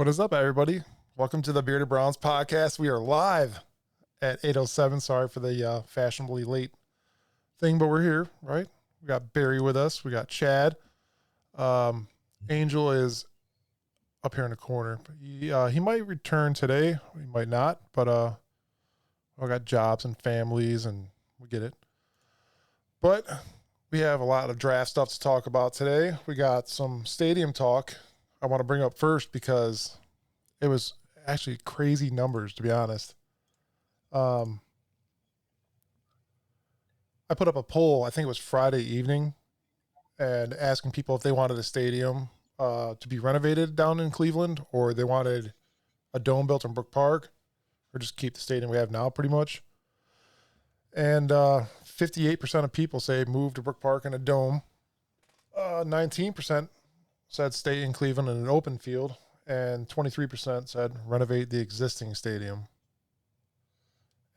What is up, everybody? Welcome to the Bearded Browns podcast. We are live at 8:07. Sorry for the fashionably late thing, but we're here, right? We got Barry with us. We got Chad. Angel is up here in the corner. He might return today. He might not, but we got jobs and families, and we get it. But we have a lot of draft stuff to talk about today. We got some stadium talk I want to bring up first because it was actually crazy numbers, to be honest. I put up a poll, I think it was Friday evening, and asking people if they wanted a stadium to be renovated down in Cleveland, or they wanted a dome built in Brook Park, or just keep the stadium we have now, pretty much. And 58% of people say move to Brook Park in a dome. 19% said stay in Cleveland in an open field, and 23% said renovate the existing stadium.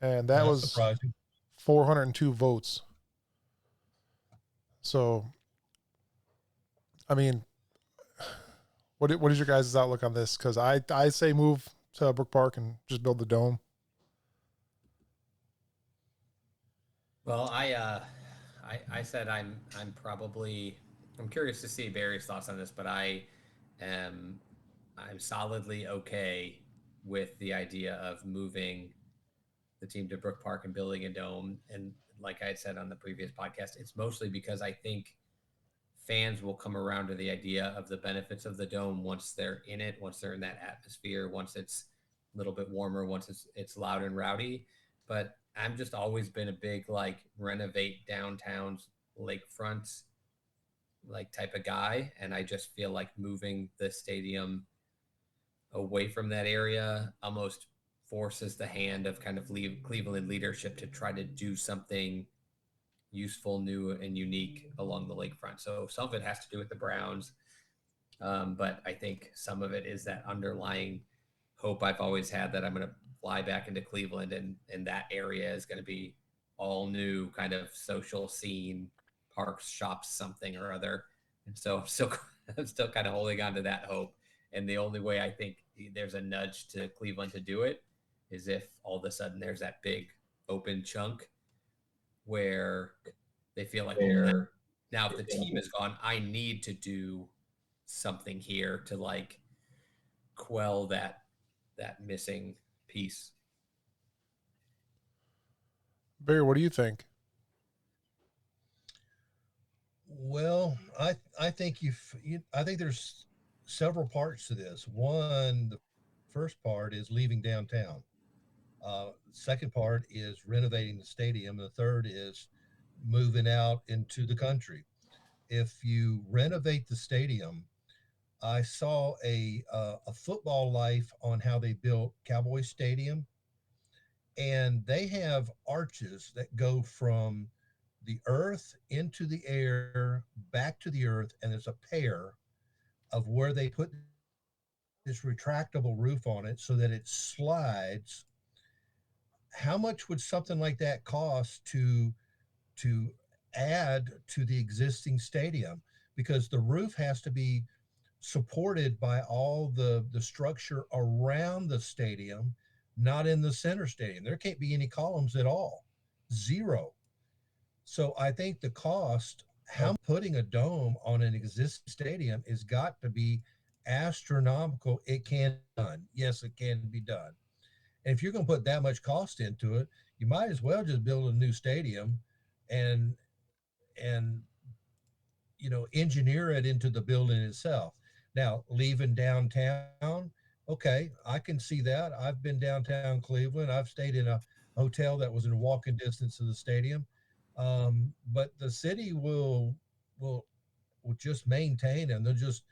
And that was surprising. 402 votes. So, I mean, what is your guys' outlook on this? Because I say move to Brook Park and just build the dome. Well, I said I'm curious to see Barry's thoughts on this, but I'm solidly okay with the idea of moving the team to Brook Park and building a dome. And like I had said on the previous podcast, it's mostly because I think fans will come around to the idea of the benefits of the dome once they're in it, once they're in that atmosphere, once it's a little bit warmer, once it's loud and rowdy. But I'm just always been a big like renovate downtowns, lakefronts, like type of guy, and I just feel like moving the stadium away from that area almost forces the hand of kind of Cleveland leadership to try to do something useful, new, and unique along the lakefront. So some of it has to do with the Browns, but I think some of it is that underlying hope I've always had that I'm going to fly back into Cleveland and that area is going to be all new kind of social scene, parks, shops, something or other. And so I'm still kind of holding on to that hope. And the only way I think there's a nudge to Cleveland to do it is if all of a sudden there's that big open chunk where they feel like now if the team is gone, I need to do something here to like quell that missing piece. Barry, what do you think? Well, I think I think there's several parts to this. One, the first part is leaving downtown. Second part is renovating the stadium. The third is moving out into the country. If you renovate the stadium, I saw a football life on how they built Cowboy Stadium, and they have arches that go from the earth into the air, back to the earth, and there's a pair of where they put this retractable roof on it so that it slides. How much would something like that cost to add to the existing stadium? Because the roof has to be supported by all the structure around the stadium, not in the center stadium. There can't be any columns at all, zero. So I think the cost, how putting a dome on an existing stadium has got to be astronomical. It can be done. Yes, it can be done. And if you're going to put that much cost into it, you might as well just build a new stadium and engineer it into the building itself. Now, leaving downtown, okay, I can see that. I've been downtown Cleveland. I've stayed in a hotel that was in walking distance of the stadium. But the city will just maintain, and they'll just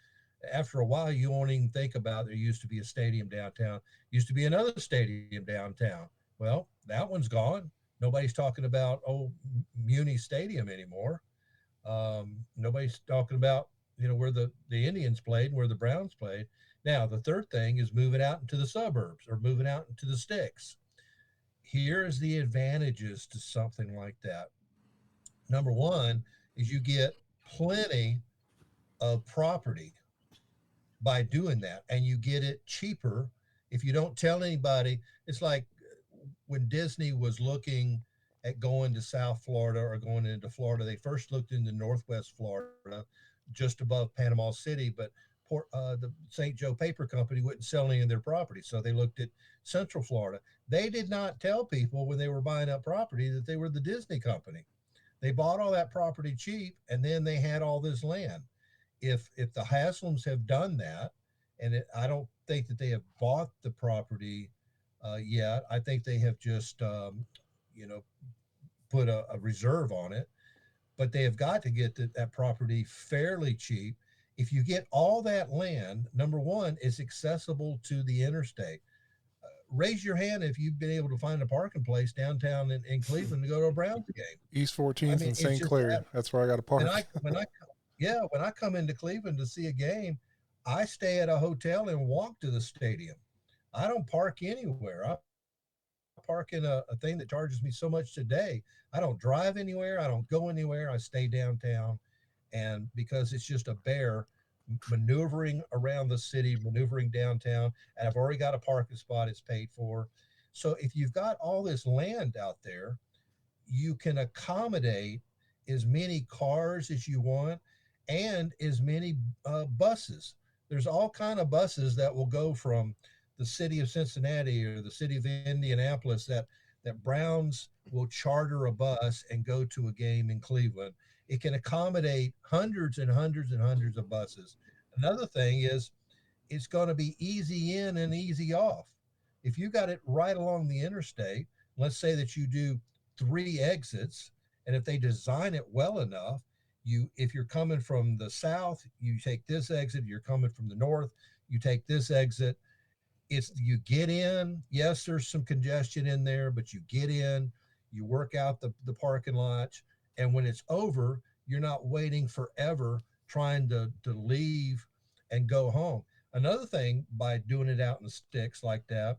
after a while you won't even think about there used to be a stadium downtown, used to be another stadium downtown. Well, that one's gone. Nobody's talking about Muni Stadium anymore. Nobody's talking about where the Indians played and where the Browns played. Now the third thing is moving out into the suburbs or moving out into the sticks. Here's the advantages to something like that. Number one is you get plenty of property by doing that, and you get it cheaper if you don't tell anybody. It's like when Disney was looking at going to South Florida or going into Florida, they first looked into Northwest Florida, just above Panama City, but the St. Joe Paper Company wouldn't sell any of their property, so they looked at Central Florida. They did not tell people when they were buying up property that they were the Disney company. They bought all that property cheap, and then they had all this land. If the Haslams have done that, and I don't think that they have bought the property yet. I think they have just you know put a reserve on it, but they have got to get that property fairly cheap. If you get all that land, number one, it's accessible to the interstate. Raise your hand if you've been able to find a parking place downtown in Cleveland to go to a Browns game. East I 14th mean, and it's St. just Clair. That's where I got to park. when I come into Cleveland to see a game, I stay at a hotel and walk to the stadium. I don't park anywhere. I park in a thing that charges me so much today. I don't drive anywhere. I don't go anywhere. I stay downtown. And because it's just a bear maneuvering around the city, maneuvering downtown, and I've already got a parking spot, it's paid for. So if you've got all this land out there, you can accommodate as many cars as you want and as many buses. There's all kind of buses that will go from the city of Cincinnati or the city of Indianapolis that Browns will charter a bus and go to a game in Cleveland. It can accommodate hundreds and hundreds and hundreds of buses. Another thing is it's going to be easy in and easy off. If you got it right along the interstate, let's say that you do 3 exits, and if they design it well enough, if you're coming from the south, you take this exit. You're coming from the north, you take this exit. It's you get in. Yes, there's some congestion in there, but you get in, you work out the parking lots, and when it's over, you're not waiting forever trying to leave and go home. Another thing by doing it out in the sticks like that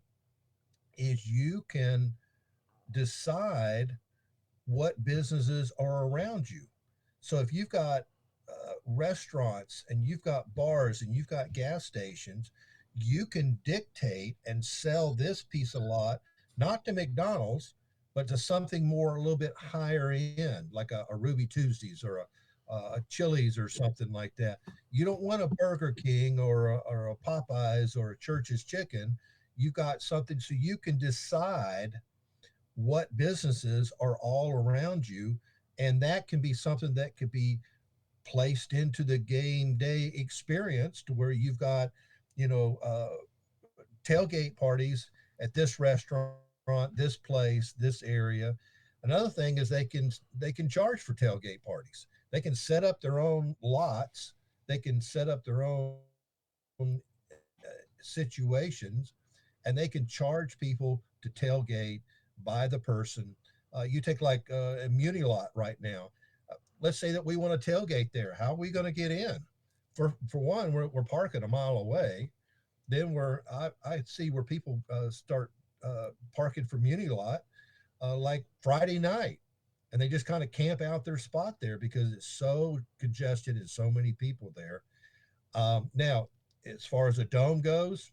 is you can decide what businesses are around you. So if you've got restaurants and you've got bars and you've got gas stations, you can dictate and sell this piece of lot not to McDonald's, but to something more a little bit higher end, like a Ruby Tuesdays or a Chili's or something like that. You don't want a Burger King or a Popeyes or a Church's Chicken. You got something so you can decide what businesses are all around you, and that can be something that could be placed into the game day experience to where you've got tailgate parties at this restaurant, this place, this area. Another thing is they can charge for tailgate parties. They can set up their own lots. They can set up their own situations, and they can charge people to tailgate by the person. You take like a Muni lot right now. Let's say that we want to tailgate there. How are we going to get in? For one, we're parking a mile away. Then I see where people start parking for Muni lot like Friday night, and they just kind of camp out their spot there because it's so congested and so many people there. Now, as far as the dome goes,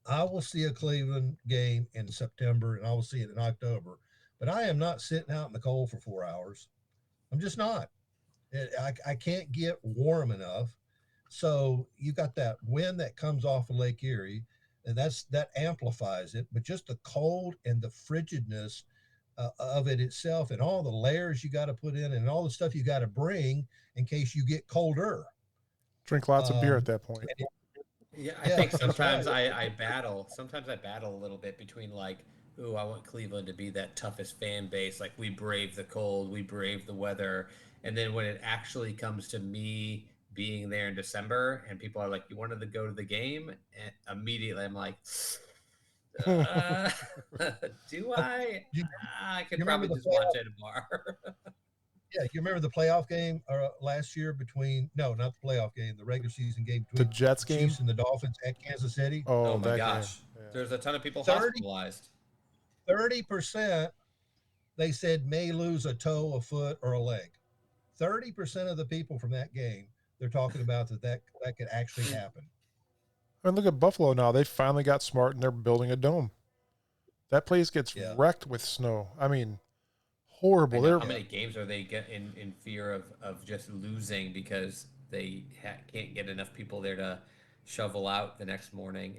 I will see a Cleveland game in September and I will see it in October, but I am not sitting out in the cold for 4 hours. I'm just not. I can't get warm enough. So you got that wind that comes off of Lake Erie, and that amplifies it. But just the cold and the frigidness of it itself, and all the layers you got to put in, and all the stuff you got to bring in case you get colder. Drink lots of beer at that point. Yeah, I think sometimes I battle. Sometimes I battle a little bit between like, ooh, I want Cleveland to be that toughest fan base. Like we brave the cold, we brave the weather, and then when it actually comes to me being there in December, and people are like, "You wanted to go to the game?" And immediately I'm like, uh, "Do I? You, I could you remember probably the just watch playoff? it at a bar." Yeah, you remember the playoff game last year between no, not the playoff game, the regular season game The between Jets the game? Chiefs and the Dolphins at Kansas City. Oh Oh, my that game. gosh, Yeah. there's a ton of people 30 hospitalized. 30% they said may lose a toe, a foot, or a leg. 30% of the people from that game they're talking about that could actually happen. I mean, look at Buffalo now. They finally got smart and they're building a dome. That place gets Yeah, wrecked with snow. I mean, I horrible. know. They're How yeah, many games are they get in fear of just losing because they can't get enough people there to shovel out the next morning?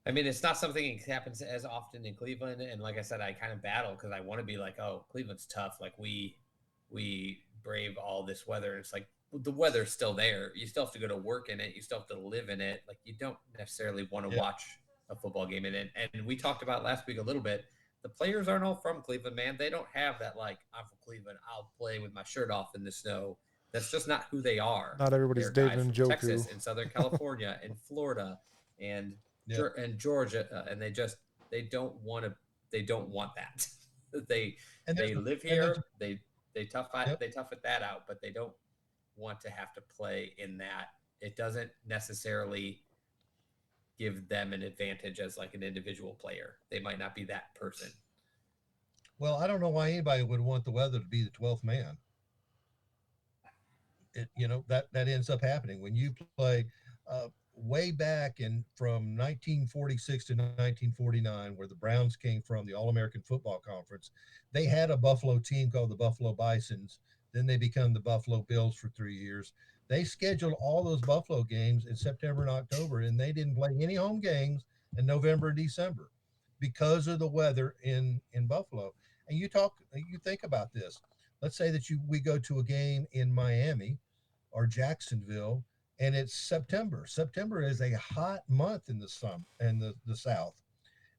I mean, it's not something that happens as often in Cleveland. And like I said, I kind of battle because I want to be like, oh, Cleveland's tough. Like we brave all this weather. And it's like the weather's still there. You still have to go to work in it. You still have to live in it. Like you don't necessarily want to yeah, watch a football game in it. And we talked about last week a little bit. The players aren't all from Cleveland, man. They don't have that like I'm from Cleveland. I'll play with my shirt off in the snow. That's just not who they are. not everybody's They're David guys and from Joku. Texas and Southern California and Florida and yeah. Georgia, and they don't want to they don't want that. they And they live there's here. yep. They tough it that out, but they don't want to have to play in that. It doesn't necessarily give them an advantage as like an individual player. They might not be that person. Well, I don't know why anybody would want the weather to be the 12th man. That ends up happening when you play way back in from 1946 to 1949, where the Browns came from, the All-American Football Conference. They had a Buffalo team called the Buffalo Bisons. Then they become the Buffalo Bills for 3 years. They scheduled all those Buffalo games in September and October, and they didn't play any home games in November and December because of the weather in Buffalo. And you think about this. Let's say that we go to a game in Miami or Jacksonville, and it's September. September is a hot month in the sun and the South.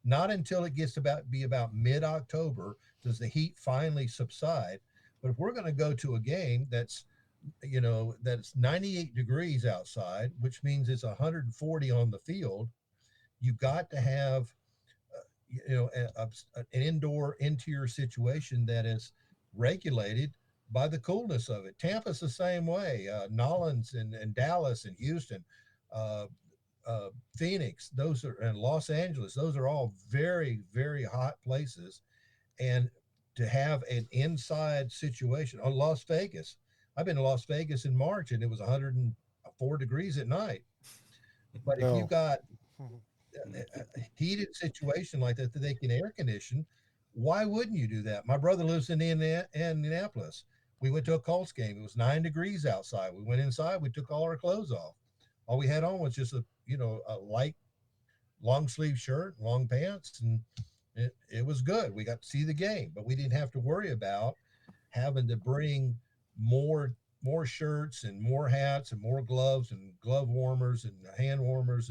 Not until it gets about mid October does the heat finally subside. But if we're going to go to a game that's 98 degrees outside, which means it's 140 on the field, you got to have an indoor interior situation that is regulated by the coolness of it. Tampa's the same way. Nolans and Dallas and Houston, uh, Phoenix, those are and Los Angeles. Those are all very very hot places, and to have an inside situation. Oh, Las Vegas. I've been to Las Vegas in March and it was 104 degrees at night. But if you've No. got a heated situation like that they can air condition, why wouldn't you do that? My brother lives in Indianapolis. We went to a Colts game. It was 9 degrees outside. We went inside. We took all our clothes off. All we had on was just a light long sleeve shirt, long pants, and it was good. We got to see the game, but we didn't have to worry about having to bring more more shirts and more hats and more gloves and glove warmers and hand warmers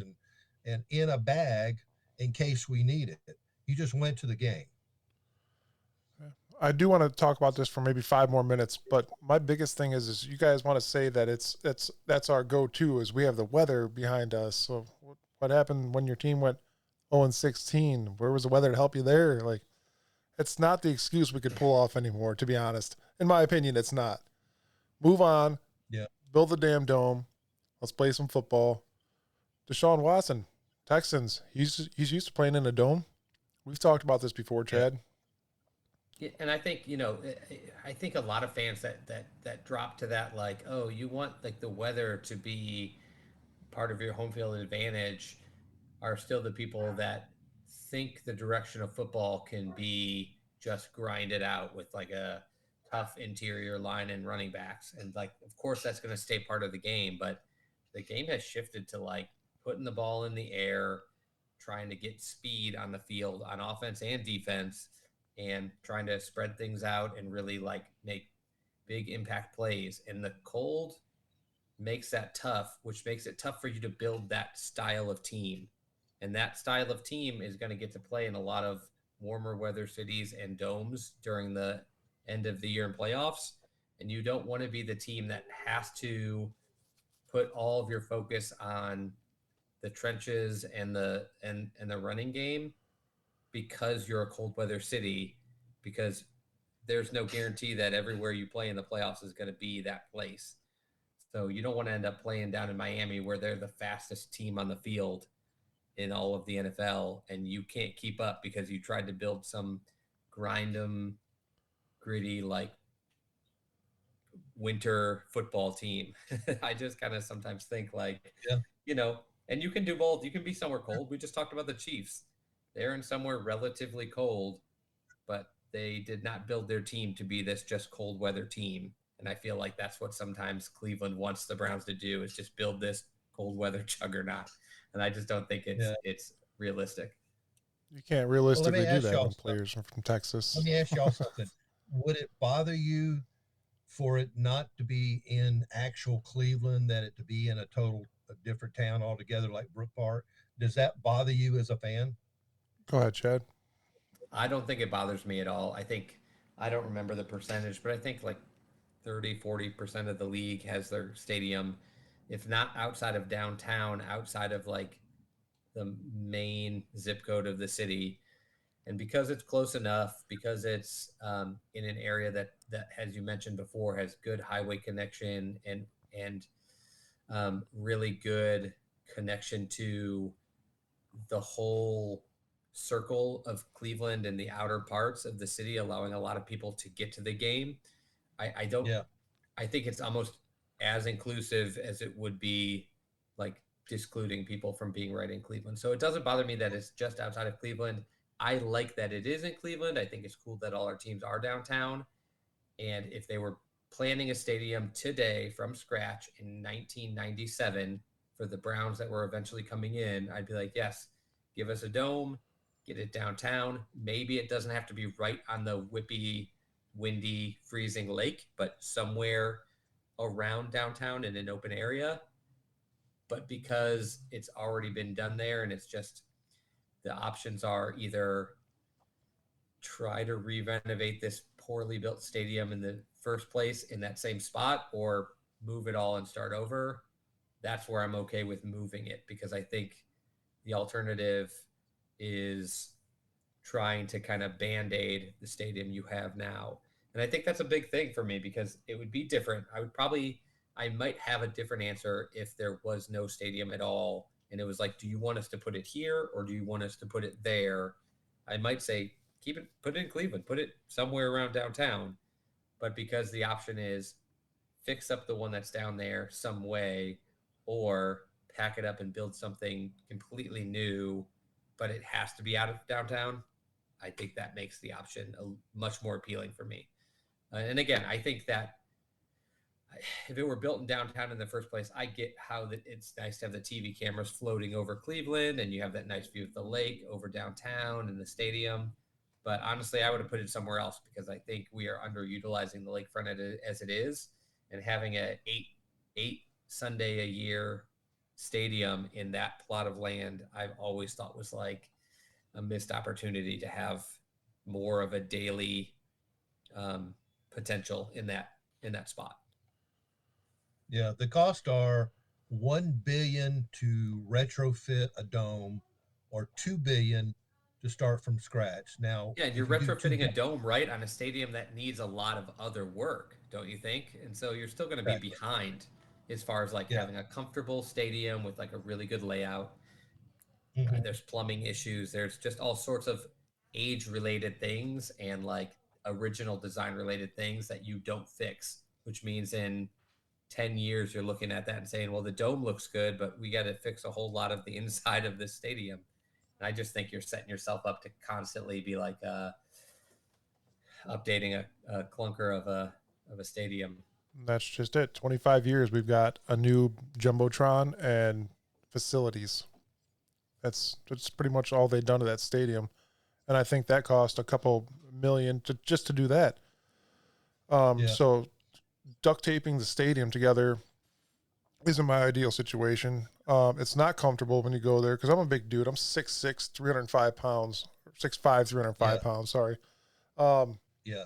and in a bag in case we need it. You just went to the game. I do want to talk about this for maybe 5 more minutes, but my biggest thing is you guys want to say that that's our go-to is we have the weather behind us. So what happened when your team went 0-16? Where was the weather to help you there? Like, it's not the excuse we could pull off anymore, to be honest. In my opinion, it's not. Move on, Yeah. build the damn dome. Let's play some football. Deshaun Watson, Texans, he's used to playing in a dome. We've talked about this before, Yeah. Chad. Yeah, and I think I think a lot of fans that drop to that like, oh, you want like the weather to be part of your home field advantage are still the people that think the direction of football can be just grinded out with like a tough interior line and running backs. And like, of course, that's going to stay part of the game, but the game has shifted to like putting the ball in the air, trying to get speed on the field on offense and defense, and trying to spread things out and really like make big impact plays. And the cold makes that tough, which makes it tough for you to build that style of team. And that style of team is going to get to play in a lot of warmer weather cities and domes during the end of the year in playoffs. And you don't want to be the team that has to put all of your focus on the trenches and the running game because you're a cold weather city, because there's no guarantee that everywhere you play in the playoffs is going to be that place. So you don't want to end up playing down in Miami where they're the fastest team on the field in all of the NFL and you can't keep up because you tried to build some grind 'em gritty like winter football team. I just kind of sometimes think like, Yeah. and you can do both. You can be somewhere cold. We just talked about the Chiefs. They're in somewhere relatively cold, but they did not build their team to be this just cold weather team. And I feel like that's what sometimes Cleveland wants the Browns to do, is just build this cold weather juggernaut. And I just don't think Yeah. it's realistic. You can't Well, let me realistically do ask that y'all when something. players are from Texas. Let me ask y'all something. Would it bother you for it not to be in actual Cleveland, that it to be in a different town altogether, like Brook Park? Does that bother you as a fan? Go ahead, Chad. I don't think it bothers me at all. I think, I don't remember the percentage, but I think like 30-40% of the league has their stadium, if not outside of downtown, outside of like the main zip code of the city. And because it's close enough, because it's in an area that, as you mentioned before, has good highway connection and really good connection to the whole circle of Cleveland and the outer parts of the city, allowing a lot of people to get to the game. I don't. Yeah. I think it's almost as inclusive as it would be, like discluding people from being right in Cleveland. So it doesn't bother me that it's just outside of Cleveland. I like that it is in Cleveland. I think it's cool that all our teams are downtown. And if they were planning a stadium today from scratch in 1997 for the Browns that were eventually coming in, I'd be like, yes, give us a dome, get it downtown. Maybe it doesn't have to be right on the whippy, windy, freezing lake, but somewhere around downtown in an open area. But because it's already been done there, and it's just, the options are either try to re-renovate this poorly built stadium in the first place in that same spot, or move it all and start over, that's where I'm okay with moving it, because I think the alternative is trying to kind of band-aid the stadium you have now. And I think that's a big thing for me, because it would be different. I might have a different answer if there was no stadium at all. And it was like, do you want us to put it here or do you want us to put it there? I might say, put it in Cleveland, put it somewhere around downtown. But because the option is fix up the one that's down there some way, or pack it up and build something completely new, but it has to be out of downtown, I think that makes the option much more appealing for me. And again, I think that if it were built in downtown in the first place, I get how that it's nice to have the TV cameras floating over Cleveland and you have that nice view of the lake over downtown and the stadium. But honestly, I would have put it somewhere else, because I think we are underutilizing the lakefront as it is, and having a eight Sunday a year stadium in that plot of land, I've always thought was like a missed opportunity to have more of a daily potential in that spot. Yeah. The costs are 1 billion to retrofit a dome, or 2 billion to start from scratch. Now, Yeah, and you're if you do two retrofitting a dome right on a stadium that needs a lot of other work, don't you think? And so you're still going to be exactly. behind as far as like Yeah. having a comfortable stadium with like a really good layout. Mhm. There's plumbing issues. There's just all sorts of age related things and like original design related things that you don't fix, which means in 10 years you're looking at that and saying, well, the dome looks good, but we got to fix a whole lot of the inside of this stadium. And I just think you're setting yourself up to constantly be like updating a clunker of a stadium. That's just it. 25 years, we've got a new jumbotron and facilities. That's pretty much all they've done to that stadium, and I think that cost a couple million just to do that. Yeah. So duct taping the stadium together isn't my ideal situation. It's not comfortable when you go there, because I'm a big dude. I'm 6'6", 305 pounds, 6'5", 305 Yeah. pounds. Sorry. Um, Yeah.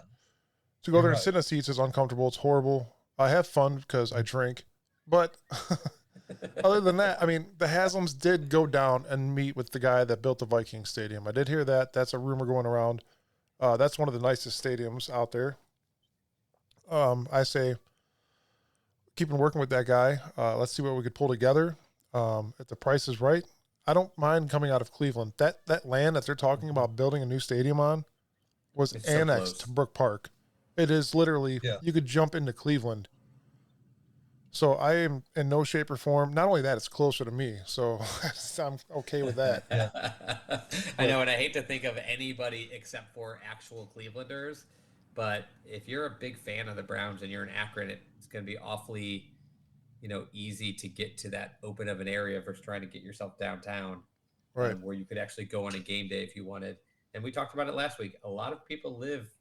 to go You're there and right. sit in the seats is uncomfortable. It's horrible. I have fun because I drink, but other than that, I mean, the Haslams did go down and meet with the guy that built the Viking Stadium. I did hear that. That's a rumor going around. That's one of the nicest stadiums out there. I say keep on working with that guy. Let's see what we could pull together. If the price is right, I don't mind coming out of Cleveland. That land that they're talking about building a new stadium on was It's so annexed close. to Brook Park. It is literally, Yeah. you could jump into Cleveland So I am in no shape or form. Not only that, it's closer to me, so I'm okay with that. Yeah. I But know, and I hate to think of anybody except for actual Clevelanders, but if you're a big fan of the Browns and you're in Akron, it's going to be awfully, easy to get to that open of an area versus trying to get yourself downtown, right, where you could actually go on a game day if you wanted. And we talked about it last week. A lot of people live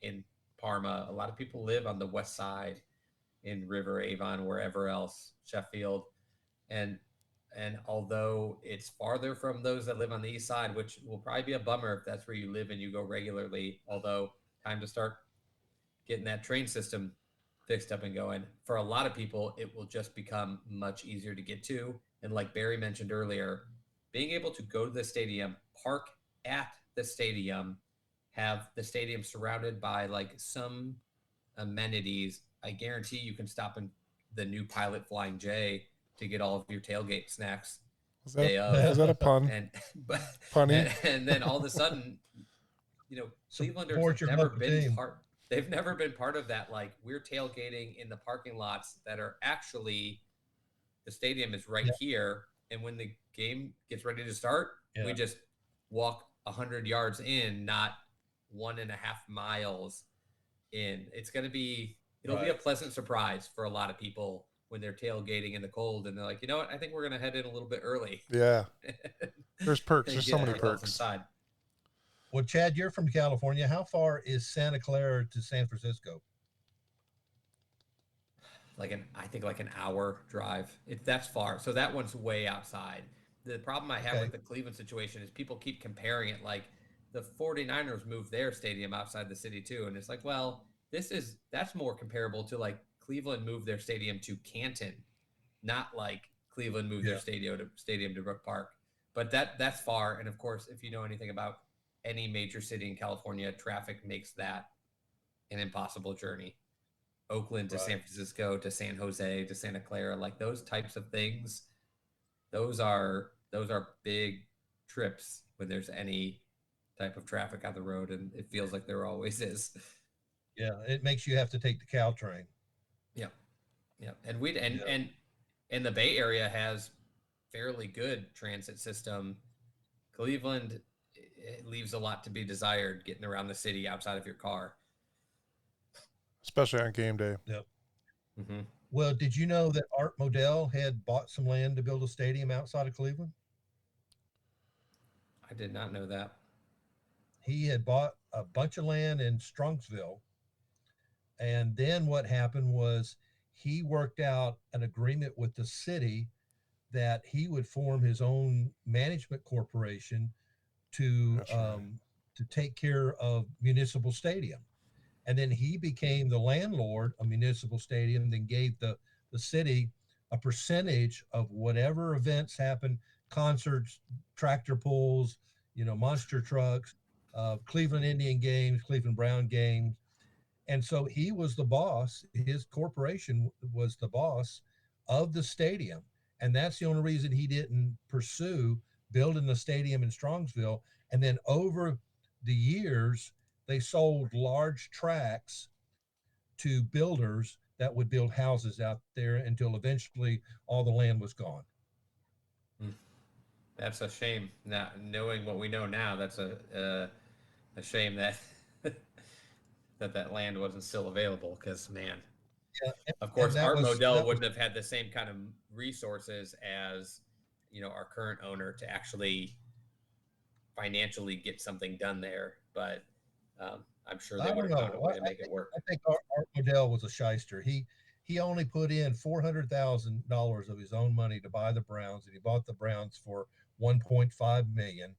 in Parma. A lot of people live on the west side in River, Avon, wherever else, Sheffield, and although it's farther from those that live on the east side, which will probably be a bummer if that's where you live and you go regularly. Although time to start getting that train system fixed up and going. For a lot of people, it will just become much easier to get to. And like Barry mentioned earlier, being able to go to the stadium, park at the stadium, have the stadium surrounded by like some amenities, I guarantee you can stop in the new Pilot Flying J to get all of your tailgate snacks is day of. is that a pun? And but Punny? and then all of a sudden, Clevelanders Support have your never local been team. part. They've never been part of that. Like we're tailgating in the parking lots that are actually the stadium is right Yeah. here, and when the game gets ready to start, we Yeah. just walk 100 yards in, not 1.5 miles in. It'll be a Right. pleasant surprise for a lot of people when they're tailgating in the cold and they're like, you know what, I think we're gonna head in a little bit early Yeah. There's perks. and There's so get many ourselves perks. inside. Well, Chad, you're from California. How far is Santa Clara to San Francisco? I think like an hour drive. That's far. So that one's way outside. The problem I have Okay. with the Cleveland situation is people keep comparing it like the 49ers moved their stadium outside the city too. And it's like, well, that's more comparable to like Cleveland moved their stadium to Canton, not like Cleveland moved their Yeah. stadium to Brook Park. But that's far. And of course, if you know anything about any major city in California, traffic makes that an impossible journey. Oakland to San Right. Francisco to San Jose to Santa Clara, like those types of things, those are big trips when there's any type of traffic on the road, and it feels like there always is. Yeah. It makes you have to take the Caltrain. Yeah, yeah, and we and Yeah. and the Bay Area has fairly good transit system. Cleveland, it leaves a lot to be desired getting around the city outside of your car. Especially on game day. Yeah. Hmm. Well, did you know that Art Modell had bought some land to build a stadium outside of Cleveland? I did not know that. He had bought a bunch of land in Strongsville. And then what happened was he worked out an agreement with the city that he would form his own management corporation That's right. to take care of municipal stadium. And then he became the landlord of municipal stadium, then gave the city a percentage of whatever events happen, concerts, tractor pulls, monster trucks, Cleveland Indian games, Cleveland Brown games. And so he was the boss. His corporation was the boss of the stadium. And that's the only reason he didn't pursue building the stadium in Strongsville. And then over the years, they sold large tracts to builders that would build houses out there until eventually all the land was gone. That's a shame. Now, knowing what we know now, that's a shame that that land wasn't still available. Because man, Yeah, of and course, Art Modell that was wouldn't have had the same kind of resources as our current owner to actually financially get something done there. But I'm sure they I would don't have found a know. way to make it work. I think Art Modell was a shyster. He only put in $400,000 of his own money to buy the Browns, and he bought the Browns for 1.5 million.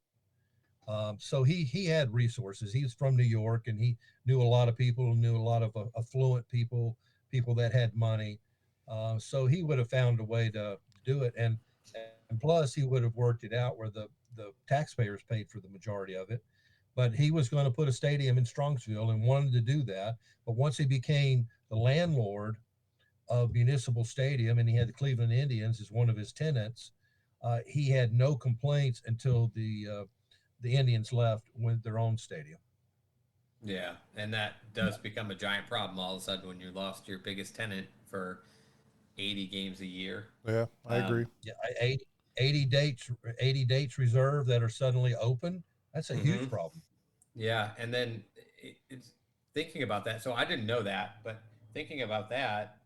So he had resources. He was from New York, and he knew a lot of people, knew a lot of affluent people, people that had money. So he would have found a way to do it, and plus he would have worked it out where the taxpayers paid for the majority of it. But he was going to put a stadium in Strongsville and wanted to do that. But once he became the landlord of Municipal Stadium and he had the Cleveland Indians as one of his tenants, he had no complaints until the Indians left with their own stadium. Yeah, and that does become a giant problem all of a sudden when you lost your biggest tenant for 80 games a year. Yeah, I agree. Yeah, 80 dates, 80 dates reserved that are suddenly open. That's a Mm-hmm. huge problem. Yeah, and then it's thinking about that. So I didn't know that, but thinking about that,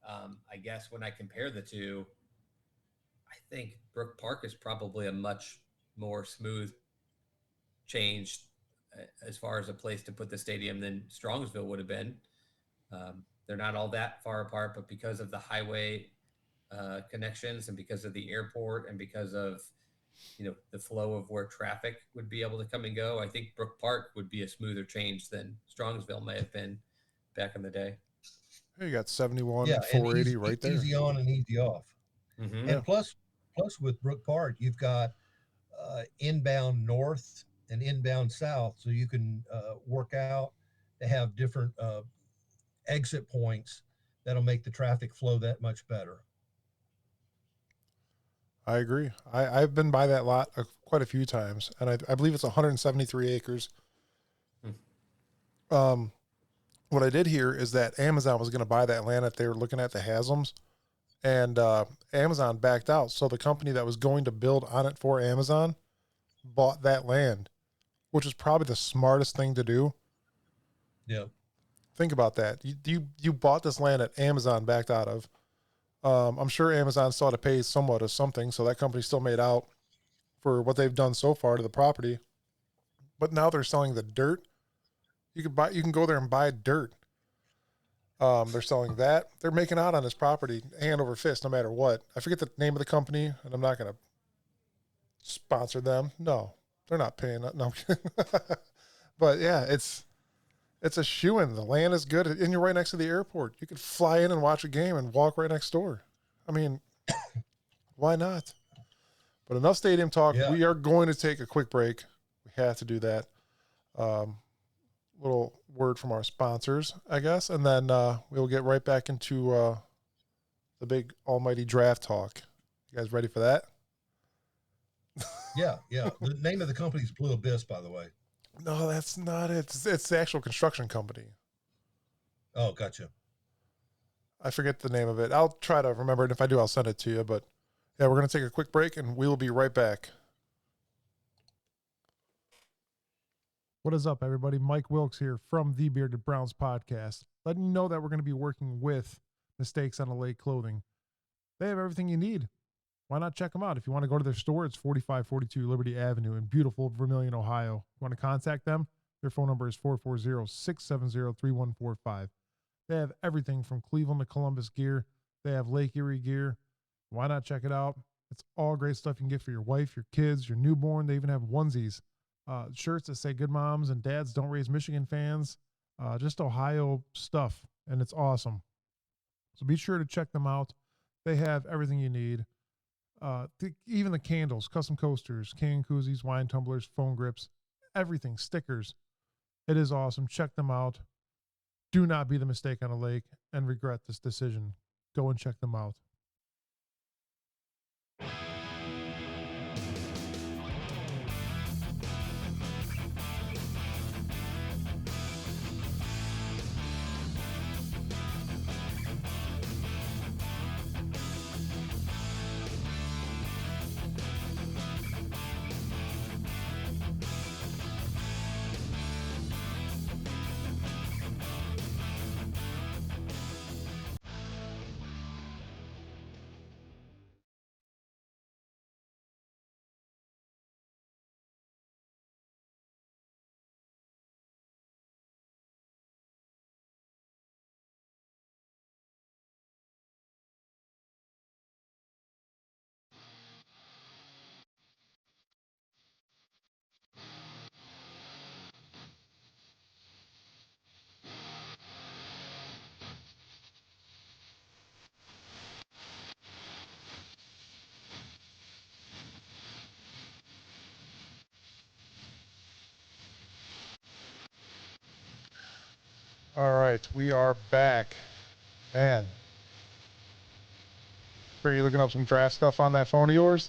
I guess when I compare the two, I think Brook Park is probably a much more smooth change as far as a place to put the stadium than Strongsville would have been. They're not all that far apart, but because of the highway connections and because of the airport and because of the flow of where traffic would be able to come and go, I think Brook Park would be a smoother change than Strongsville may have been back in the day. Hey, you got 71, Yeah, and 480 right there. easy on and easy off. Mm-hmm. Yeah. And plus with Brook Park, you've got inbound north and inbound south, so you can work out to have different exit points that'll make the traffic flow that much better. I agree. I've been by that lot quite a few times, and I believe it's 173 acres. Um, what I did hear is that Amazon was going to buy that land that they were looking at, the Haslam's, and Amazon backed out. So the company that was going to build on it for Amazon bought that land, which is probably the smartest thing to do. Yeah. Think about that. You bought this land that Amazon backed out of. I'm sure Amazon still had to pay somewhat of something, so that company still made out for what they've done so far to the property. But now they're selling the dirt. You can go there and buy dirt. They're selling that. They're making out on this property hand over fist, no matter what. I forget the name of the company, and I'm not going to sponsor them. No, they're not paying. No, but yeah, it's a shoo-in. The land is good, and you're right next to the airport. You could fly in and watch a game and walk right next door. I mean, why not? But enough stadium talk. Yeah. We are going to take a quick break. We have to do that. Little word from our sponsors, I guess, and then we'll get right back into the big almighty draft talk. You guys ready for that? Yeah. The name of the company is Blue Abyss, by the way. No, that's not it. It's the actual construction company. Oh, gotcha. I forget the name of it. I'll try to remember it. If I do, I'll send it to you. But yeah, we're going to take a quick break, and we will be right back. What is up, everybody? Mike Wilkes here from the Bearded Browns podcast, letting you know that we're going to be working with Mistakes on the Lake Clothing. They have everything you need. Why not check them out? If you want to go to their store, it's 4542 Liberty Avenue in beautiful Vermilion, Ohio. If you want to contact them, their phone number is 440-670-3145. They have everything from Cleveland to Columbus gear. They have Lake Erie gear. Why not check it out? It's all great stuff you can get for your wife, your kids, your newborn. They even have onesies, shirts that say good moms and dads don't raise Michigan fans, just Ohio stuff, and it's awesome. So be sure to check them out. They have everything you need. Even the candles, custom coasters, can koozies, wine tumblers, phone grips, everything, stickers. It is awesome. Check them out. Do not be the mistake on a lake and regret this decision. Go and check them out. All right, we are back. Man, are you looking up some draft stuff on that phone of yours?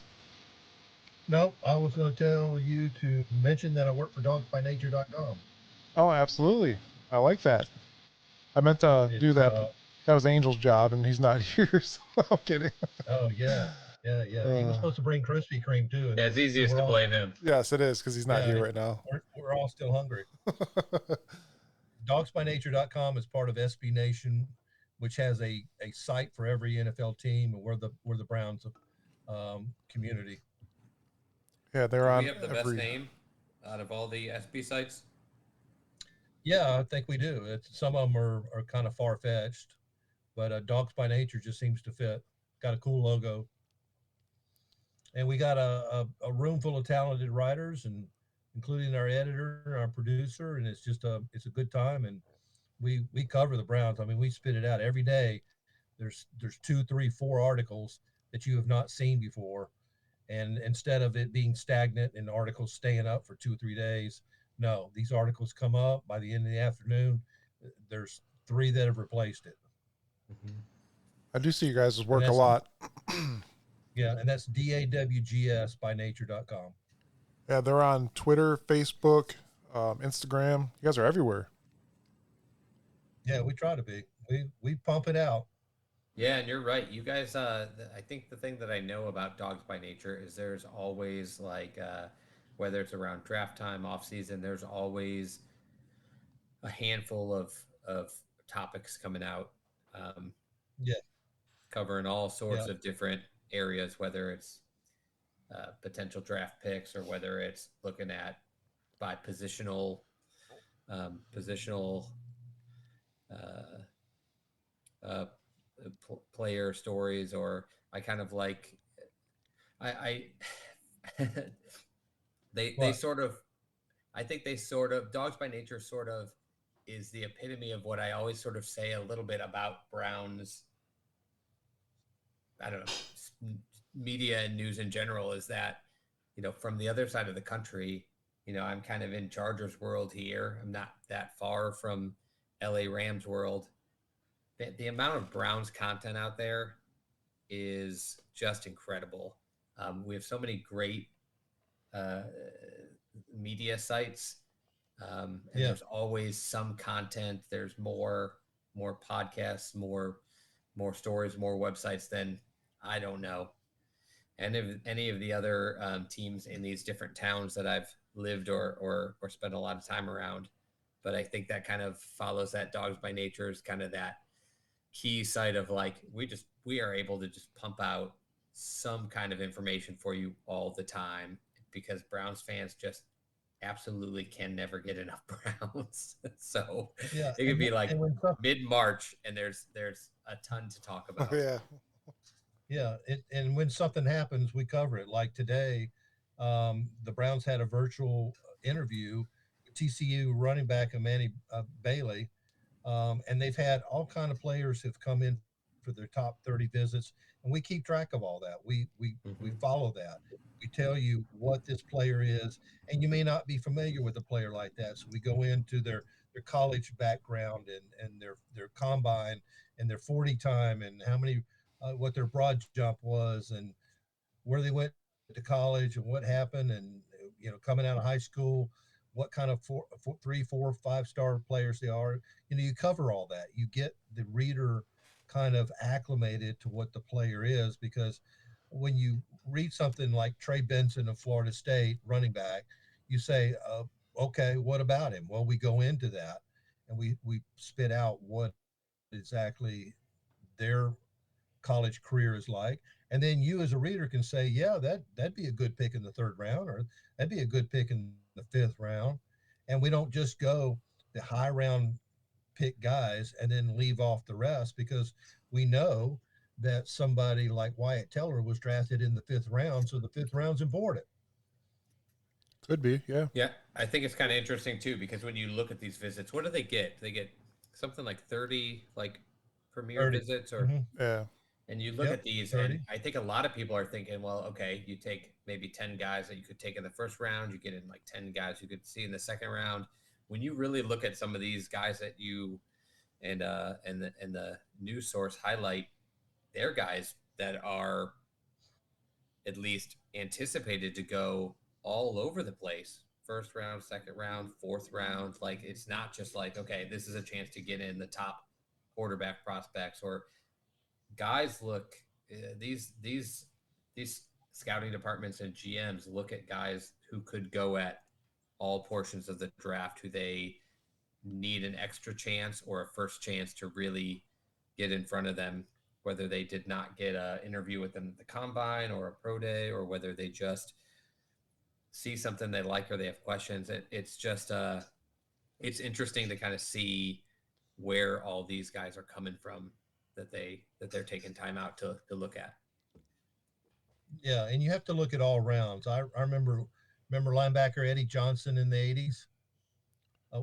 No, I was going to tell you to mention that I work for dogsbynature.com. Oh, absolutely. I like that. I meant to do that. That was Angel's job, and he's not here. So I'm kidding. Oh yeah. He was Uh, supposed to bring Krispy Kreme too, Yeah, it's and easiest we're to all blame him. yes, it is because he's not yeah, here right now. we're all still hungry. Dogsbynature.com is part of SB Nation, which has a site for every NFL team, and we're the Browns community. Yeah, they're Do we on have the best every. name out of all the SB sites? Yeah, I think we do. Some of them are kind of far fetched, but Dogs by Nature just seems to fit. Got a cool logo, and we got a room full of talented writers, and including our editor, our producer, and it's a good time. And we cover the Browns. I mean, we spit it out every day. There's two, three, four articles that you have not seen before, and instead of it being stagnant and articles staying up for 2 or 3 days, no, these articles come up by the end of the afternoon. There's three that have replaced it. Mm-hmm. I do see you guys' And work a that's lot. yeah, and that's DAWGS by nature.com. Yeah, they're on Twitter, Facebook, Instagram. You guys are everywhere. Yeah, we try to be. We pump it out. Yeah, and you're right. You guys, I think the thing that I know about Dogs by Nature is there's always like, whether it's around draft time, off season, there's always a handful of topics coming out, um, Yeah, covering all yeah, sorts of different areas, whether it's potential draft picks or whether it's looking at by positional uh, uh, player stories, or I kind of like I they what? sort of, I think they sort of, Dogs by Nature sort of is the epitome of what I always sort of say a little bit about Browns. I don't know, media and news in general, is that, from the other side of the country, I'm kind of in Chargers world here. I'm not that far from LA Rams world. The amount of Browns content out there is just incredible. We have so many great uh, media sites, and Yeah, there's always some content. There's more podcasts, more stories, more websites than, I don't know, any of the other teams in these different towns that I've lived or spent a lot of time around. But I think that kind of follows that Dogs by Nature is kind of that key site of like, we are able to just pump out some kind of information for you all the time, because Browns fans just absolutely can never get enough Browns. So yeah, it could be like and when some, mid-March and there's a ton to talk about. Yeah. yeah, and when something happens, we cover it. Like today, the Browns had a virtual interview with TCU running back Manny Bailey, and they've had all kind of players have come in for their top 30 visits, and we keep track of all that. We Mm-hmm. follow that. We tell you what this player is, and you may not be familiar with a player like that. So we go into their college background and their combine and their 40 time and how many what their broad jump was and where they went to college and what happened and coming out of high school, what kind of 3, 4, 5 star players they are. You cover all that. You get the reader kind of acclimated to what the player is, because when you read something like Trey Benson of Florida State, running back, you say, okay, what about him? Well, we go into that and we spit out what exactly their college career is like, and then you as a reader can say, yeah, that'd be a good pick in the third round, or that'd be a good pick in the fifth round. And we don't just go the high round pick guys and then leave off the rest, because we know that somebody like Wyatt Teller was drafted in the fifth round, so the fifth round's important. Could be. Yeah. Yeah, I think it's kind of interesting too, because when you look at these visits, what do they get? They get something like 30 like premier 30. visits, or Mm-hmm. Yeah. and you look Yep, at these, and 30. I think a lot of people are thinking, well, okay, you take maybe 10 guys that you could take in the first round, you get in like 10 guys you could see in the second round. When you really look at some of these guys that you and the news source highlight, they're guys that are at least anticipated to go all over the place. First round, second round, fourth round. Like, it's not just like, okay, this is a chance to get in the top quarterback prospects, or guys look these scouting departments and GMs look at guys who could go at all portions of the draft, who they need an extra chance or a first chance to really get in front of them, whether they did not get an interview with them at the combine or a pro day, or whether they just see something they like or they have questions. It's just it's interesting to kind of see where all these guys are coming from that they're taking time out to look at. Yeah, and you have to look at all rounds. I remember linebacker Eddie Johnson in the 80s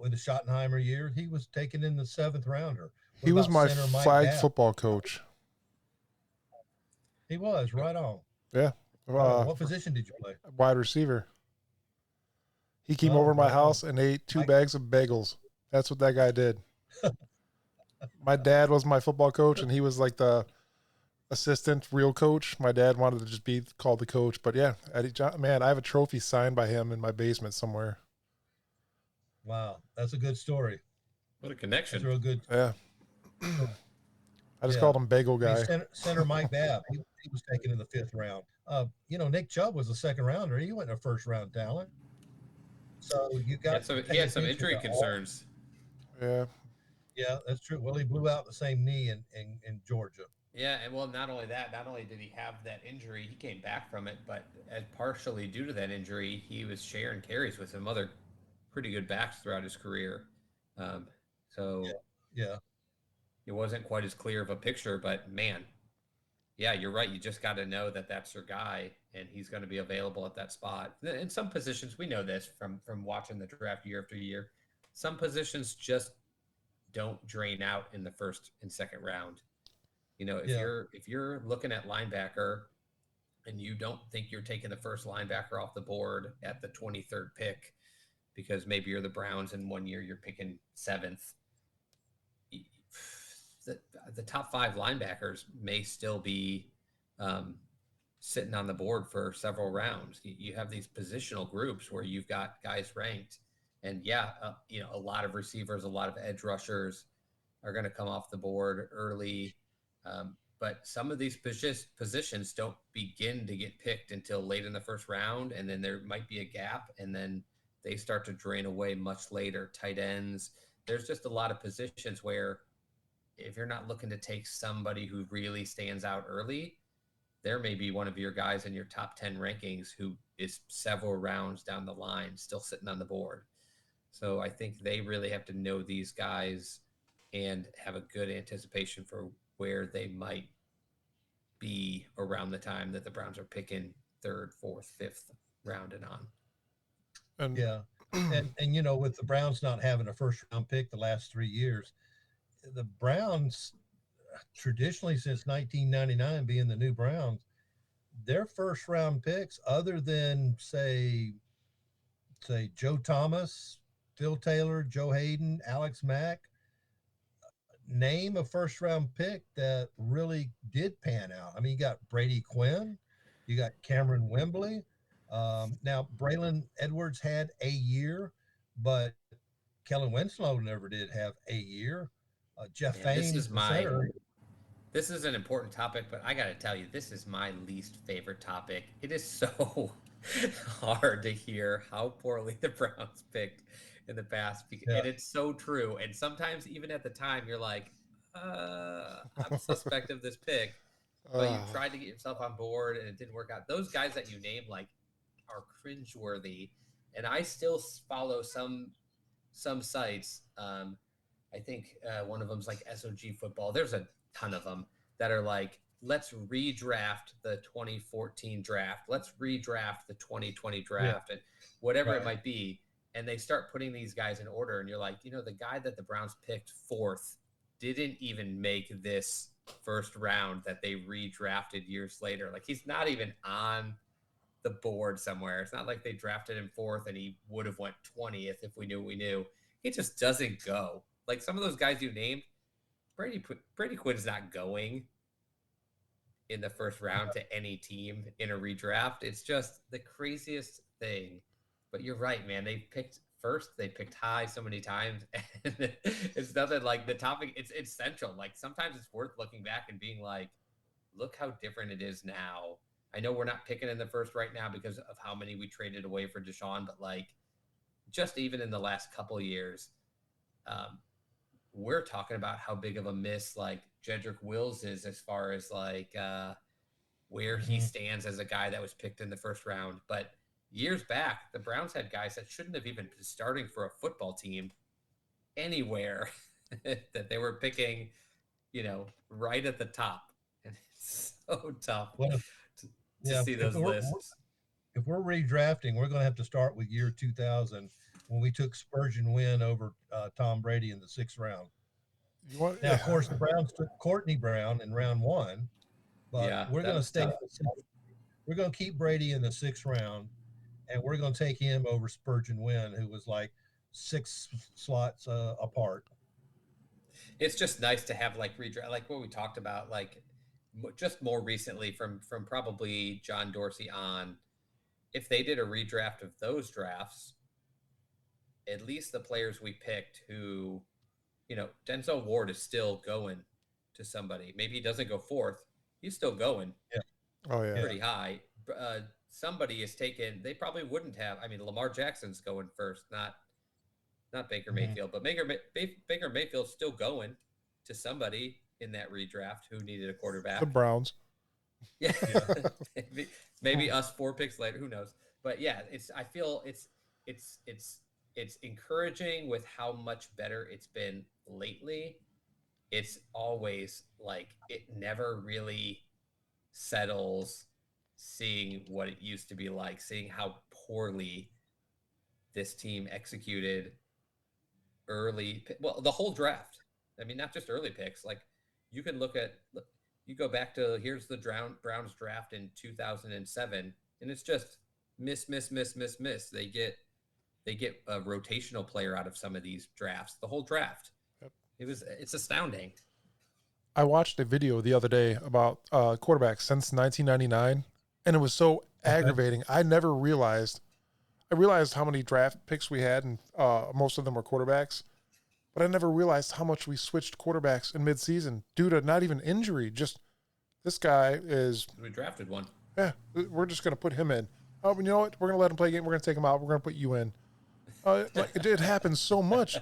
with the Schottenheimer year. He was taken in the 7th rounder. What He was about my center Mike flag Babb? football coach. He was right on. Yeah. Right on. What position did you play? Wide receiver. He came Oh, over to my right house on. and ate 2 bags of bagels. That's what that guy did. My dad was my football coach, and he was like the assistant real coach. My dad wanted to just be called the coach. But yeah, Eddie John, man, I have a trophy signed by him in my basement somewhere. Wow, that's a good story. What a connection. That's real good. Yeah. I just Yeah. called him Bagel I mean, Guy. center Mike Babb, he was taken in the 5th round. Nick Chubb was a 2nd rounder. He wasn't a 1st round talent. So you got to He pay had some attention injury to concerns. Yeah. Yeah, that's true. Well, he blew out the same knee in Georgia. Yeah, and well, not only that, not only did he have that injury, he came back from it, but as partially due to that injury, he was sharing carries with some other pretty good backs throughout his career. So Yeah. it wasn't quite as clear of a picture, but man, yeah, you're right. You just got to know that that's your guy, and he's going to be available at that spot. In some positions, we know this from watching the draft year after year. Some positions just don't drain out in the 1st and 2nd round. You know, if you're looking at linebacker and you don't think you're taking the first linebacker off the board at the 23rd pick because maybe you're the Browns and one year you're picking 7th, the top 5 linebackers may still be sitting on the board for several rounds. You have these positional groups where you've got guys ranked, and a lot of receivers, a lot of edge rushers are going to come off the board early. But some of these positions don't begin to get picked until late in the 1st round, and then there might be a gap, and then they start to drain away much later. Tight ends. There's just a lot of positions where if you're not looking to take somebody who really stands out early, there may be one of your guys in your top 10 rankings who is several rounds down the line still sitting on the board. So I think they really have to know these guys and have a good anticipation for where they might be around the time that the Browns are picking 3rd, 4th, 5th round and on. And with the Browns not having a 1st round pick the last 3 years, the Browns traditionally since 1999 being the new Browns, their 1st round picks, other than say Joe Thomas, Phil Taylor, Joe Hayden, Alex Mack, name a 1st round pick that really did pan out. I mean, you got Brady Quinn, you got Cameron Wembley. Now Braylon Edwards had a year, but Kellen Winslow never did have a year. Jeff Faine, the center. This is an important topic, but I got to tell you, this is my least favorite topic. It is so hard to hear how poorly the Browns picked in the past, and it's so true. And sometimes, even at the time, you're like, I'm suspect of this pick, but you tried to get yourself on board, and it didn't work out. Those guys that you named, are cringeworthy, and I still follow some sites. I think one of them's like SOG Football. There's a ton of them that are like, let's redraft the 2014 draft. Let's redraft the 2020 draft and whatever it might be. And they start putting these guys in order. And you're like, the guy that the Browns picked 4th didn't even make this 1st round that they redrafted years later. Like, he's not even on the board somewhere. It's not like they drafted him 4th and he would have went 20th if we knew what we knew. He just doesn't go. Like some of those guys you named, Brady Quinn's not going in the 1st round to any team in a redraft. It's just the craziest thing. But you're right, man. They picked first. They picked high so many times, and it's nothing like the topic. It's central. Like sometimes it's worth looking back and being like, look how different it is now. I know we're not picking in the first right now because of how many we traded away for Deshaun, but like just even in the last couple of years, um, we're talking about how big of a miss like Jedrick Wills is as far as like where he stands as a guy that was picked in the first round. But years back, the Browns had guys that shouldn't have even been starting for a football team anywhere that they were picking, right at the top. And it's so tough Well, to see those lists. If we're redrafting, we're going to have to start with year 2000 when we took Spurgeon Wynn over Tom Brady in the 6th round. Now, of course, the Browns took Courtney Brown in round 1, but we're going to stay. We're going to keep Brady in the 6th round, and we're going to take him over Spurgeon Wynn, who was like 6 slots apart. It's just nice to have like redraft, like what we talked about, like just more recently from probably John Dorsey on. If they did a redraft of those drafts, at least the players we picked who, Denzel Ward is still going to somebody. Maybe he doesn't go 4th. He's still going. Yeah. Oh, yeah. Pretty high. Somebody is taken. They probably wouldn't have. I mean, Lamar Jackson's going first, not Baker Mayfield, but Baker Mayfield's still going to somebody in that redraft who needed a quarterback. The Browns. Yeah. maybe us 4 picks later. Who knows? But yeah, I feel it's encouraging with how much better it's been lately. It's always like it never really settles seeing what it used to be like, seeing how poorly this team executed the whole draft. I mean, not just early picks. Like you can you go back to here's the Browns draft in 2007, and it's just miss. They get a rotational player out of some of these drafts. The whole draft. Yep. It's astounding. I watched a video the other day about quarterbacks since 1999, and it was so aggravating. I realized how many draft picks we had, and most of them were quarterbacks. But I never realized how much we switched quarterbacks in midseason due to not even injury. Just this guy is. We drafted one. Yeah, we're just going to put him in. Oh, you know what? We're going to let him play a game. We're going to take him out. We're going to put you in. It happens so much.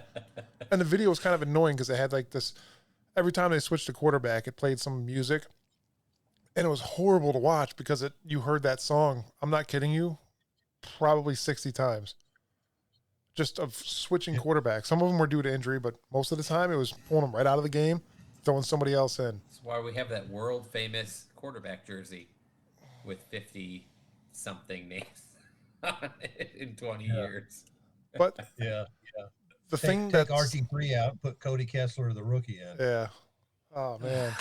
And the video was kind of annoying because it had like this. Every time they switched to quarterback, it played some music. And it was horrible to watch because you heard that song, I'm not kidding you, probably 60 times. Just of switching quarterbacks. Some of them were due to injury, but most of the time it was pulling them right out of the game, throwing somebody else in. That's why we have that world famous quarterback jersey with 50-something names in 20 years. But yeah. Take RG3 out, put Cody Kessler, the rookie, in. Yeah. Oh man.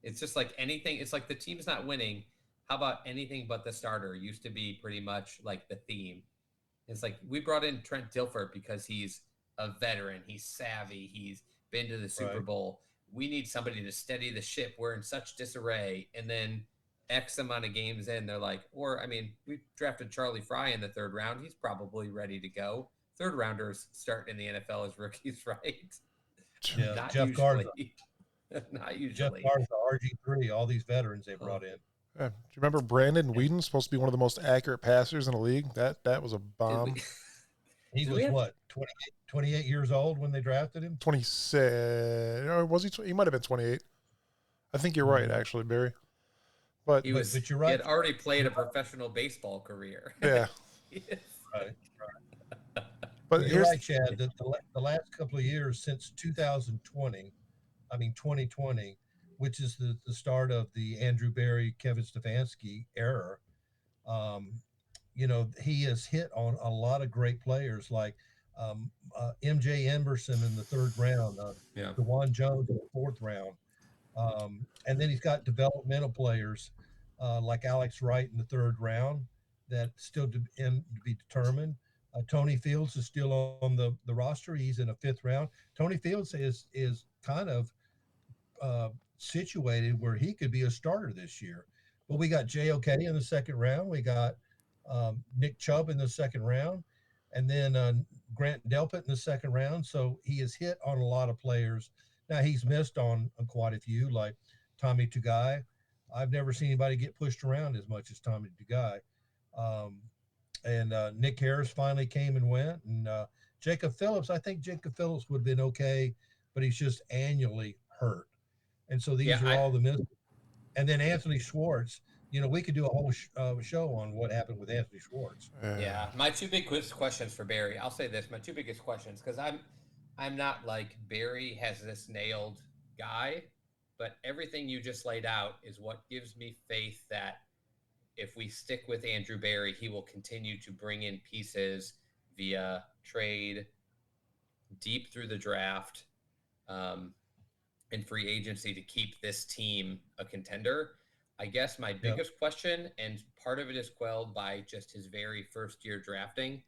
It's just like anything. It's like the team's not winning. How about anything but the starter? Used to be pretty much like the theme. It's like we brought in Trent Dilfer because he's a veteran. He's savvy. He's been to the Super Bowl. We need somebody to steady the ship. We're in such disarray. And then X amount of games in, they're like, we drafted Charlie Fry in the 3rd round. He's probably ready to go. 3rd rounders start in the NFL as rookies, right? Yeah, Not Jeff usually. Garza. Not usually. Jeff Garza, RG3, all these veterans they brought in. Yeah. Do you remember Brandon Whedon, supposed to be one of the most accurate passers in the league? That was a bomb. He was what, 28 years old when they drafted him? 26. Or was he? He might have been 28. I think you're right, actually, Barry. But you're right. He had already played a professional baseball career. Yeah. Right. But you're right, Chad. The last couple of years since 2020, which is the start of the Andrew Berry, Kevin Stefanski era, he has hit on a lot of great players like MJ Emberson in the 3rd round, DeJuan Jones in the 4th round. And then he's got developmental players like Alex Wright in the 3rd round that still to be determined. Tony Fields is still on the roster. He's in a 5th round. Tony Fields is kind of situated where he could be a starter this year. But we got JOK in the 2nd round. We got Nick Chubb in the 2nd round. and then Grant Delpit in the second round. So he has hit on a lot of players. Now he's missed on quite a few, like Tommy Tugai. I've never seen anybody get pushed around as much as Tommy Tugai. Um, and Nick Harris finally came and went. And Jacob Phillips, I think Jacob Phillips would have been okay, but he's just annually hurt. And so Yeah, these are all the misses. And then Anthony Schwartz, we could do a whole show on what happened with Anthony Schwartz. yeah. My two big questions for Barry. I'll say this: my two biggest questions, because I'm not like Barry has this nailed guy, but everything you just laid out is what gives me faith that if we stick with Andrew Barry, he will continue to bring in pieces via trade, deep through the draft, um, and free agency to keep this team a contender. I guess my Yep. biggest question, and part of it is quelled by just his very first year drafting.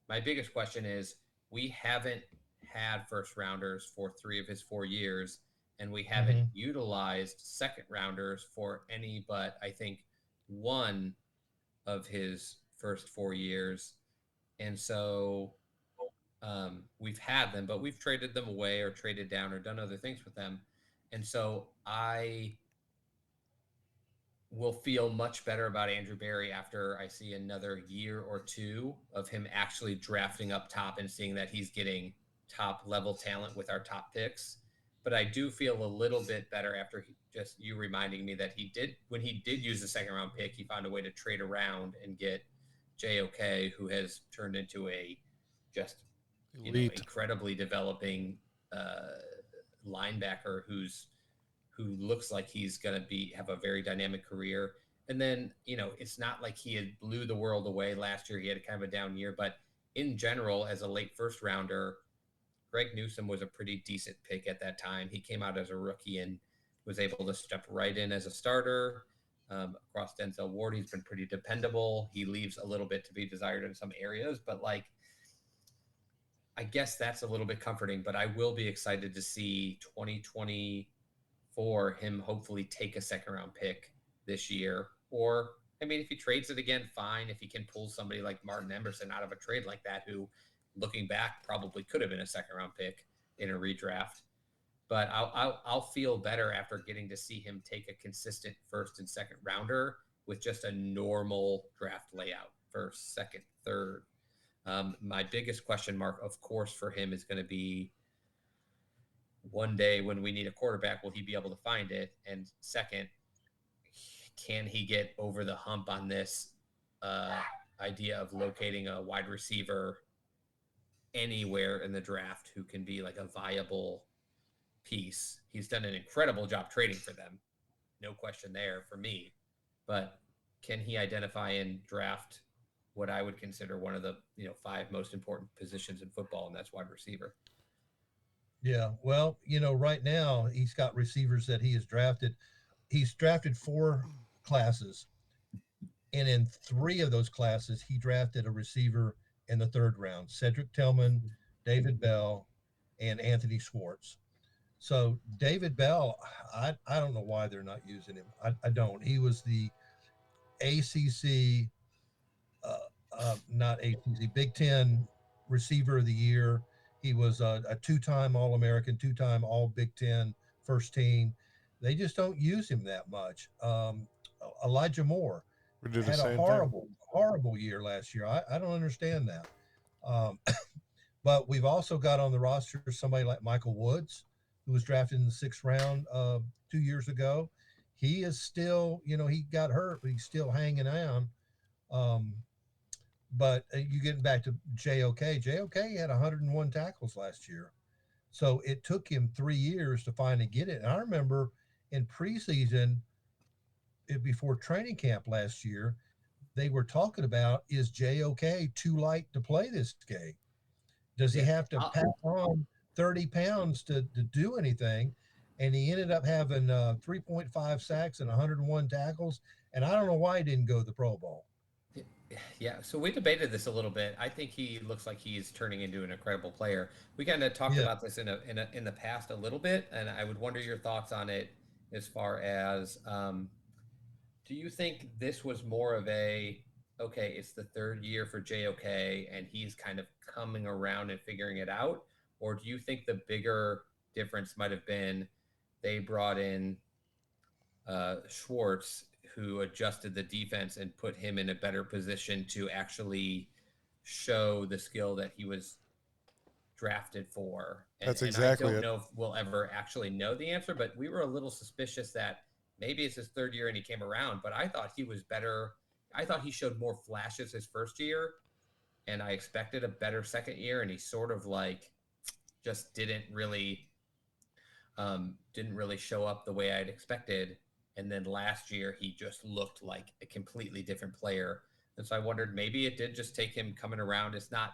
My biggest question is we haven't had first rounders for 3 of his 4 years, and we haven't Mm-hmm. utilized second rounders for any but I think one of his first 4 years. And so we've had them, but we've traded them away or traded down or done other things with them. And so I will feel much better about Andrew Barry after I see another year or two of him actually drafting up top and seeing that he's getting top level talent with our top picks. But I do feel a little bit better after just you reminding me that he did, when he did use the second round pick, he found a way to trade around and get JOK, who has turned into a just, Elite. incredibly developing uh, linebacker who looks like he's going to be have a very dynamic career. And then, it's not like he had blew the world away last year. He had kind of a down year, but in general, as a late first rounder, Greg Newsome was a pretty decent pick at that time. He came out as a rookie and was able to step right in as a starter. Across Denzel Ward, he's been pretty dependable. He leaves a little bit to be desired in some areas, but like I guess that's a little bit comforting. But I will be excited to see 2024 him hopefully take a second round pick this year. Or I mean, if he trades it again, fine. If he can pull somebody like Martin Emerson out of a trade like that, who looking back probably could have been a second round pick in a redraft. But I'll feel better after getting to see him take a consistent first and second rounder with just a normal draft layout: first, second, third. My biggest question mark, of course, for him is going to be one day when we need a quarterback, will he be able to find it? And second, can he get over the hump on this uh, idea of locating a wide receiver anywhere in the draft who can be like a viable piece? He's done an incredible job trading for them, no question there for me. But can he identify and draft what I would consider one of the five most important positions in football, and that's wide receiver? Yeah. Well, right now he's got receivers that he has drafted. He's drafted four classes, and in three of those classes, he drafted a receiver in the third round: Cedric Tillman, David Bell, and Anthony Schwartz. So David Bell, I don't know why they're not using him. I don't. He was the ACC, not ACC, Big Ten receiver of the year. He was a two-time All-American, two-time All Big Ten first team. They just don't use him that much. Elijah Moore We do the had a same thing. horrible year last year. I don't understand that. Um, but we've also got on the roster somebody like Michael Woods, who was drafted in the sixth round 2 years ago. He is still, he got hurt, but he's still hanging on. Um, but you getting back to JOK, JOK had 101 tackles last year. So it took him 3 years to finally get it. And I remember in preseason, before training camp last year, they were talking about, is JOK too light to play this game? Does he Yeah. have to pack on 30 pounds to do anything? And he ended up having 3.5 sacks and 101 tackles. And I don't know why he didn't go to the Pro Bowl. Yeah, so we debated this a little bit. I think he looks like he's turning into an incredible player. We kind of talked Yeah. about this in the past a little bit, and I would wonder your thoughts on it as far as do you think this was more of a okay, it's the third year for JOK and he's kind of coming around and figuring it out? Or do you think the bigger difference might have been they brought in Schwartz, who adjusted the defense and put him in a better position to actually show the skill that he was drafted for? And That's and I exactly don't it. know if we'll ever actually know the answer, but we were a little suspicious that maybe it's his third year and he came around, but I thought he was better. I thought he showed more flashes his first year, and I expected a better second year, and he sort of like just didn't really show up the way I'd expected. And then last year, he just looked like a completely different player. And so I wondered, maybe it did just take him coming around. It's not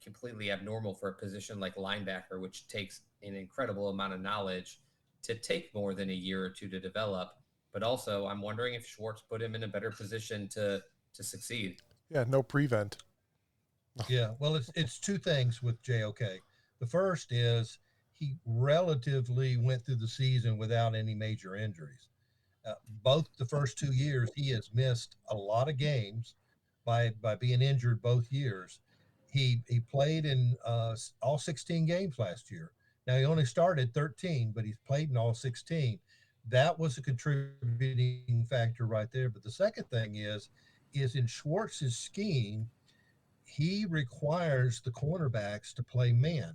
completely abnormal for a position like linebacker, which takes an incredible amount of knowledge to take more than a year or two to develop. But also, I'm wondering if Schwartz put him in a better position to succeed. Yeah, no prevent. Yeah, well, it's two things with JOK. The first is he relatively went through the season without any major injuries. Both the first 2 years, he has missed a lot of games by being injured both years. He played in all 16 games last year. Now he only started 13, but he's played in all 16. That was a contributing factor right there. But the second thing is in Schwartz's scheme, he requires the cornerbacks to play man.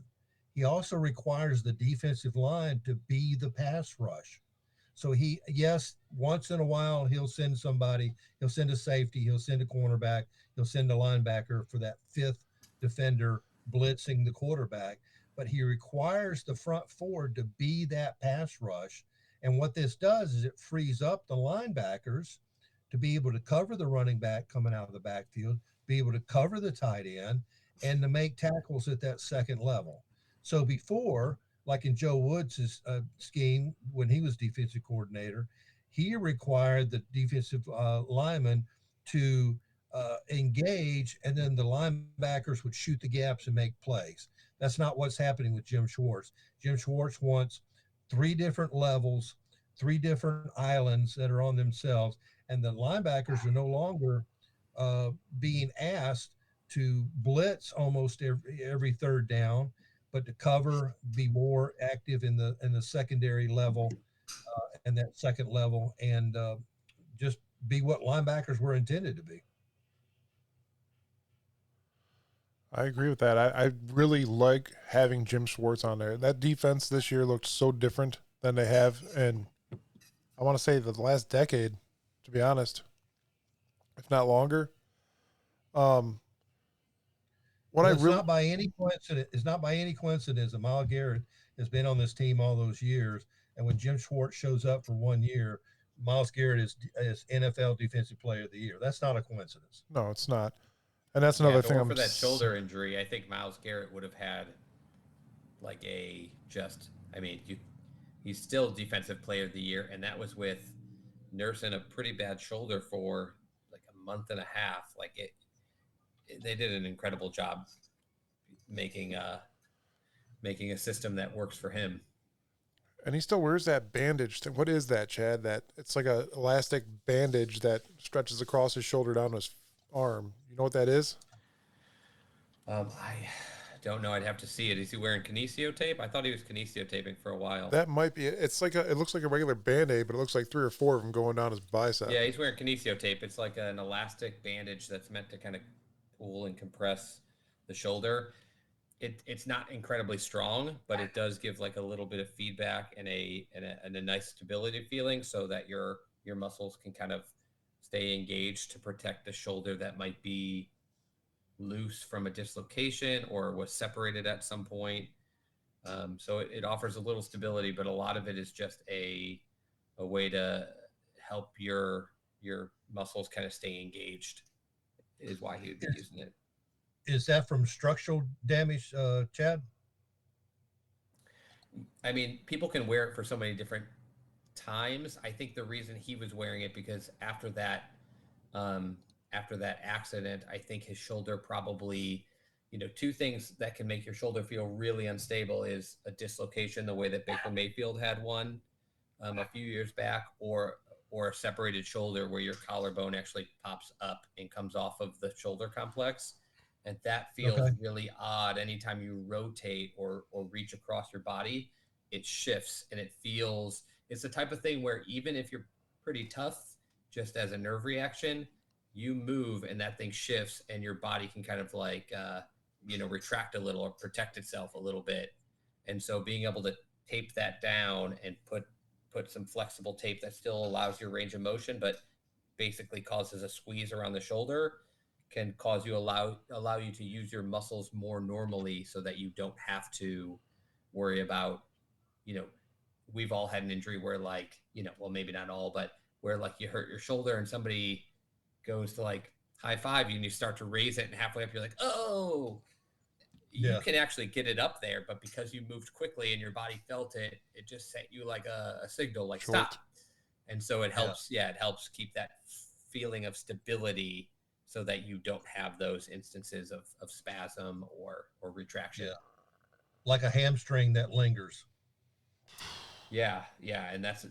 He also requires the defensive line to be the pass rush. So yes, once in a while he'll send somebody, he'll send a safety, he'll send a cornerback, he'll send a linebacker for that fifth defender blitzing the quarterback. But he requires the front four to be that pass rush. And what this does is it frees up the linebackers to be able to cover the running back coming out of the backfield, be able to cover the tight end, and to make tackles at that second level. So before, like in Joe Woods' scheme when he was defensive coordinator, he required the defensive lineman to engage, and then the linebackers would shoot the gaps and make plays. That's not what's happening with Jim Schwartz. Jim Schwartz wants three different levels, three different islands that are on themselves, and the linebackers are no longer being asked to blitz almost every third down, but to cover, be more active in the secondary level and that second level, and just be what linebackers were intended to be. I agree with that. I really like having Jim Schwartz on there. That defense this year looked so different than they have in, I want to say, the last decade, to be honest, if not longer. Um, what I Well, it's really, not by any coincidence. It's not by any coincidence that Myles Garrett has been on this team all those years, and when Jim Schwartz shows up for 1 year, Myles Garrett is NFL Defensive Player of the Year. That's not a coincidence. no, it's not. And that's Yeah, another if it thing weren't for that shoulder injury, I think Myles Garrett would have had like I mean, he's still defensive player of the year, and that was with nursing a pretty bad shoulder for like a month and a half. They did an incredible job making making a system that works for him. and he still wears that bandage. What is that, Chad? That it's like a elastic bandage that stretches across his shoulder down to his arm. You know what that is? I don't know. I'd have to see it. Is he wearing kinesio tape? I thought he was kinesio taping for a while. That might be it. It's like it looks like a regular band-aid, but it looks like 3 or 4 of them going down his bicep. Yeah, he's wearing kinesio tape. It's like an elastic bandage that's meant to kind of pull and compress the shoulder. It's not incredibly strong, but it does give like a little bit of feedback and a nice stability feeling, so that your muscles can kind of stay engaged to protect the shoulder that might be loose from a dislocation or was separated at some point. So it offers a little stability, but a lot of it is just a way to help your muscles kind of stay engaged. Is why he would be using it. Is that from structural damage, Chad? I mean, people can wear it for so many different times. I think the reason he was wearing it because um, after that accident, I think his shoulder probably, two things that can make your shoulder feel really unstable is a dislocation, the way that Baker Mayfield had one a few years back, or a separated shoulder where your collarbone actually pops up and comes off of the shoulder complex. and that feels Okay. really odd. Anytime you rotate or reach across your body, it shifts and it feels. It's the type of thing where even if you're pretty tough, just as a nerve reaction, you move and that thing shifts, and your body can kind of like retract a little or protect itself a little bit. And so being able to tape that down and put some flexible tape that still allows your range of motion, but basically causes a squeeze around the shoulder, can cause you allow you to use your muscles more normally, so that you don't have to worry about, you know, we've all had an injury where, like, well, maybe not all, but where like you hurt your shoulder and somebody goes to like high five you and you start to raise it, and halfway up you're like, oh, you Yeah. can actually get it up there, but because you moved quickly and your body felt it, it just sent you like a signal, like stop. Short. And so it Yeah. helps, yeah, it helps keep that feeling of stability, so that you don't have those instances of spasm or retraction. Yeah. Like a hamstring that lingers. Yeah, yeah, and that's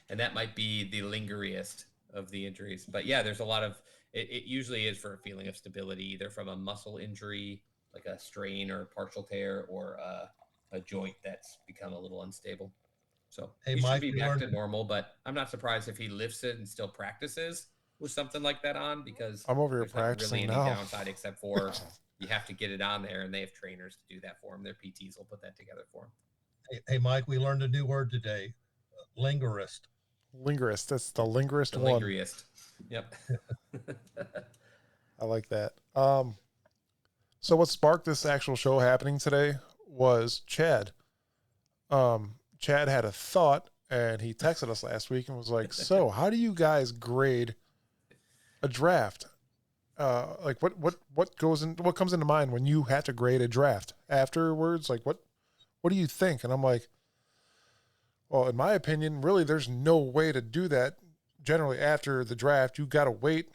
and that might be the lingeriest of the injuries. But yeah, there's a lot of it usually is for a feeling of stability, either from a muscle injury, like a strain or a partial tear, or a joint that's become a little unstable. So Hey, he should Mike, be we back learned. to normal, but I'm not surprised if he lifts it and still practices with something like that on, because I'm over here there's not really practicing any now. downside except for you have to get it on there, and they have trainers to do that for him. Their PTs will put that together for him. Hey, Mike, we learned a new word today, lingerist. Lingerist. That's the lingerist The one. lingeriest. Yep. I like that. So what sparked this actual show happening today was Chad. Chad had a thought, and he texted us last week and was like, "So, how do you guys grade a draft? Like, what comes into mind when you had to grade a draft afterwards? Like, what do you think?" And I'm like, "Well, in my opinion, really, there's no way to do that. Generally, after the draft, you got to wait.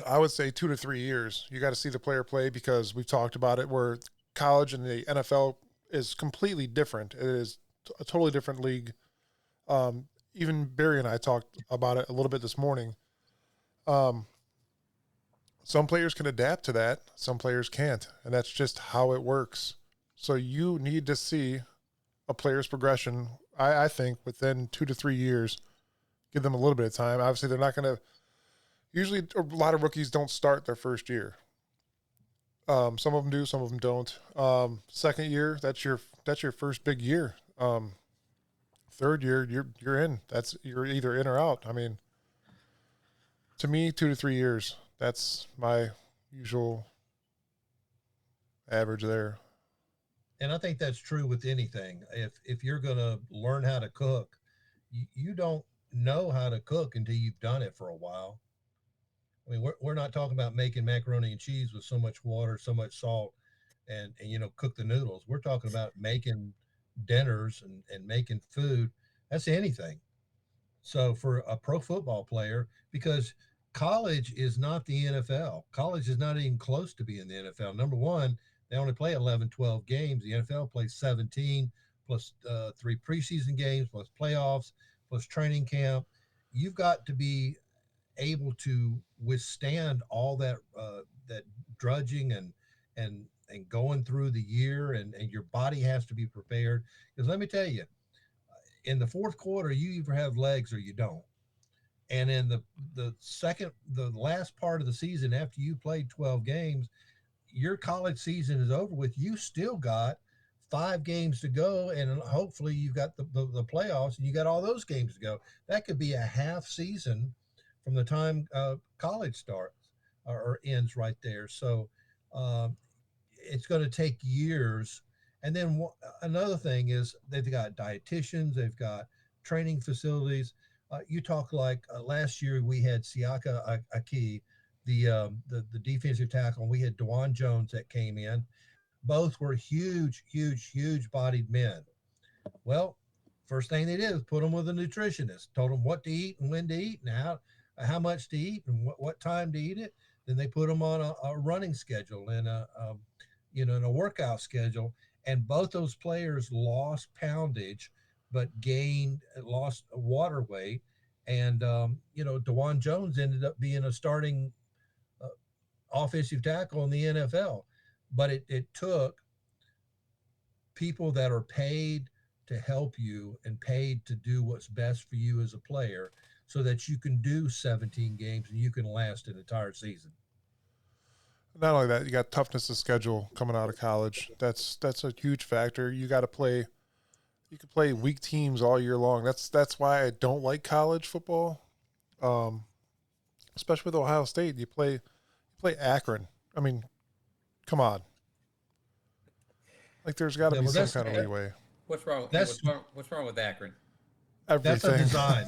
I would say 2 to 3 years. You got to see the player play, because we've talked about it, where college and the NFL is completely different. It is a totally different league. Even Barry and I talked about it a little bit this morning. Um, some players can adapt to that, some players can't, and that's just how it works. So you need to see a player's progression. I think within 2 to 3 years, give them a little bit of time. Obviously, they're not going to. Usually, a lot of rookies don't start their first year. Some of them do, some of them don't. Second year, that's your first big year. Third year, you're in. You're either in or out. I mean, to me, 2 to 3 years. That's my usual average there. And I think that's true with anything. If you're going to learn how to cook, you don't know how to cook until you've done it for a while. I mean, we're not talking about making macaroni and cheese with so much water, so much salt, and cook the noodles. We're talking about making dinners and making food. That's anything. So for a pro football player, because college is not the NFL, college is not even close to being the NFL. Number one, they only play 11, 12 games. The NFL plays 17 plus 3 preseason games plus playoffs plus training camp. You've got to be able to withstand all that drudging and going through the year, and your body has to be prepared. Because let me tell you, in the fourth quarter, you either have legs or you don't. And in the last part of the season, after you played 12 games, your college season is over with. You still got 5 games to go, and hopefully you've got the playoffs, and you got all those games to go. That could be a half season from the time college starts or ends right there. So um, it's going to take years. And then another thing is they've got dietitians, they've got training facilities. You talk like last year we had Siaka Aki, the defensive tackle, and we had Dwan Jones that came in. Both were huge, huge, huge bodied men. Well, first thing they did was put them with a nutritionist, told them what to eat and when to eat and how much to eat and what time to eat it. Then they put them on a running schedule and and a workout schedule. And both those players lost poundage, but lost water weight. And Dewan Jones ended up being a starting offensive tackle in the NFL. But it took people that are paid to help you and paid to do what's best for you as a player so that you can do 17 games and you can last an entire season. Not only that, you got toughness of schedule coming out of college. That's a huge factor. You got to play. You can play weak teams all year long. That's why I don't like college football, especially with Ohio State. You play Akron. I mean, come on. Like there's got to Yeah, be well, some kind of leeway. What's wrong? Hey, that's what's wrong with Akron? that's a Everything. design.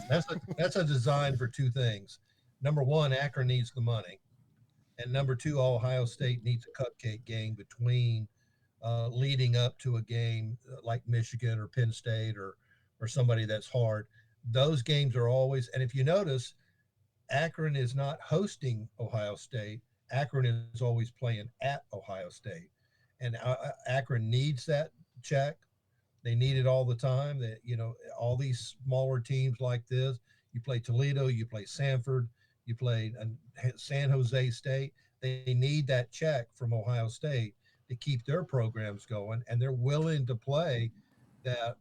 That's a design for two things. Number one, Akron needs the money, and number two, Ohio State needs a cupcake game between leading up to a game like Michigan or Penn State or somebody that's hard. Those games are always, and if you notice, Akron is not hosting Ohio State. Akron is always playing at Ohio State, and Akron needs that check. They need it all the time. That all these smaller teams like this. You play Toledo, you play Sanford, you play San Jose State. They need that check from Ohio State to keep their programs going, and they're willing to play that.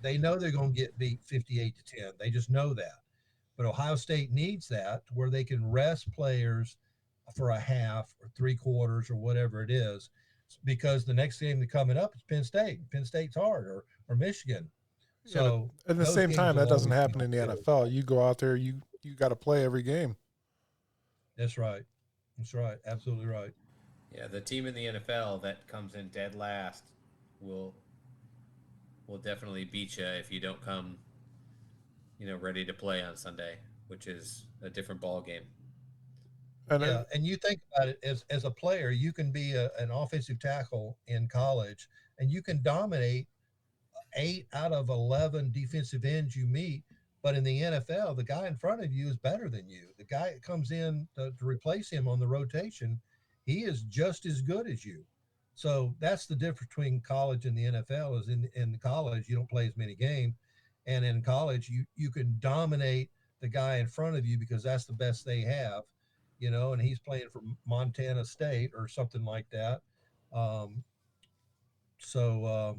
They know they're going to get beat 58-10. They just know that. But Ohio State needs that to where they can rest players for a half or three quarters or whatever it is, because the next game that's coming up is Penn State. Penn State's hard, or Michigan. Yeah, but So at the those same games time, will that doesn't always be happen on in the the field. NFL. You go out there, you got to play every game. That's right. That's right. Absolutely right. Yeah, the team in the NFL that comes in dead last will will definitely beat you if you don't come, ready to play on Sunday, which is a different ball game. And Yeah, and you think about it as a player, you can be an offensive tackle in college, and you can dominate 8 out of 11 defensive ends you meet. But in the NFL, the guy in front of you is better than you. The guy that comes in to replace him on the rotation, he is just as good as you. So that's the difference between college and the NFL. Is in college you don't play as many games, and in college you can dominate the guy in front of you because that's the best they have, and he's playing for Montana State or something like that. Um, so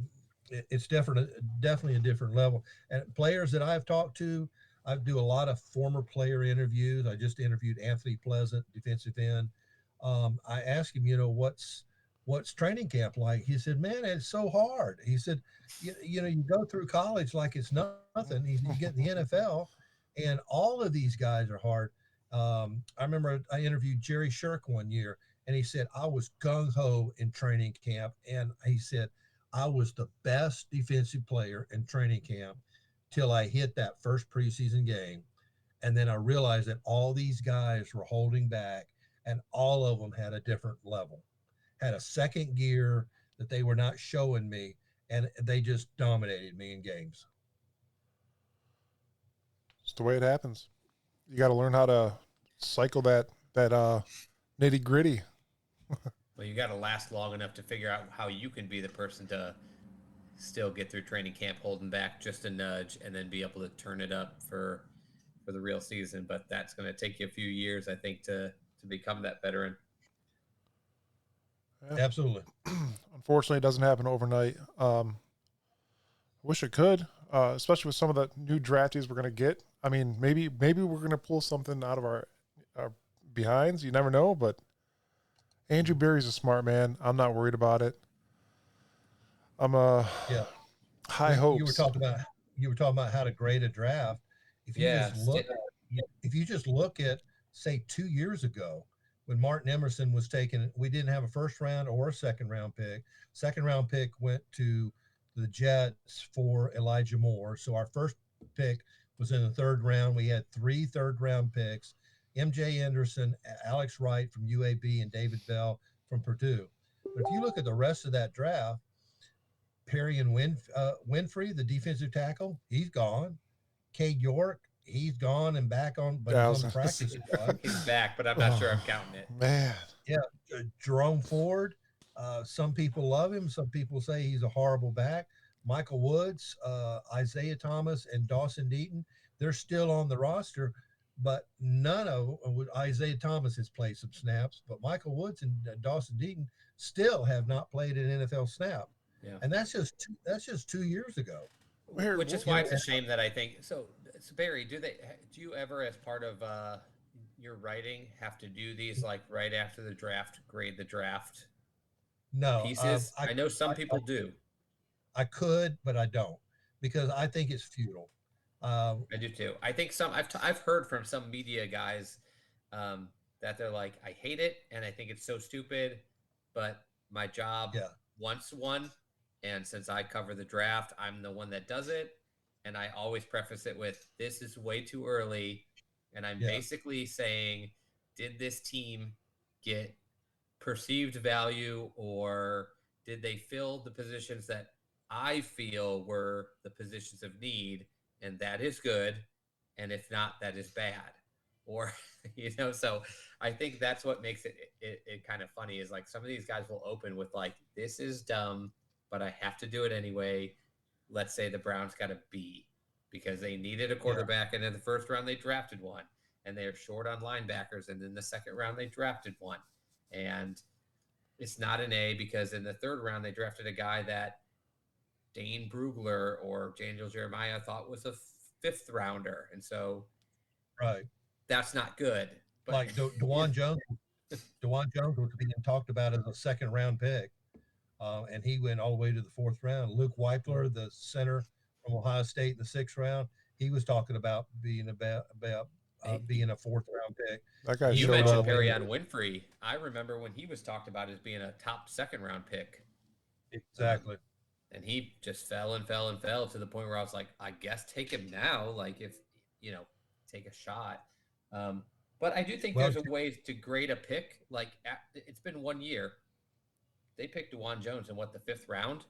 it's different, definitely a different level. And players that I've talked to, I do a lot of former player interviews. I just interviewed Anthony Pleasant, defensive end. I asked him, what's training camp like? He said, "Man, it's so hard." He said, you go through college like it's nothing. He said, "You get in the NFL, and all of these guys are hard." I remember I interviewed Jerry Shirk one year, and he said, "I was gung ho in training camp," and he said, "I was the best defensive player in training camp till I hit that first preseason game, and then I realized that all these guys were holding back, and all of them had a different level, had a second gear that they were not showing me, and they just dominated me in games." it's the way it happens. You got to learn how to cycle that nitty gritty. Well, you got to last long enough to figure out how you can be the person to still get through training camp holding back just a nudge and then be able to turn it up for the real season. But that's going to take you a few years, I think, to become that veteran. Yeah. Absolutely. Unfortunately, it doesn't happen overnight. I wish it could, especially with some of the new draftees we're going to get. I mean, maybe we're going to pull something out of our behinds. You never know, but Andrew Berry's a smart man. I'm not worried about it. I'm Yeah. high Well, you were hopes. talking about how to grade a draft. If you Yeah, just look, if you just look at, say, 2 years ago when Martin Emerson was taken, we didn't have a first round or a second round pick. Second round pick went to the Jets for Elijah Moore. So our first pick was in the third round. We had three third round picks: MJ Anderson, Alex Wright from UAB, and David Bell from Purdue. But if you look at the rest of that draft, Winfrey, the defensive tackle, he's gone. Cade York, he's gone and back on, but Yeah, I he's was on the gonna say. practice squad. he's back, but I'm not sure I'm Oh counting it. man, Yeah, Jerome Ford. Some people love him. Some people say he's a horrible back. Michael Woods, Isaiah Thomas, and Dawson Deaton, they're still on the roster. but none of Isaiah Thomas has played some snaps, but Michael Woods and Dawson Deaton still have not played an NFL snap, Yeah. and that's just 2 years ago. Here, Which is You why know, it's a shame that I think so. So Barry, do you ever, as part of your writing, have to do these like right after the draft, grade the draft no, pieces? I know some people do. I could, but I don't because I think it's futile. Uh, I do too. I think I've heard from some media guys um, that they're like, I hate it and I think it's so stupid, but my job yeah, wants one, and since I cover the draft, I'm the one that does it, and I always preface it with, "This is way too early," and I'm yeah, basically saying, did this team get perceived value, or did they fill the positions that I feel were the positions of need, and that is good, and if not, that is bad, or so I think that's what makes it kind of funny is like some of these guys will open with like, this is dumb, but I have to do it anyway. Let's say the Browns got a B because they needed a yeah, quarterback, and in the first round they drafted one, and they're short on linebackers, and in the second round they drafted one, and it's not an A because in the third round they drafted a guy that Dane Brugler or Daniel Jeremiah thought was a fifth rounder, and so right. that's not good. But Like Dewan Jones, Dewan Jones was being talked about as a second round pick, and he went all the way to the fourth round. Luke Weipler, the center from Ohio State in the sixth round, he was talking about being a fourth round pick. that guy you He went showed all mentioned up. the way to Perrion Winfrey. I remember when he was talked about as being a top second round pick. Um, exactly. and he just fell and fell and fell to the point where I was like, I guess take him now. Like if you know, take a shot. Um, but I do think Well, there's a way to grade a pick. Like it's been 1 year. They picked Dewan Jones in what, the fifth round.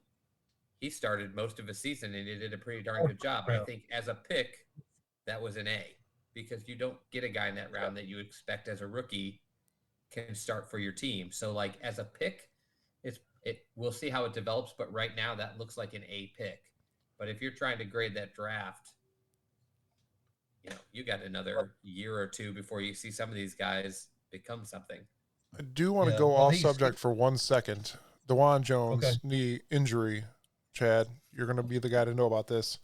He started most of his season and he did a pretty darn fourth good job. I round. think as a pick, that was an A because you don't get a guy in that round that you expect as a rookie can start for your team. So like as a pick, we'll see how it develops, but right now that looks like an A pick. But if you're trying to grade that draft, you got another year or two before you see some of these guys become something. I do want to Yeah. go Well, off subject for 1 second. DeJuan okay. Jones knee injury. Chad, you're going to be the guy to know about this.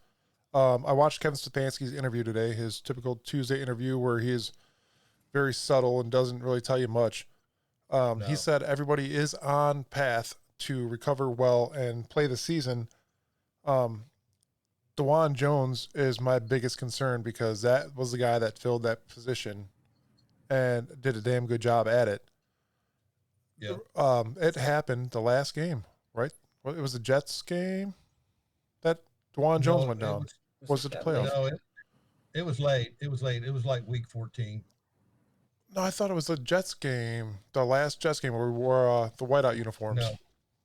I watched Kevin Stefanski's interview today, his typical Tuesday interview where he's very subtle and doesn't really tell you much. He No. said everybody is on path to recover well and play the season. DeJuan Jones is my biggest concern because that was the guy that filled that position and did a damn good job at it. Yeah. It happened the last game, right? Well, it was the Jets game that DeJuan Jones No, went it down. was Was it the that late? playoff? no, it was late. It was late. It was like week 14. No, I thought it was the Jets game, the last Jets game where we wore the whiteout uniforms. No,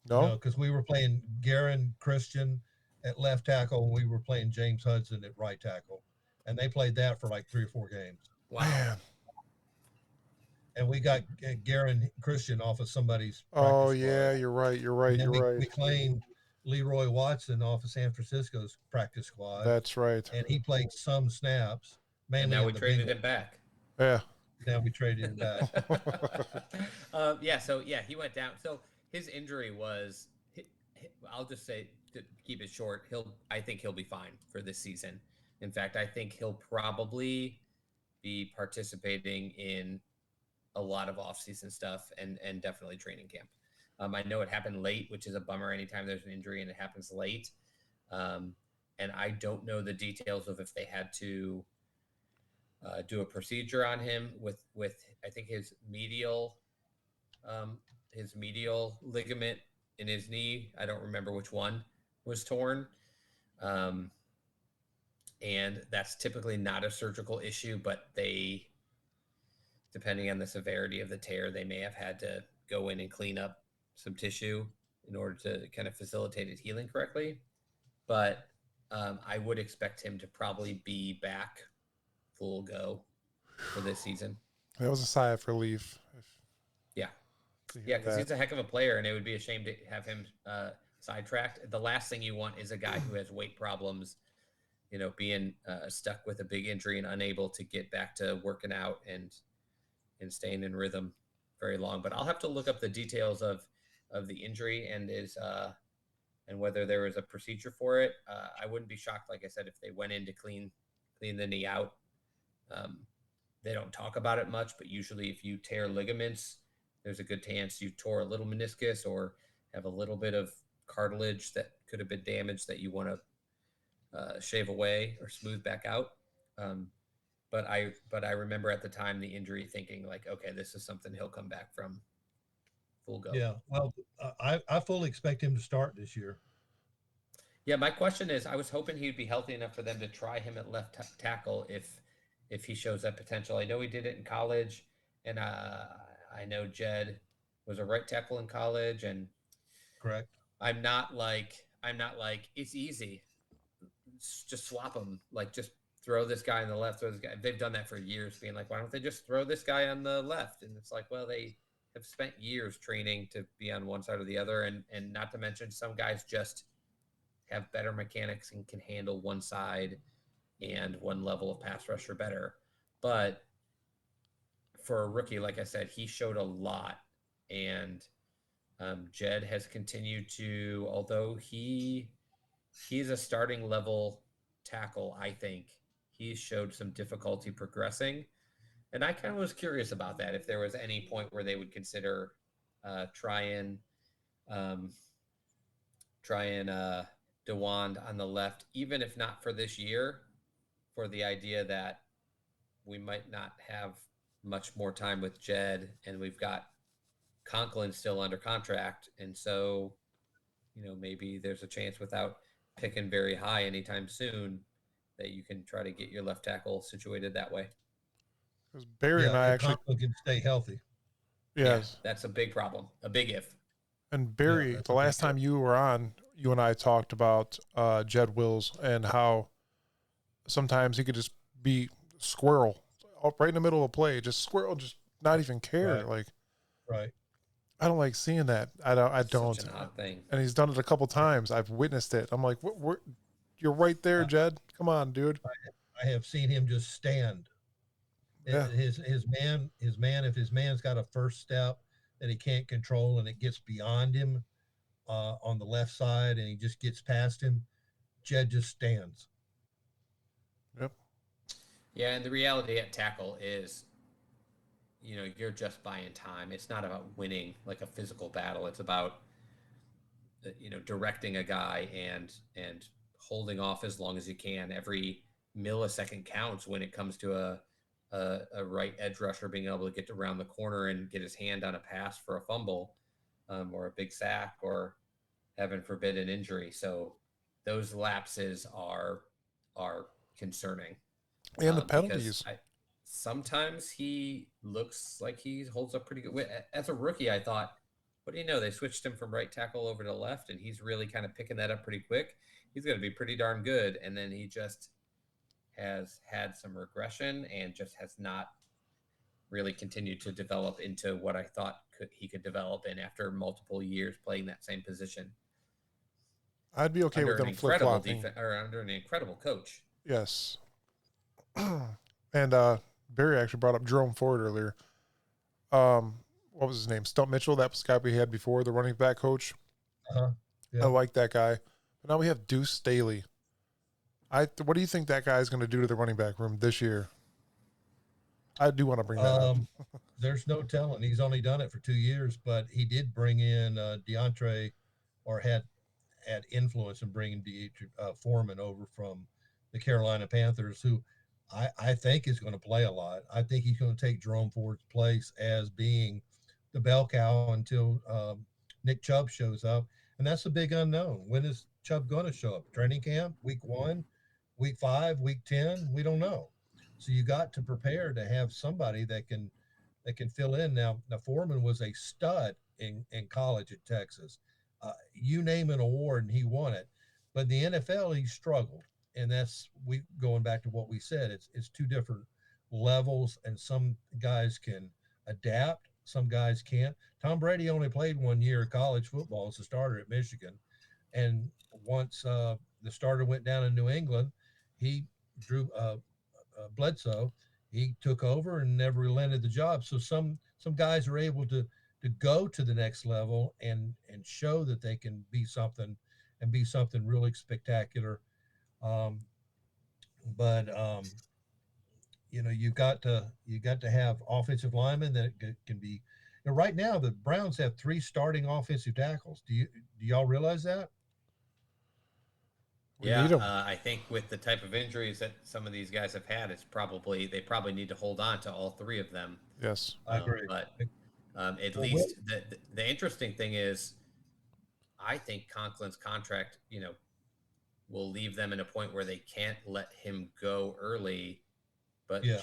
no, No? because we were playing Garen Christian at left tackle, and we were playing James Hudson at right tackle, and they played that for like 3 or 4 games. Wow. Man. And we got Garen Christian off of somebody's Oh, practice squad, yeah, you're right. You're and right. then You're we right. claimed Leroy Watson off of San Francisco's practice squad, That's right. and he played some snaps, And mainly now in we the traded Bengal. him back. Yeah. Now we traded him back. So he went down. So his injury was, I'll just say to keep it short, I think he'll be fine for this season. In fact, I think he'll probably be participating in a lot of off-season stuff and definitely training camp. I know it happened late, which is a bummer anytime there's an injury and it happens late. And I don't know the details of if they had to do a procedure on him with I think his medial ligament in his knee. I don't remember which one was torn. And that's typically not a surgical issue, but depending on the severity of the tear, they may have had to go in and clean up some tissue in order to kind of facilitate it healing correctly. But I would expect him to probably be back full go for this season. That was a sigh of relief. Yeah. To hear Yeah, because that. he's a heck of a player, and it would be a shame to have him sidetracked. The last thing you want is a guy who has weight problems being stuck with a big injury and unable to get back to working out and staying in rhythm very long. But I'll have to look up the details of the injury and whether there was a procedure for it. I wouldn't be shocked, like I said, if they went in to clean the knee out. Um, they don't talk about it much, but usually if you tear ligaments, there's a good chance you tore a little meniscus or have a little bit of cartilage that could have been damaged that you want to shave away or smooth back out. Um, but I remember at the time the injury thinking like, okay, this is something he'll come back from full go. Yeah. Well, I fully expect him to start this year. Yeah, my question is, I was hoping he'd be healthy enough for them to try him at left tackle if he shows that potential. I know he did it in college, and I know Jed was a right tackle in college, and Correct. I'm not like it's easy. Just swap them. Like just throw this guy on the left. Throw this guy. They've done that for years, being like, why don't they just throw this guy on the left? And it's like, well, they have spent years training to be on one side or the other, and not to mention some guys just have better mechanics and can handle one side and one level of pass rusher better. But for a rookie, like I said, he showed a lot, and Jed has continued to, although he's a starting level tackle, I think he showed some difficulty progressing, and I kind of was curious about that. If there was any point where they would consider trying um, DeWand on the left, even if not for this year, for the idea that we might not have much more time with Jed, and we've got Conklin still under contract, and so maybe there's a chance without picking very high anytime soon that you can try to get your left tackle situated that way. Because Barry Yeah, and I if actually, Conklin can stay healthy. Yeah, yes, that's a big problem, a big if. and Yeah, Barry, that's the a big last time you were on, you and I talked about Jed Wills and how sometimes he could just be squirrel right in the middle of a play, just squirrel, just not even care. right. Like Right. I don't like seeing that. I don't. I Such don't. an odd thing. And he's done it a couple times. I've witnessed it. I'm like, what? You're right there, I, Jed. Come on, dude. I have seen him just stand. Yeah. His man. If his man's got a first step that he can't control and it gets beyond him on the left side and he just gets past him, Jed just stands. Yep. Yeah, and the reality at tackle is, you're just buying time. It's not about winning like a physical battle. It's about directing a guy and holding off as long as you can. Every millisecond counts when it comes to a right edge rusher being able to get around the corner and get his hand on a pass for a fumble, or a big sack, or heaven forbid an injury. So those lapses are concerning, And the because penalties. sometimes he looks like he holds up pretty good. As a rookie, I thought, what do you know? They switched him from right tackle over to left, and he's really kind of picking that up pretty quick. He's going to be pretty darn good. And then he just has had some regression and just has not really continued to develop into what I thought he could develop in after multiple years playing that same position I'd be okay under with an them flip incredible flopping. or under an incredible coach. Yes. And Barry actually brought up Jerome Ford earlier. What was his name? Stump Mitchell. That was the guy we had before, the running back coach. Uh-huh. I Yeah. like that guy. But now we have Deuce Staley. What do you think that guy's going to do to the running back room this year? I do want to bring that up. There's no telling. He's only done it for 2 years, but he did bring in DeAndre, or had influence in bringing Foreman over from the Carolina Panthers, who I think is going to play a lot. I think he's going to take Jerome Ford's place as being the bell cow until Nick Chubb shows up. And that's a big unknown. When is Chubb going to show up? Training camp, week 1, week 5, week 10? We don't know. So you got to prepare to have somebody that can fill in. Now Foreman was a stud in college at Texas. You name an award and he won it. But in the NFL, he struggled. And that's going back to what we said. It's two different levels, and some guys can adapt, some guys can't. Tom Brady only played 1 year of college football as a starter at Michigan, and once the starter went down in New England, he Drew Bledsoe, he took over and never relented the job. So some guys are able to go to the next level and show that they can be something and be something really spectacular. Um, but you got to have offensive linemen that can be. Right now, the Browns have three starting offensive tackles. Do y'all realize that? We need Yeah, them. I think with the type of injuries that some of these guys have had, they probably need to hold on to all three of them. Yes. I agree. But at Well, Will, least the interesting thing is, I think Conklin's contract, will leave them in a point where they can't let him go early. But yeah,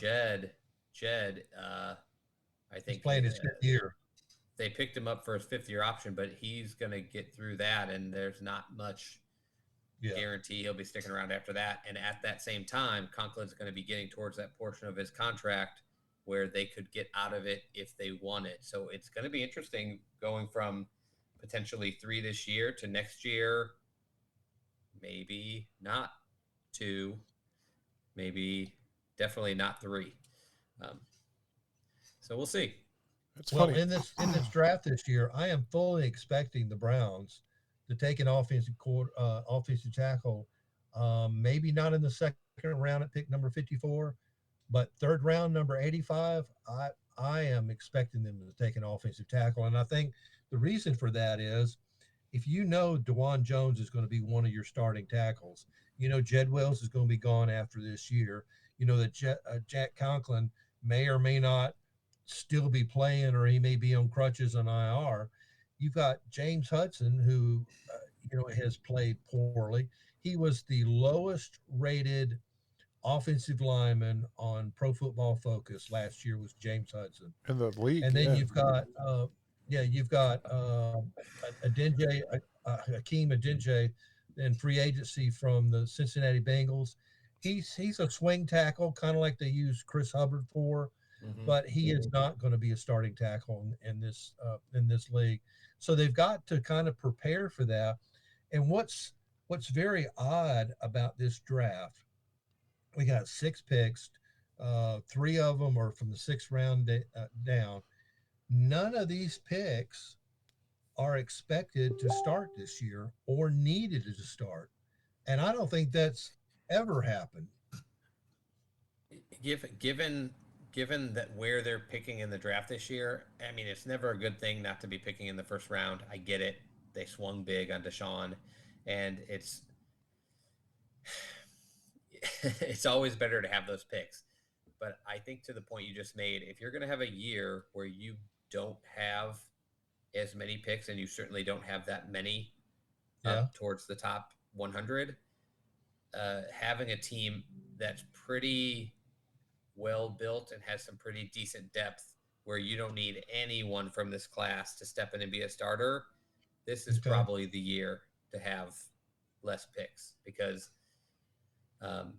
Jed, I he's think playing his fifth year. they picked him up for his 5th year option, but he's going to get through that, and there's not much Yeah, guarantee he'll be sticking around after that. And at that same time, Conklin's going to be getting towards that portion of his contract where they could get out of it if they wanted. So it's going to be interesting going from potentially 3 this year to next year, maybe not 2, maybe definitely not 3. Um, so we'll see. It's well, funny. in this draft this year, I am fully expecting the Browns to take an offensive tackle. Maybe not in the second round at pick number 54, but third round number 85. I am expecting them to take an offensive tackle, and I think the reason for that is if you know Dewan Jones is going to be one of your starting tackles, you know Jed Wells is going to be gone after this year. You know that Jack Conklin may or may not still be playing, or he may be on crutches on IR. You've got James Hudson, who has played poorly. He was the lowest rated offensive lineman on Pro Football Focus last year was James Hudson. In the league, And then yeah. you've got Adinje, Hakeem Adinje in free agency from the Cincinnati Bengals. He's a swing tackle, kind of like they use Chris Hubbard for, Mm-hmm. but he is not going to be a starting tackle in this league. So they've got to kind of prepare for that. And what's very odd about this draft, we got 6 picks. Three of them are from the sixth round down. None of these picks are expected to start this year or needed to start. And I don't think that's ever happened. Given that where they're picking in the draft this year, I mean, it's never a good thing not to be picking in the first round. I get it. They swung big on Deshaun, and it's always better to have those picks. But I think to the point you just made, if you're going to have a year where you don't have as many picks, and you certainly don't have that many Yeah. up towards the top 100, having a team that's pretty well built and has some pretty decent depth where you don't need anyone from this class to step in and be a starter, this is Okay. probably the year to have less picks because um,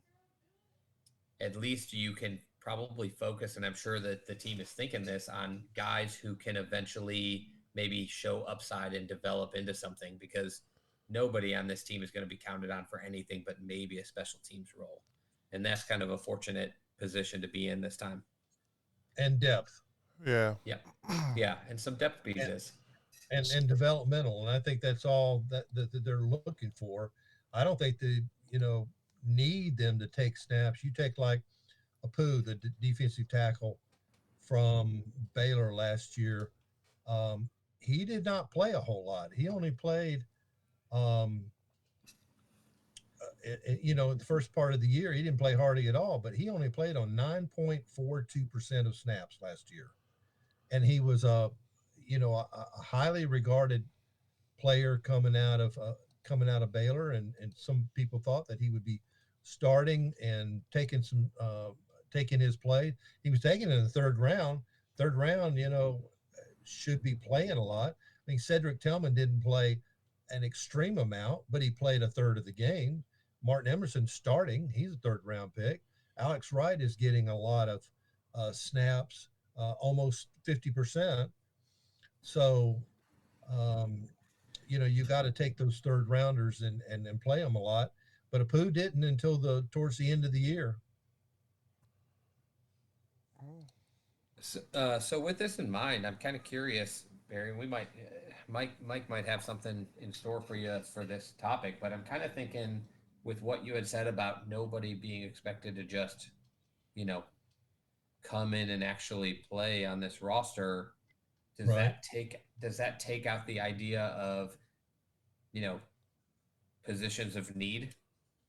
at least you can probably focus, and I'm sure that the team is thinking this, on guys who can eventually maybe show upside and develop into something because nobody on this team is going to be counted on for anything but maybe a special teams role. And that's kind of a fortunate position to be in this time. And depth Yeah. Yeah. Yeah. And some depth and, pieces. and developmental. And I think that's all that they're looking for. I don't think they, need them to take snaps. You take like Apu, the defensive tackle from Baylor last year. Um, he did not play a whole lot. He only played, um, in the first part of the year, he didn't play hardly at all, but he only played on 9.42% of snaps last year. And he was a highly regarded player coming out of Baylor, and some people thought that he would be starting and taking his play. He was taken in the third round. Third round, should be playing a lot. I mean, Cedric Tillman didn't play an extreme amount, but he played a third of the game. Martin Emerson starting, he's a third round pick. Alex Wright is getting a lot of snaps, almost 50%. So, um, you got to take those third rounders and play them a lot. but Apu didn't until towards the end of the year. So with this in mind, I'm kind of curious, Barry. We might, Mike might have something in store for you for this topic, but I'm kind of thinking with what you had said about nobody being expected to just, you know, come in and actually play on this roster. Right. Does that take out the idea of, you know, positions of need?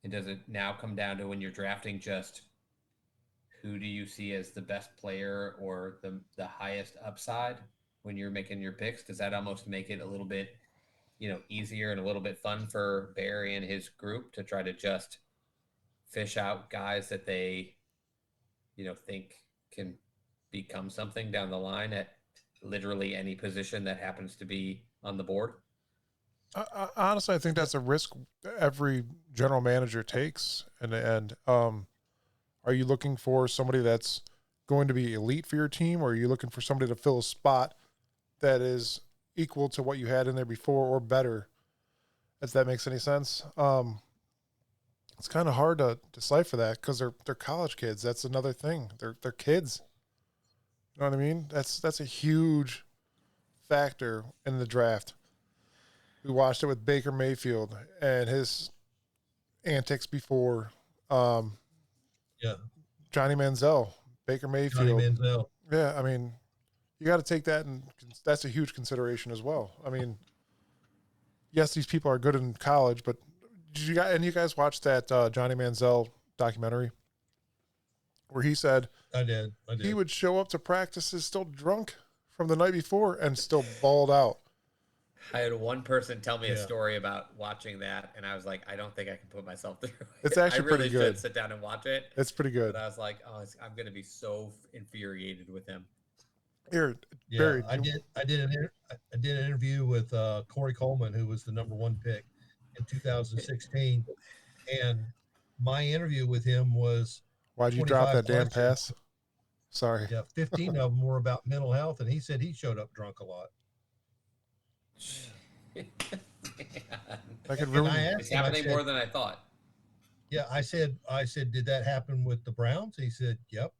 And does it now come down to when you're drafting just who do you see as the best player or the highest upside when you're making your picks? Does that almost make it a little bit, you know, easier and a little bit fun for Barry and his group to try to just fish out guys that they, you know, think can become something down the line at literally any position that happens to be on the board? Honestly, I think that's a risk every general manager takes. And are you looking for somebody that's going to be elite for your team, or are you looking for somebody to fill a spot that is equal to what you had in there before or better? If that makes any sense. It's kind of hard to decipher that because they're college kids. That's another thing. They're kids. You know what I mean? That's a huge factor in the draft. We watched it with Baker Mayfield and his antics before. Um, Yeah. Johnny Manziel, Baker Johnny Mayfield. Manziel. Yeah, I mean, you got to take that, and that's a huge consideration as well. I mean, yes, these people are good in college, but did you guys watch that Johnny Manziel documentary where he said I did. he would show up to practices still drunk from the night before and still balled out? I had one person tell me a Yeah. story about watching that, and I was like, I don't think I can put myself through it. It's actually I really pretty good. should sit down and watch it. It's pretty good. But I was like, oh, I'm going to be so infuriated with him. Here, Yeah, Barry, I did an interview with Corey Coleman, who was the #1 pick in 2016, and my interview with him was why'd you drop 25 that damn questions. pass? Sorry. Yeah, 15 of them were about mental health, and he said he showed up drunk a lot. That could And ruin I you. asked It's him, I happening said, more than I thought. yeah, I said, did that happen with the Browns? He said, yep.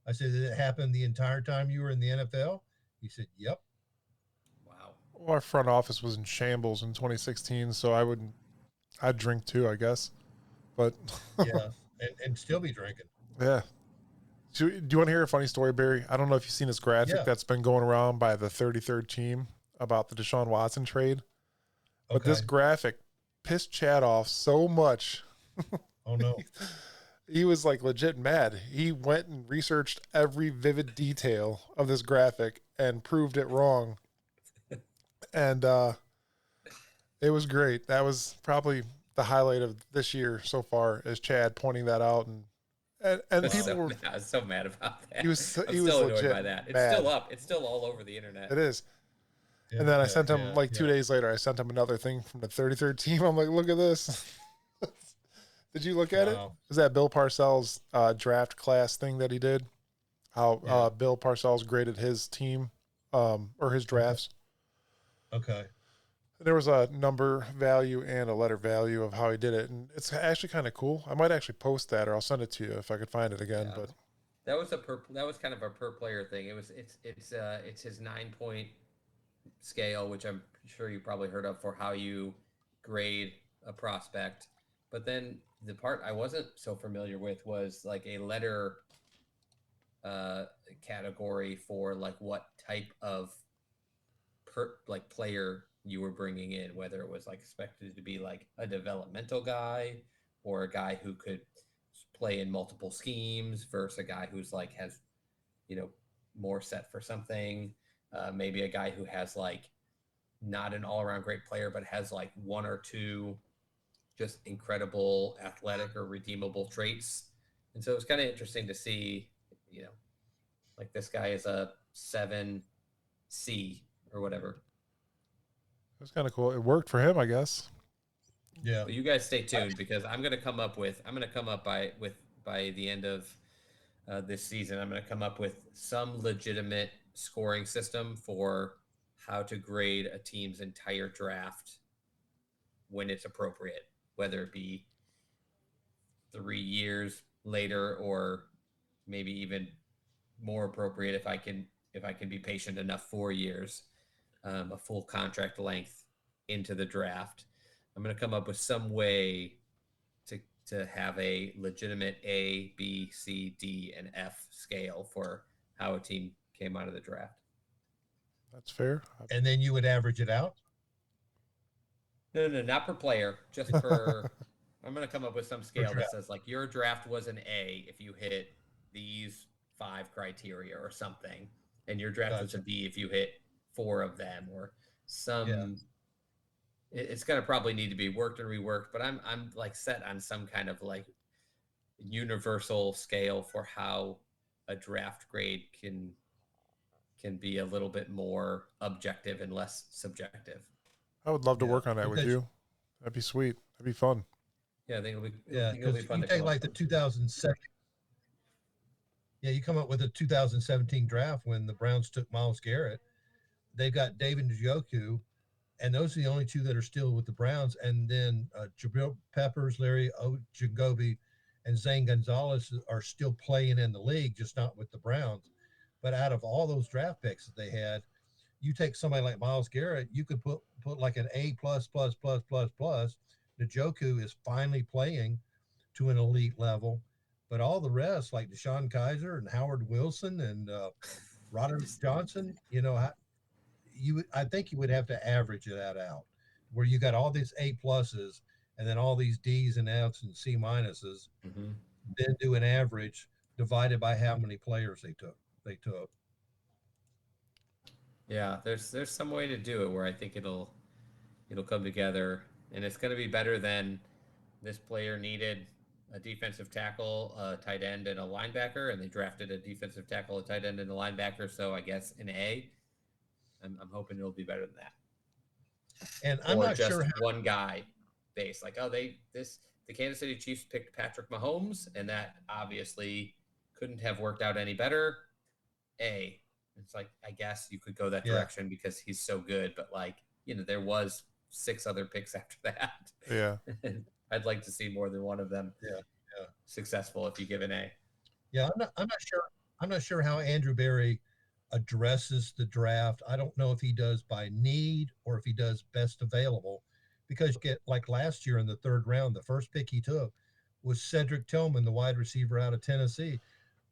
I said, did it happen the entire time you were in the NFL? He said, yep. Wow. Well, our front office was in shambles in 2016, so I'd drink too, I guess. But Yeah, and still be drinking. yeah. Do you want to hear a funny story, Barry? I don't know if you've seen this graphic Yeah. that's been going around by the 33rd team about the Deshaun Watson trade. But this Okay. graphic pissed Chad off so much. Oh no. He was like legit mad. He went and researched every vivid detail of this graphic and proved it wrong. And it was great. That was probably the highlight of this year so far, is Chad pointing that out, and I people were. was so mad about that. He was I'm he was still annoyed legit by that. It's mad. still up. It's still all over the internet. It is. Yeah, And then I yeah, sent him yeah, like 2 days later. I sent him another thing from the 33rd team. I'm like, look at this. Did you look at it? Wow. Is that Bill Parcells draft class thing that he did? How Yeah. Bill Parcells graded his team or his drafts. Okay. There was a number value and a letter value of how he did it, and it's actually kind of cool. I might actually post that, or I'll send it to you if I could find it again. Yeah. But That was kind of a per player thing. It's his 9-point scale, which I'm sure you probably heard of, for how you grade a prospect. But then the part I wasn't so familiar with was like a letter category for like what type of player you were bringing in, whether it was like expected to be like a developmental guy or a guy who could play in multiple schemes versus a guy who's like has, you know, more set for something. Maybe a guy who has like not an all-around great player, but has like one or two just incredible athletic or redeemable traits. And so it was kind of interesting to see, you know, like this guy is a 7C or whatever. it was kind of cool. It worked for him, I guess. Yeah. But you guys stay tuned because I'm going to come up by the end of this season. I'm going to come up with some legitimate scoring system for how to grade a team's entire draft when it's appropriate, whether it be 3 years later, or maybe even more appropriate if I can be patient enough, 4 years, a full contract length into the draft. I'm going to come up with some way to to have a legitimate A, B, C, D, and F scale for how a team came out of the draft. That's fair. And then you would average it out. No, not per player, just per. I'm going to come up with some scale that says like your draft was an A if you hit these 5 criteria or something, and your draft was a B if you hit 4 of them, or some. Yeah. It's going to probably need to be worked and reworked, but I'm like set on some kind of like universal scale for how a draft grade can be a little bit more objective and less subjective. I would love to work on that with you. That'd be sweet. That'd be fun. Yeah, I think it'll be. Yeah, because you take like the 2007. Yeah, you come up with a 2017 draft when the Browns took Myles Garrett. They've got David Njoku, and those are the only 2 that are still with the Browns. And then Jabril Peppers, Larry Ogunjobi, and Zane Gonzalez are still playing in the league, just not with the Browns. But out of all those draft picks that they had, you take somebody like Myles Garrett, you could put like an A plus plus plus plus plus. Njoku is finally playing to an elite level, but all the rest, like Deshaun Kaiser and Howard Wilson and Roderick Johnson, you know, I think you would have to average that out, where you got all these A pluses and then all these D's and F's and C minuses, then do an average divided by how many players they took. Yeah, there's some way to do it where I think it'll come together, and it's going to be better than this player needed a defensive tackle, a tight end, and a linebacker, and they drafted a defensive tackle, a tight end, and a linebacker. So I guess an A. I'm hoping it'll be better than that. And I'm not just sure how... one guy base. Like, oh, the Kansas City Chiefs picked Patrick Mahomes, and that obviously couldn't have worked out any better. A. It's like, I guess you could go that direction because he's so good, but like, you know, there was 6 other picks after that. Yeah. I'd like to see more than one of them successful if you give an A. Yeah, I'm not sure how Andrew Berry addresses the draft. I don't know if he does by need or if he does best available, because you get like last year in the 3rd round, the first pick he took was Cedric Tillman, the wide receiver out of Tennessee.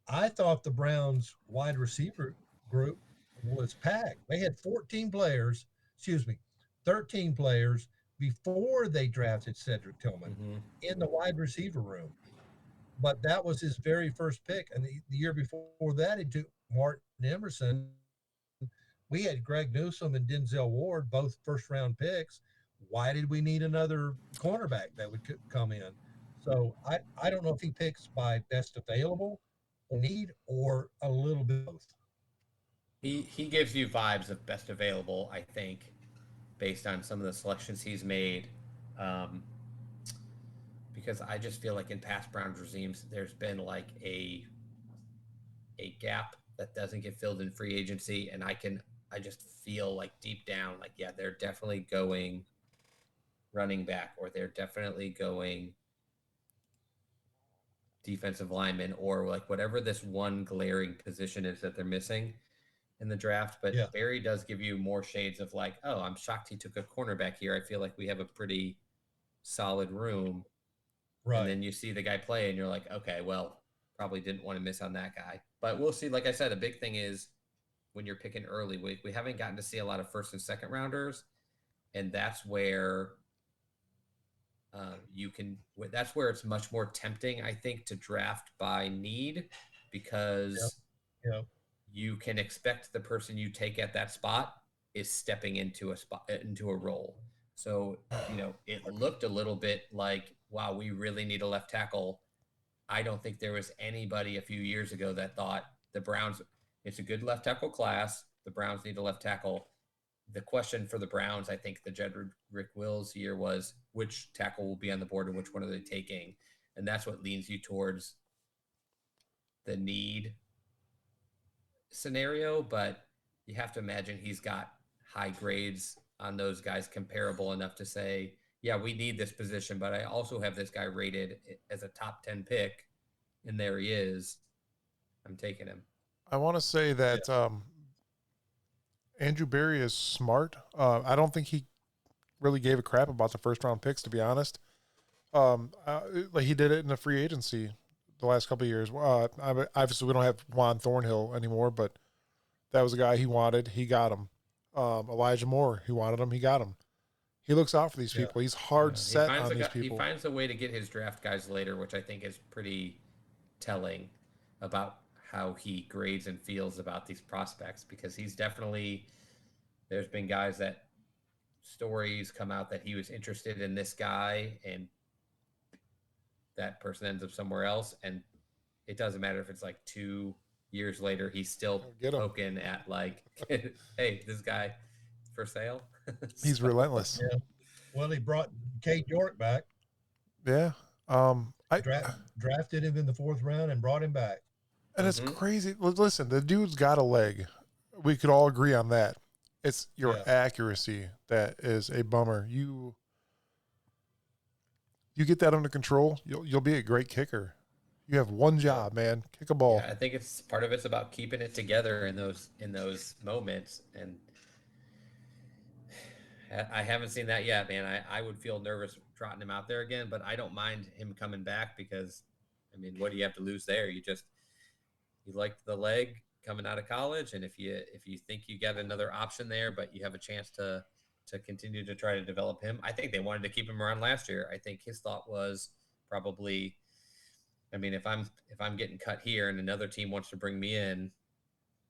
I thought the Browns wide receiver group was packed. They had 13 players before they drafted Cedric Tillman in the wide receiver room. But that was his very first pick. And the year before that, he took Martin Emerson. We had Greg Newsome and Denzel Ward, both first-round picks. Why did we need another cornerback that would come in? So I don't know if he picks by best available or need or a little bit both. He gives you vibes of best available, I think, based on some of the selections he's made. Because I just feel like in past Browns regimes, there's been like a gap that doesn't get filled in free agency, and I just feel like deep down, like, yeah, they're definitely going running back, or they're definitely going defensive lineman, or like whatever this one glaring position is that they're missing in the draft. But Barry does give you more shades of like, oh, I'm shocked he took a cornerback here. I feel like we have a pretty solid room. Right. And then you see the guy play and you're like, okay, well, probably didn't want to miss on that guy. But we'll see. Like I said, a big thing is when you're picking early, we haven't gotten to see a lot of 1st and 2nd rounders. And that's where that's where it's much more tempting, I think, to draft by need, because you can expect the person you take at that spot is stepping into a role. So, you know, it looked a little bit like, wow, we really need a left tackle. I don't think there was anybody a few years ago that thought the Browns, it's a good left tackle class, the Browns need a left tackle. The question for the Browns, I think the Jedrick Wills year, was which tackle will be on the board and which one are they taking? And that's what leans you towards the need scenario. But you have to imagine he's got high grades on those guys, comparable enough to say, yeah, we need this position, but I also have this guy rated as a top 10 pick, and there he is. I'm taking him. I want to say that Andrew Berry is smart. I don't think he really gave a crap about the first round picks, to be honest. Like he did it in the free agency the last couple of years. Obviously, we don't have Juan Thornhill anymore, but that was a guy he wanted. He got him. Elijah Moore, he wanted him. He got him. He looks out for these people. He's hard set on these He people. finds a way to get his draft guys later, which I think is pretty telling about how he grades and feels about these prospects, because he's definitely, there's been guys that stories come out that he was interested in this guy and that person ends up somewhere else, and it doesn't matter if it's like 2 years later, he's still poking at like, hey, this guy for sale. He's relentless. Yeah. Well, he brought Cade York back. Yeah. Drafted him in the 4th round and brought him back. And it's crazy. Listen, the dude's got a leg. We could all agree on that. It's your accuracy that is a bummer. You get that under control, you'll be a great kicker. You have one job, man. Kick a ball. Yeah, I think it's part of it's about keeping it together in those moments, and I haven't seen that yet, man. I would feel nervous trotting him out there again, but I don't mind him coming back because, I mean, what do you have to lose there? You liked the leg coming out of college, and if you think you get another option there, but you have a chance to continue to try to develop him. I think they wanted to keep him around last year. I think his thought was probably, I mean, if I'm getting cut here and another team wants to bring me in,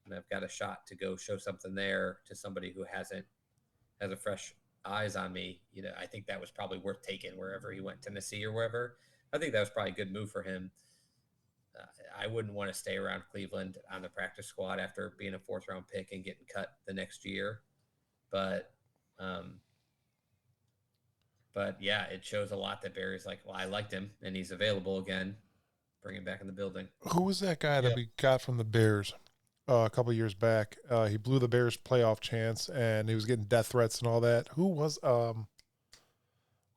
and I've got a shot to go show something there to somebody who has a fresh eyes on me, I think that was probably worth taking wherever he went, Tennessee or wherever. I think that was probably a good move for him. I wouldn't want to stay around Cleveland on the practice squad after being a 4th round pick and getting cut the next year. But yeah, it shows a lot that Barry's like, well, I liked him and he's available again. Bring him back in the building. Who was that guy that we got from the Bears a couple of years back? He blew the Bears' playoff chance and he was getting death threats and all that. Who was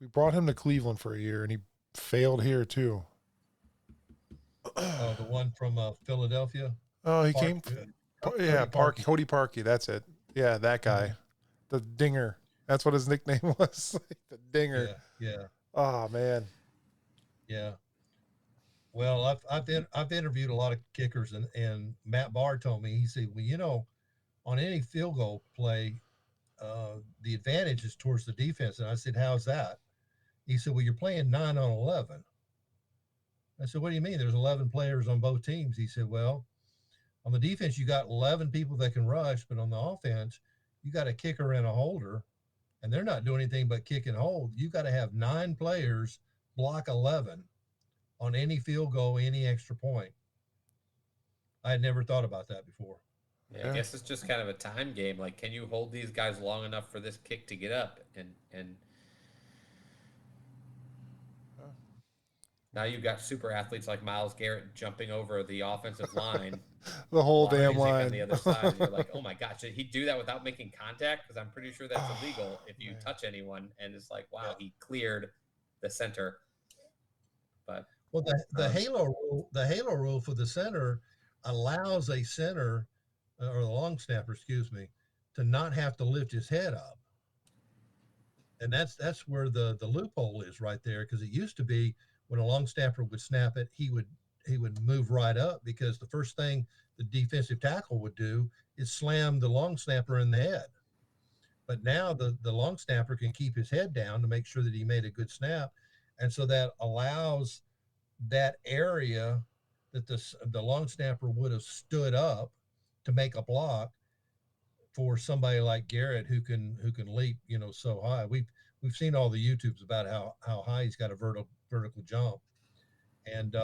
we brought him to Cleveland for a year and he failed here too. Oh, the one from Philadelphia. Oh, he came. Cody Parkey. That's it. Yeah, that guy, the Dinger. That's what his nickname was. The Dinger. Yeah. Oh man. Yeah. Well, I've interviewed a lot of kickers, and Matt Barr told me, he said, well, on any field goal play, the advantage is towards the defense. And I said, how's that? He said, well, you're playing 9 on 11. I said, what do you mean? There's 11 players on both teams. He said, well, on the defense, you got 11 people that can rush, but on the offense, you got a kicker and a holder, and they're not doing anything but kick and hold. You got to have 9 players block 11 on any field goal, any extra point. I had never thought about that before. Yeah, I guess it's just kind of a time game. Like, can you hold these guys long enough for this kick to get up? And now you've got super athletes like Myles Garrett jumping over the offensive line. The whole damn line. On the other side. You're like, oh my gosh, should he do that without making contact? Because I'm pretty sure that's illegal if you touch anyone. And it's like, wow, he cleared the center. But the halo rule for the center allows a center or the long snapper, to not have to lift his head up. And that's where the loophole is right there, because it used to be when a long snapper would snap it, he would move right up, because the first thing the defensive tackle would do is slam the long snapper in the head. But now the long snapper can keep his head down to make sure that he made a good snap. And so that allows that area that the long snapper would have stood up to make a block for somebody like Garrett who can leap, so high. We've seen all the YouTubes about how high he's got a vertical jump, and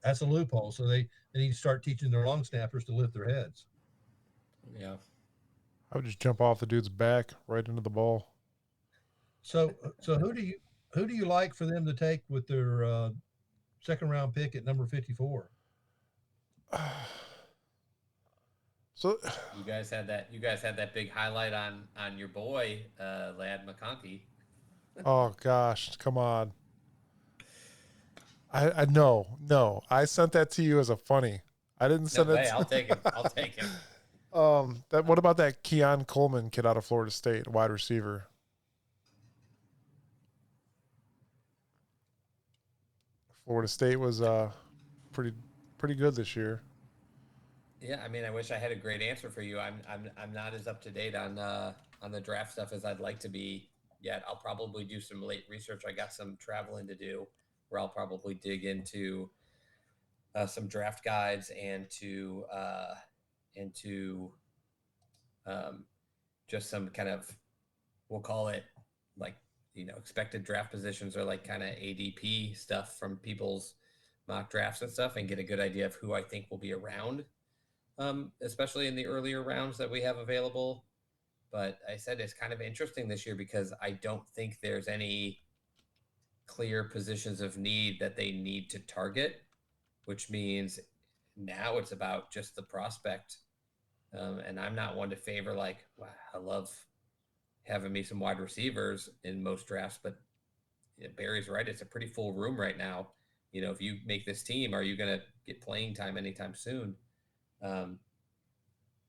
that's a loophole. So they need to start teaching their long snappers to lift their heads. Yeah, I would just jump off the dude's back right into the ball. So who do you like for them to take with their second round pick at number 54? So you guys had that big highlight on your boy Ladd McConkey. Oh gosh, come on. I no. I sent that to you as a funny. I didn't No send way. it. I'll take him. I'll take him. That what about that Keon Coleman kid out of Florida State, wide receiver? Florida State was pretty pretty good this year. Yeah, I mean, I wish I had a great answer for you. I'm not as up to date on the draft stuff as I'd like to be yet. I'll probably do some late research. I got some traveling to do where I'll probably dig into some draft guides and to into um, just some kind of, we'll call it like, expected draft positions or like kind of ADP stuff from people's mock drafts and stuff, and get a good idea of who I think will be around, especially in the earlier rounds that we have available. But I said it's kind of interesting this year because I don't think there's any clear positions of need that they need to target, which means now it's about just the prospect. And I'm not one to favor, like, wow, I love having me some wide receivers in most drafts, but Barry's right. It's a pretty full room right now. If you make this team, are you going to get playing time anytime soon? Um,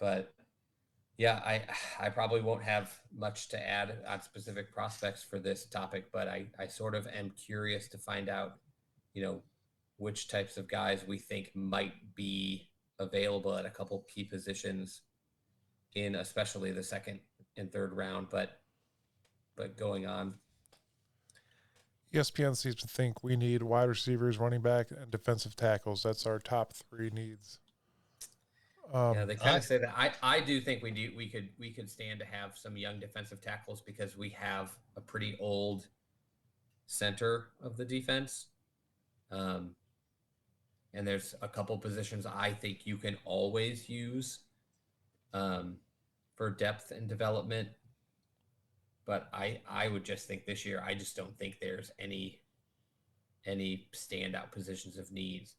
but yeah, I probably won't have much to add on specific prospects for this topic, but I sort of am curious to find out, you know, which types of guys we think might be available at a couple key positions in especially the second and third round. But going on, ESPN seems to think we need wide receivers, running back, and defensive tackles. That's our top three needs. they kind I of say that. I do think we could stand to have some young defensive tackles because we have a pretty old center of the defense. Um, and there's a couple positions I think you can always use um, for depth and development. But I would just think this year I just don't think there's any standout positions of needs.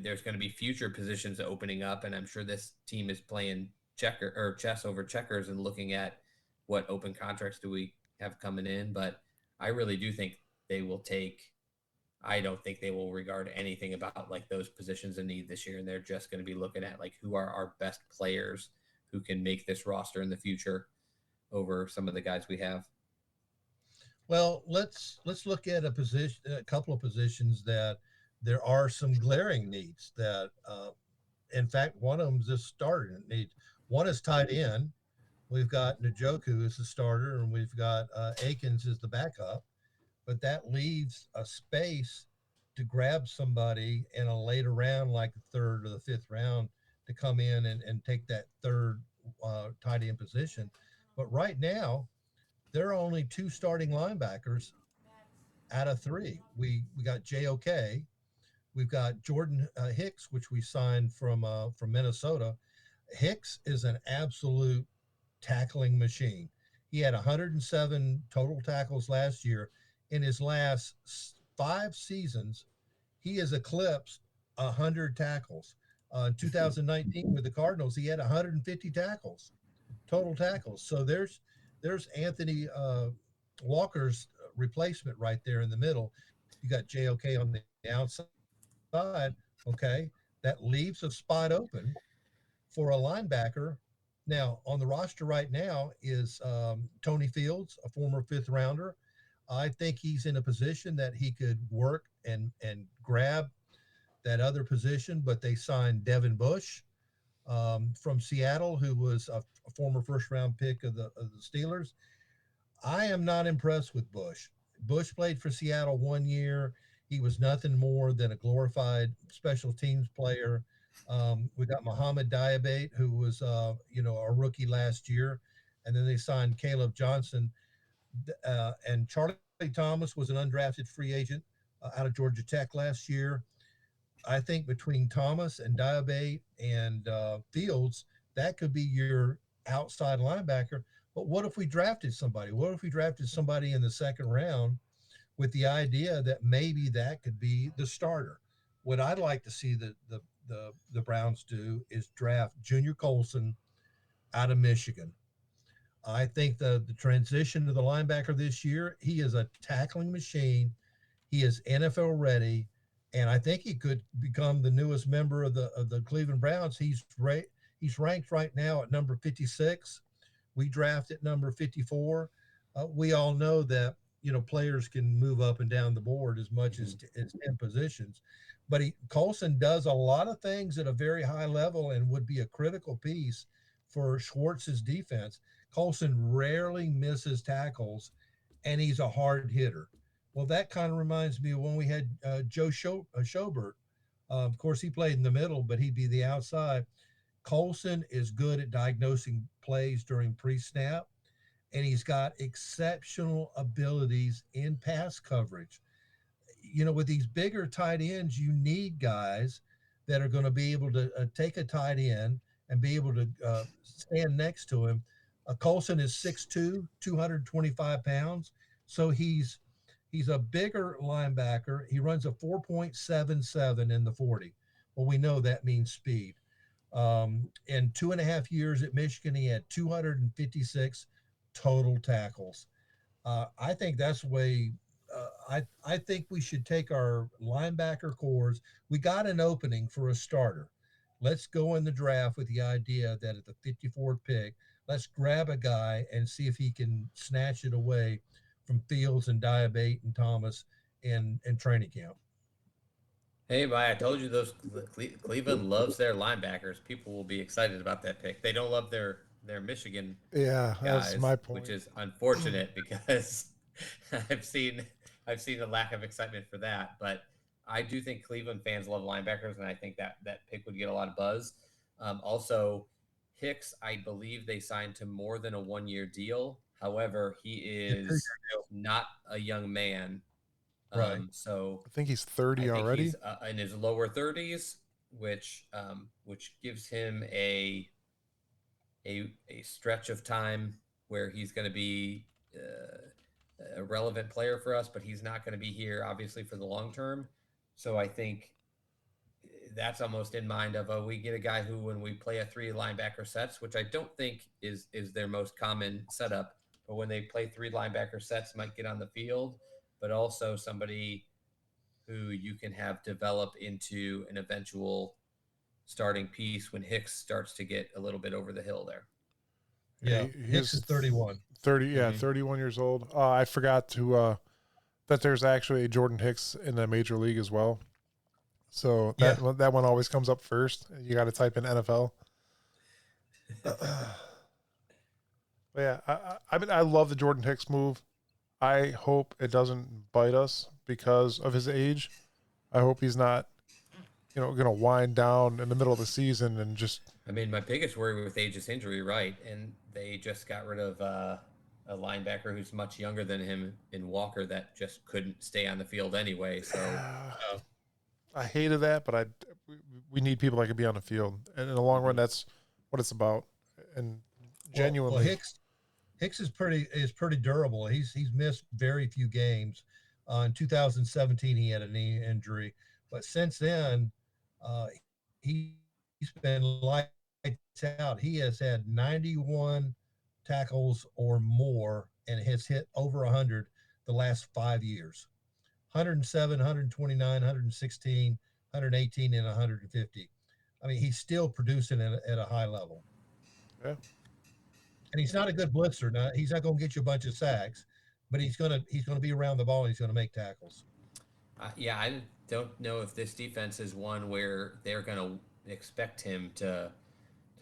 There's going to be future positions opening up, and I'm sure this team is playing checker or chess over checkers and looking at what open contracts do we have coming in. But I really do think they will take. I don't think they will regard anything about like those positions in need this year, and they're just going to be looking at like who are our best players who can make this roster in the future over some of the guys we have. Well, let's look at a couple of positions that there are some glaring needs. That, in fact, one of them is a starter need. One is tight end. We've got Njoku as the starter, and we've got Akins as the backup. But that leaves a space to grab somebody in a later round, like the third or the fifth round, to come in and take that third tight end position. But right now, there are only two starting linebackers out of three. We got JOK. We've got Jordan Hicks, which we signed from Minnesota. Hicks is an absolute tackling machine. He had 107 total tackles last year. In his last 5 seasons, he has eclipsed 100 tackles. In 2019 with the Cardinals, he had 150 tackles, total tackles. So there's Anthony Walker's replacement right there in the middle. You got JOK on the outside. Okay, that leaves a spot open for a linebacker. Now, on the roster right now is Tony Fields, a former fifth rounder. I think he's in a position that he could work and grab that other position, but they signed Devin Bush from Seattle, who was a former first round pick of the Steelers. I am not impressed with Bush. Bush played for Seattle 1 year. He was nothing more than a glorified special teams player. We got Muhammad Diabate, who was, a rookie last year, and then they signed Caleb Johnson. And Charlie Thomas was an undrafted free agent out of Georgia Tech last year. I think between Thomas and Diabate and Fields, that could be your outside linebacker. But what if we drafted somebody? What if we drafted somebody in the second round with the idea that maybe that could be the starter? What I'd like to see the Browns do is draft Junior Colson out of Michigan. I think the transition to the linebacker this year, he is a tackling machine. He is NFL ready, and I think he could become the newest member of the Cleveland Browns. He's ranked right now at number 56. We draft at number 54. We all know that players can move up and down the board as much Mhm. as 10 positions, but Colson does a lot of things at a very high level and would be a critical piece for Schwartz's defense. Colson rarely misses tackles, and he's a hard hitter. Well, that kind of reminds me of when we had Schobert. Of course, he played in the middle, but he'd be the outside. Colson is good at diagnosing plays during pre-snap, and he's got exceptional abilities in pass coverage. With these bigger tight ends, you need guys that are going to be able to take a tight end and be able to stand next to him. Colson is 6'2", 225 pounds, so he's a bigger linebacker. He runs a 4.77 in the 40. Well, we know that means speed. In 2.5 years at Michigan, he had 256 total tackles. I think that's the way. I think we should take our linebacker cores. We got an opening for a starter. Let's go in the draft with the idea that at the 54th pick, let's grab a guy and see if he can snatch it away from Fields and Diabate and Thomas in training camp. Hey, bye. I told you those Cleveland loves their linebackers. People will be excited about that pick. They don't love their Michigan Yeah, that's guys, my which point. is unfortunate because I've seen I've seen a lack of excitement for that. But I do think Cleveland fans love linebackers, and I think that pick would get a lot of buzz. Also, Hicks, I believe they signed to more than a 1 year deal. However, he Yeah, is not a young man, right. so I think he's I 30 think already. he's in his lower 30s, which gives him a stretch of time where he's going to be a relevant player for us, but he's not going to be here obviously for the long term. So I think that's almost in mind of we get a guy who when we play a three linebacker sets, which I don't think is their most common setup, but when they play three linebacker sets might get on the field, but also somebody who you can have develop into an eventual starting piece when Hicks starts to get a little bit over the hill there. Yeah, Yeah. he Hicks is is 31. 30. Yeah, Mm-hmm. 31 years old. I forgot to that there's actually a Jordan Hicks in the major league as well. So Yeah. that one always comes up first. You got to type in NFL. But yeah, I mean, I love the Jordan Hicks move. I hope it doesn't bite us because of his age. I hope he's not, going to wind down in the middle of the season and just. I mean, my biggest worry with age is injury, right? And they just got rid of a linebacker who's much younger than him in Walker that just couldn't stay on the field anyway. So, I hated that, but we need people that can be on the field, and in the long run, mm-hmm. that's what it's about. And Well, genuinely, Hicks is pretty durable. He's missed very few games. In 2017, he had a knee injury, but since then, he's been lights out. He has had 91 tackles or more, and has hit over 100 the last 5 years. 107, 129, 116, 118, and 150. I mean, he's still producing at a high level. yeah. And he's not a good blitzer. Now he's not going to get you a bunch of sacks, but he's gonna be around the ball and he's going to make tackles. Yeah, I don't know if this defense is one where they're going to expect him to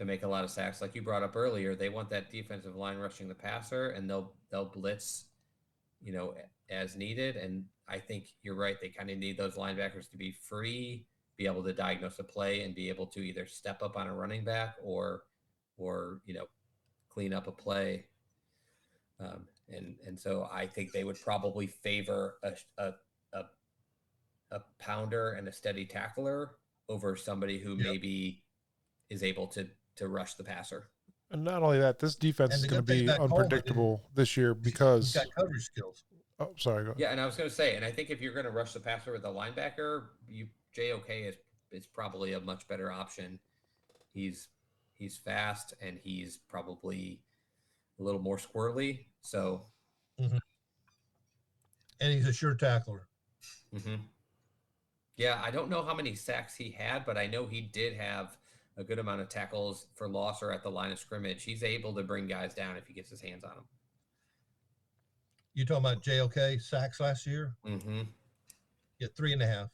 make a lot of sacks. Like you brought up earlier, they want that defensive line rushing the passer, and they'll blitz, you know, as needed. And I think you're right. They kind of need those linebackers to be free, be able to diagnose a play, and be able to either step up on a running back or clean up a play. And so I think they would probably favor a a pounder and a steady tackler over somebody who Yep. maybe is able to rush the passer. And not only that, this defense And is the going to good thing be about Coleman is unpredictable this year he's got because. coverage skills. Oh, sorry. Go ahead. Yeah, and I was going to say, and I think if you're going to rush the passer with a linebacker, JOK is probably a much better option. He's he's fast and he's probably a little more squirrely. So, Mhm. And he's a sure tackler. mhm. Yeah, I don't know how many sacks he had, but I know he did have a good amount of tackles for loss or at the line of scrimmage. He's able to bring guys down if he gets his hands on You talking about JOK sacks last year? them. Yeah, 3.5.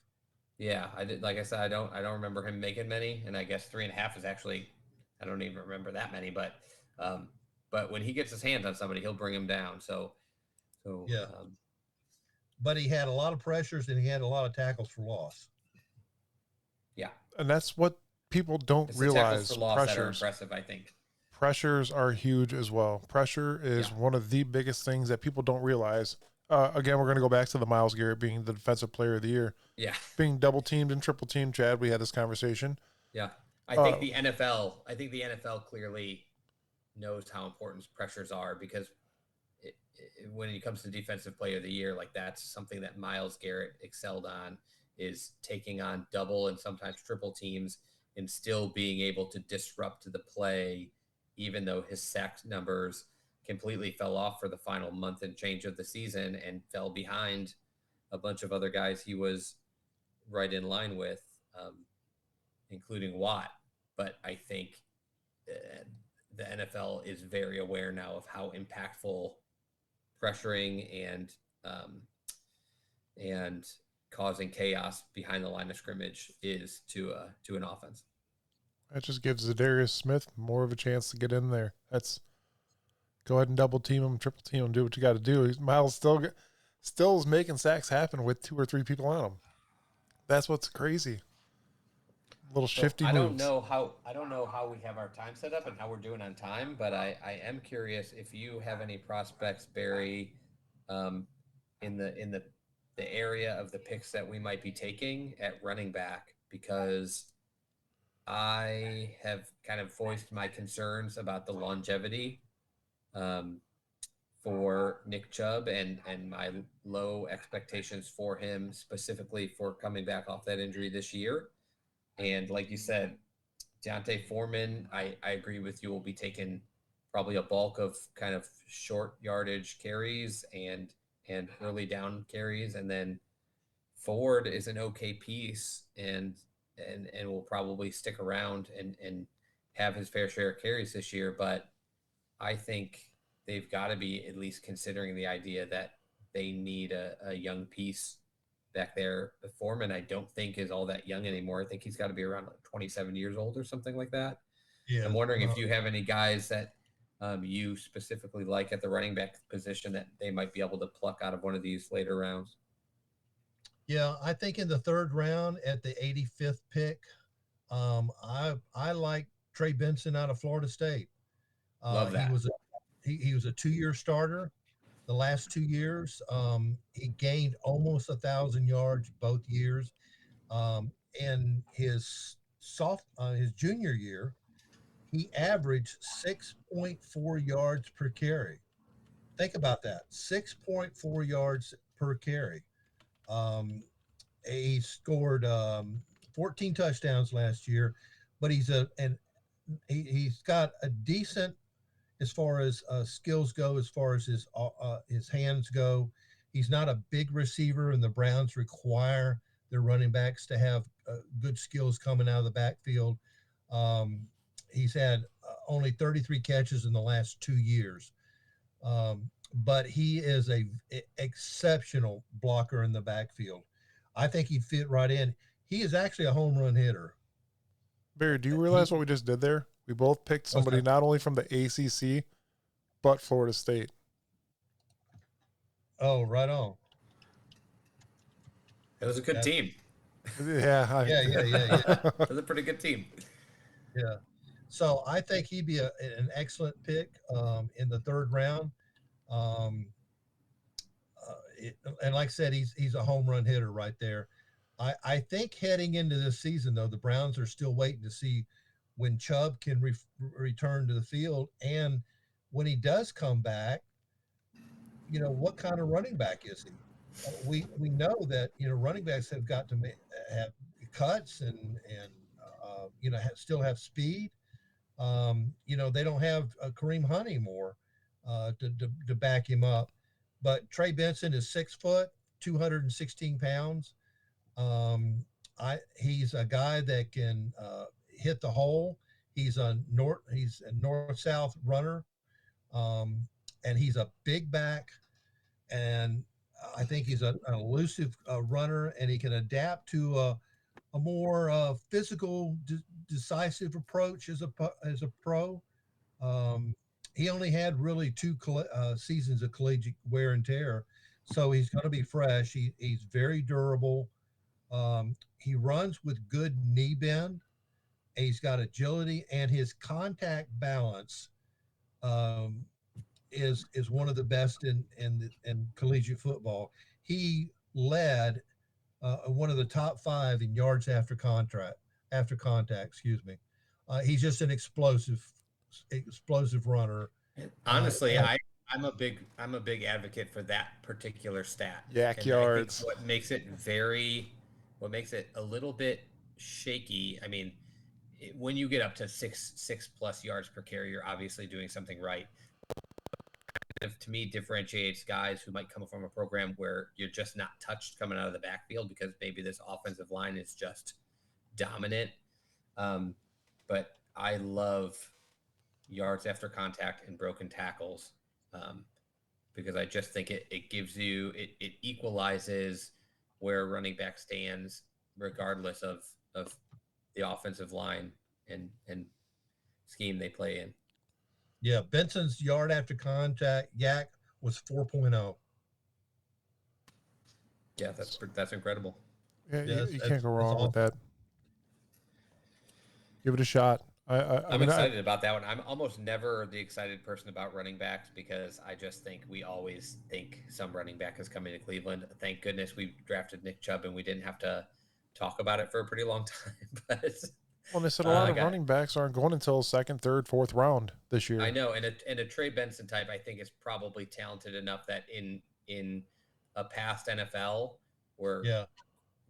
Yeah, I did. Like I said, I don't remember him making many, and I guess 3.5 is actually, I don't even remember that many. Um, but when he gets his hands on somebody, he'll bring him down. So Yeah, but he had a lot of pressures and he had a lot of tackles for loss. yeah, And that's what people don't it's the tackles for realize. loss that are impressive. I think. Pressures are huge as well. Pressure Yeah, is one of the biggest things that people don't realize. Again, we're going to go back to the Myles Garrett being the defensive player of the year, yeah, being double teamed and triple teamed. Chad, we had this conversation. yeah. Uh, I think the NFL clearly knows how important pressures are because when it comes to defensive player of the year, like that's something that Myles Garrett excelled on is taking on double and sometimes triple teams and still being able to disrupt the play, even though his sack numbers completely fell off for the final month and change of the season and fell behind a bunch of other guys he was right in line with, including Watt. But I think uh, the NFL is very aware now of how impactful pressuring um, and causing chaos behind the line of scrimmage is to an offense. that just gives Zadarius Smith more of a chance to get in there. That's go ahead and double team him, triple team him, do what you got to do. Miles still is making sacks happen with 2 or 3 people on him. That's what's crazy. Little So shifty moves. I don't know how we have our time set up and how we're doing on time, but I am curious if you have any prospects, Barry, um, in the area of the picks that we might be taking at running back because I have kind of voiced my concerns about the longevity um, for Nick Chubb and my low expectations for him specifically for coming back off that injury this year. And like you said, Deontay Foreman, I agree with you, will be taking probably a bulk of kind of short yardage carries and early down carries, and then Ford is an okay piece and will probably stick around and have his fair share of carries this year. But I think they've got to be at least considering the idea that they need a young piece back there. The Foreman, I don't think is all that young anymore. I think he's got to be around like 27 years old or something like that. I'm Yeah. wondering if you have any guys that you specifically like at the running back position that they might be able to pluck out of one of these later rounds. Yeah, I think in the third round at the 85th pick, I like Trey Benson out of Florida State. Love He that. was he was a 2-year starter. The last 2 years, he gained almost 1,000 yards both years. In his junior year, he averaged 6.4 yards per carry. Think about that, 6.4 yards per carry. Um, he scored 14 touchdowns last year, but he's got a decent as far as skills go, as far as his hands go. He's not a big receiver, and the Browns require their running backs to have good skills coming out of the backfield. Um, he's had only 33 catches in the last 2 years, but he is a exceptional blocker in the backfield. I think he'd fit right in. He is actually a home run hitter. Barry, do you He realize what we just did there? We both picked what's somebody that? not only from the ACC, but Florida State. Oh, right on. It was a good That team. Yeah, yeah, yeah, yeah, yeah, It was a pretty good team. yeah. So I think he'd be an excellent pick in the third round. Um, and like I said, he's a home run hitter right there. I think heading into this season, though, the Browns are still waiting to see when Chubb can return to the field, and when he does come back, what kind of running back is he? We know that running backs have got to have cuts and still have speed. They don't have Kareem Hunt anymore, to back him up. But Trey Benson is 6 foot, 216 pounds. He's a guy that can hit the hole. He's a north south runner, and he's a big back, and I think he's an elusive runner, and he can adapt to a more physical, decisive approach as a pro. Um, he only had really two seasons of collegiate wear and tear, so he's going to be fresh. He's very durable. He runs with good knee bend. He's got agility, and his contact balance um, is one of the best in collegiate football. He led one of the top five in yards after contact. Excuse me. He's just an explosive runner. Honestly, Uh, I'm a big advocate for that particular stat. Yak And I think yards. what makes it a little bit shaky. I mean, when you get up to six plus yards per carry, you're obviously doing something right. To me, differentiates guys who might come from a program where you're just not touched coming out of the backfield because maybe this offensive line is just dominant. But I love yards after contact and broken tackles, um, because I just think it gives you it equalizes where running back stands regardless of the offensive line and scheme they play in. yeah, Benson's yard after contact yak was 4.0. Yeah, that's incredible. Yeah, Yeah, you can't go that's wrong with awesome. that. Give it a shot. I I'm mean, excited about that one. I'm almost never the excited person about running backs because I just think we always think some running back is coming to Cleveland. Thank goodness we drafted Nick Chubb and we didn't have to talk about it for a pretty long time. But well, they said a lot I of got running backs aren't going until second, third, fourth round this I year. know, and a Trey Benson type I think is probably talented enough that in a past NFL where Yeah,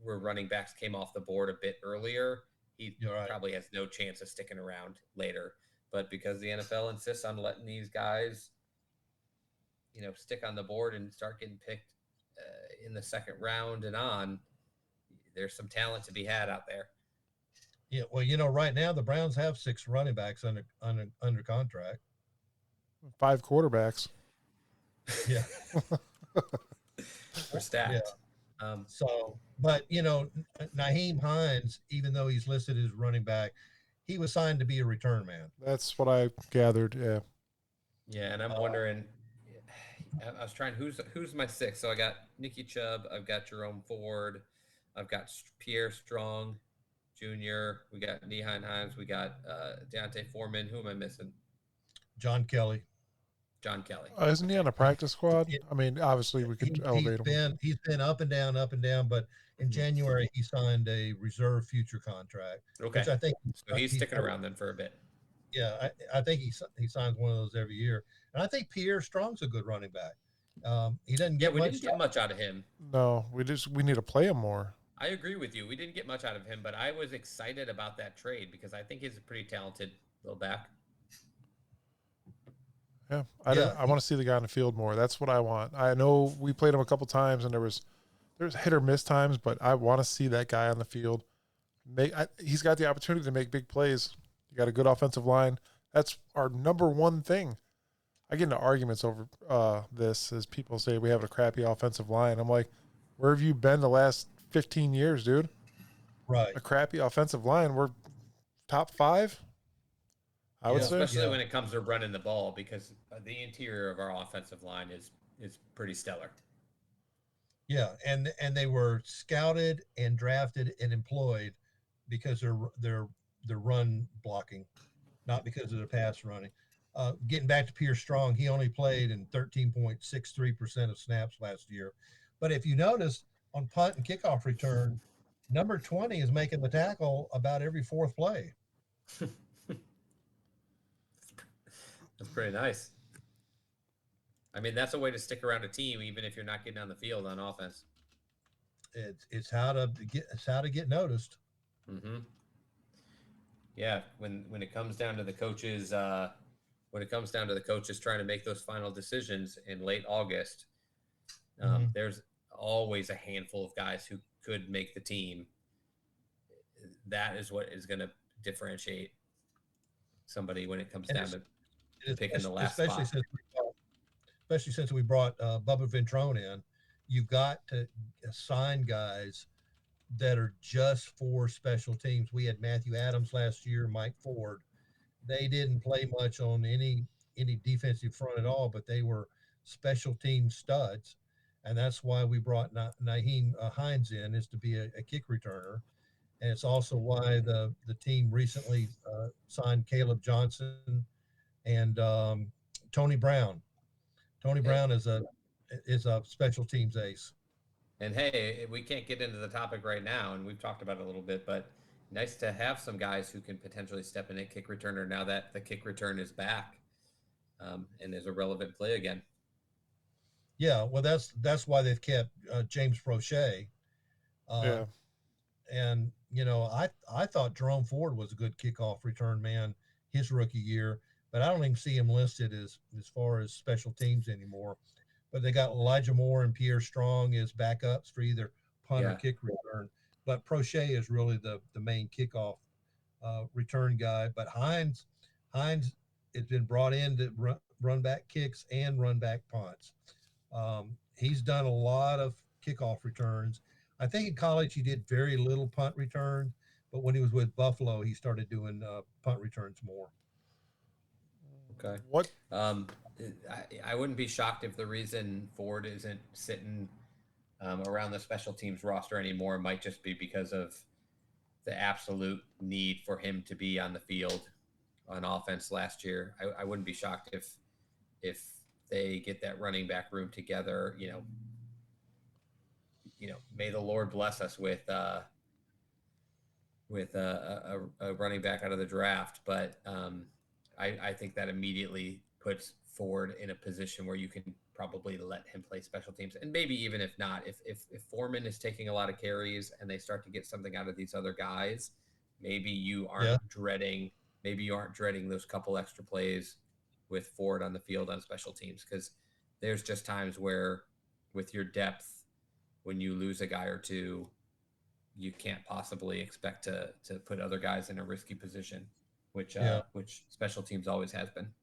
running backs came off the board a bit earlier, he you're right. probably has no chance of sticking around later. But because the NFL insists on letting these guys, stick on the board and start getting picked in the second round and on, there's some talent to be had out there. Yeah, well, right now the Browns have six running backs under contract. 5 quarterbacks. Yeah, We're yeah. stacked. So, but Naheem Hines, even though he's listed as running back, he was signed to be a return man. That's what I gathered. Yeah. Yeah, and I'm wondering. I was trying who's my six. So I got Nicky Chubb, I've got Jerome Ford, I've got Pierre Strong Jr., we got Nyheim Hines, we got Deontay Foreman. Who am I missing? John Kelly. John Kelly. Isn't he on a practice squad? I mean, obviously we could elevate him. He's been up and down, but in January he signed a reserve future contract, Okay. which I think So he's sticking around then for a bit. Yeah, I think he signs one of those every year, and I think Pierre Strong's a good running back. He doesn't get we much. didn't get much out of him. No, we need to play him more. I agree with you. We didn't get much out of him, but I was excited about that trade because I think he's a pretty talented little back. Yeah, I want to see the guy on the field more. That's what I want. I know we played him a couple times, and there's hit or miss times, but I want to see that guy on the field. He's got the opportunity to make big plays. You got a good offensive line. That's our number one thing. I get into arguments over this as people say we have a crappy offensive line. I'm like, where have you been the last 15 years, dude? Right. A crappy offensive line. We're top 5. I would say, especially when it comes to running the ball, because the interior of our offensive line is pretty stellar. Yeah, and they were scouted and drafted and employed because they're run blocking, not because of the pass running. Getting back to Pierre Strong, he only played in 13.63% of snaps last year. But if you notice on punt and kickoff return, number 20 is making the tackle about every fourth play. That's pretty nice. I mean, that's a way to stick around a team, even if you're not getting on the field on offense. It's how to get noticed. Mm-hmm. Yeah, when it comes down to the coaches when it comes down to the coaches trying to make those final decisions in late August, there's always a handful of guys who could make the team. That is what is going to differentiate somebody when it comes And down to picking the last especially spot. especially since we brought Bubba Ventrone in, you've got to assign guys that are just for special teams. We had Matthew Adams last year, Mike Ford. They didn't play much on any defensive front at all, but they were special team studs, and that's why we brought Naheem Hines in, is to be a kick returner, and it's also why the team recently signed Caleb Johnson and Tony Brown. Tony And, Brown is a special teams ace. and hey, we can't get into the topic right now, and we've talked about it a little bit, but nice to have some guys who can potentially step in at kick returner now that the kick return is back, and is a relevant play again. Yeah, well, that's why they've kept James Prochet. Uh, Yeah. and I thought Jerome Ford was a good kickoff return man his rookie year, but I don't even see him listed as far as special teams anymore. But they got Elijah Moore and Pierre Strong as backups for either punt or Yeah. kick return. But Prochet is really the main kickoff return guy. But Hines has been brought in to run back kicks and run back punts. He's done a lot of kickoff returns. I think in college he did very little punt returns, but when he was with Buffalo, he started doing punt returns more. Okay. What? Um, I wouldn't be shocked if the reason Ford isn't sitting around the special teams roster anymore might just be because of the absolute need for him to be on the field on offense last year. I wouldn't be shocked if they get that running back room together. May the Lord bless us with a running back out of the draft, but I think that immediately puts Ford in a position where you can probably let him play special teams, and maybe even if not, if Foreman is taking a lot of carries and they start to get something out of these other guys, maybe you aren't Yeah. dreading those couple extra plays with Ford on the field on special teams, because there's just times where with your depth, when you lose a guy or two, you can't possibly expect to put other guys in a risky position, which Yeah. which special teams always has been.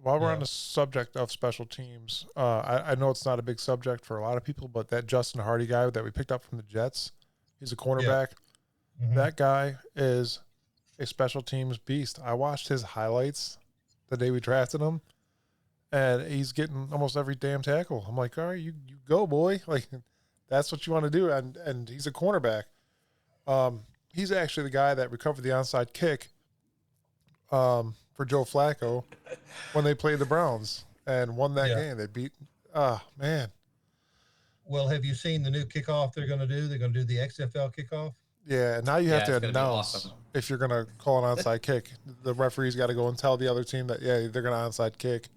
While we're on Yeah. the subject of special teams, I know it's not a big subject for a lot of people, but that Justin Hardy guy that we picked up from the Jets, he's a cornerback. Mhm. That guy is a special teams beast. I watched his highlights the day we drafted him, and he's getting almost every damn tackle. I'm like, all right, you go, boy. Like, that's what you want to do. And he's a cornerback. He's actually the guy that recovered the onside kick for Joe Flacco when they played the Browns and won that Yeah. game. They beat, man. Well, have you seen the new kickoff they're going to do? They're going to do the XFL kickoff. Yeah, now you have Yeah, to it's going to be announce awesome. if you're going to call an onside kick. The referee's got to go and tell the other team that, yeah, they're going to onside kick.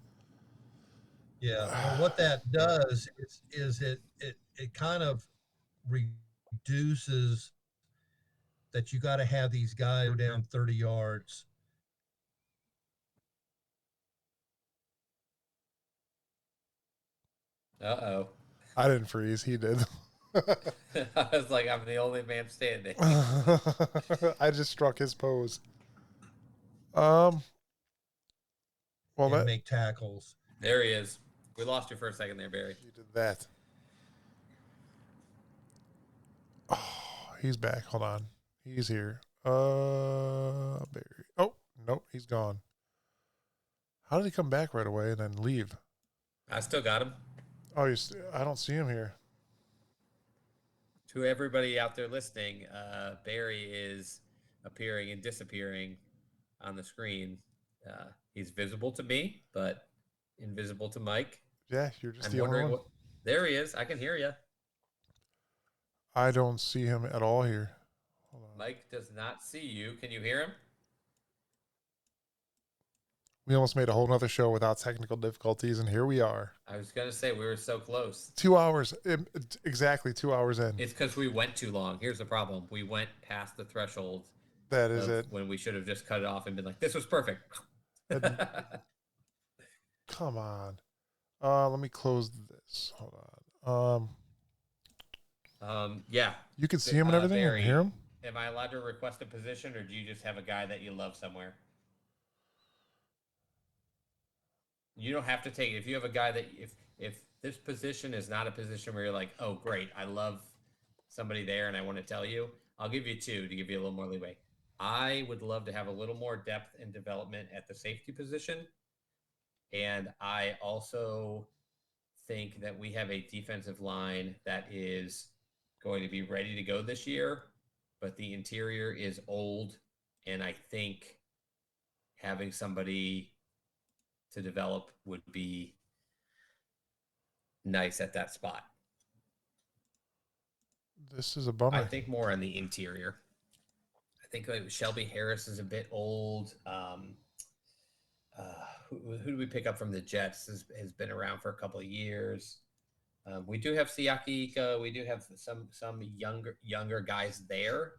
Yeah. Well, what that does is it kind of reduces that you got to have these guys go down 30 yards. Uh-oh. I didn't freeze. He did. I was like, I'm the only man standing. I just struck his pose. Well, And that make tackles. There he is. We lost you for a second there, Barry. he did that. Oh, he's back. Hold on. He's here. Barry. Oh, nope, he's gone. How did he come back right away and then leave? I still got him. Oh, I don't see him here. To everybody out there listening, Barry is appearing and disappearing on the screen. He's visible to me, but invisible to Mike. Yeah, you're just I'm the only wondering one. what. There he is. I can hear you. I don't see him at all here. Hold on. Mike does not see you. Can you hear him? We almost made a whole nother show without technical difficulties, and here we are. I was going to say we were so close. 2 hours, exactly 2 hours in. It's because we went too long. Here's the problem. We went past the threshold That is it. when we should have just cut it off and been like, this was perfect. Come on. Let me close this. Hold on. Yeah. You can see him and everything and hear Barry, him. am I allowed to request a position, or do you just have a guy that you love somewhere? You don't have to take it. If you have a guy that if this position is not a position where you're like, oh great, I love somebody there and I want to tell you, I'll give you two to give you a little more leeway. I would love to have a little more depth and development at the safety position. And I also think that we have a defensive line that is going to be ready to go this year, but the interior is old. And I think having somebody to develop would be nice at that spot. This is a I bummer. think more on the interior. I think Shelby Harris is a bit old. Who do we pick up from the Jets? Has been around for a couple of years. We do have Siaki Ika. We do have some younger guys there,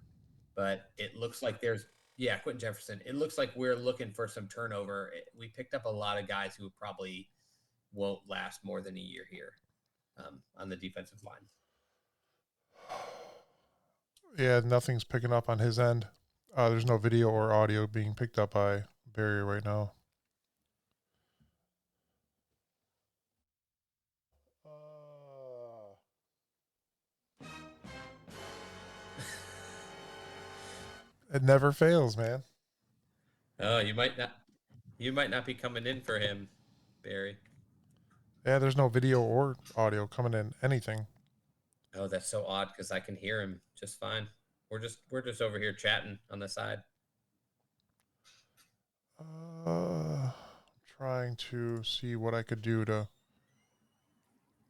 but it looks like there's Quentin Jefferson. It looks like we're looking for some turnover. We picked up a lot of guys who probably won't last more than a year here on the defensive line. Yeah, nothing's picking up on his end. There's no video or audio being picked up by Barry right now. It never fails, man. Oh, you might not be coming in for him, Barry. Yeah, there's no video or audio coming in. Anything. Oh, that's so odd because I can hear him just fine. We're just over here chatting on the side. Trying to see what I could do to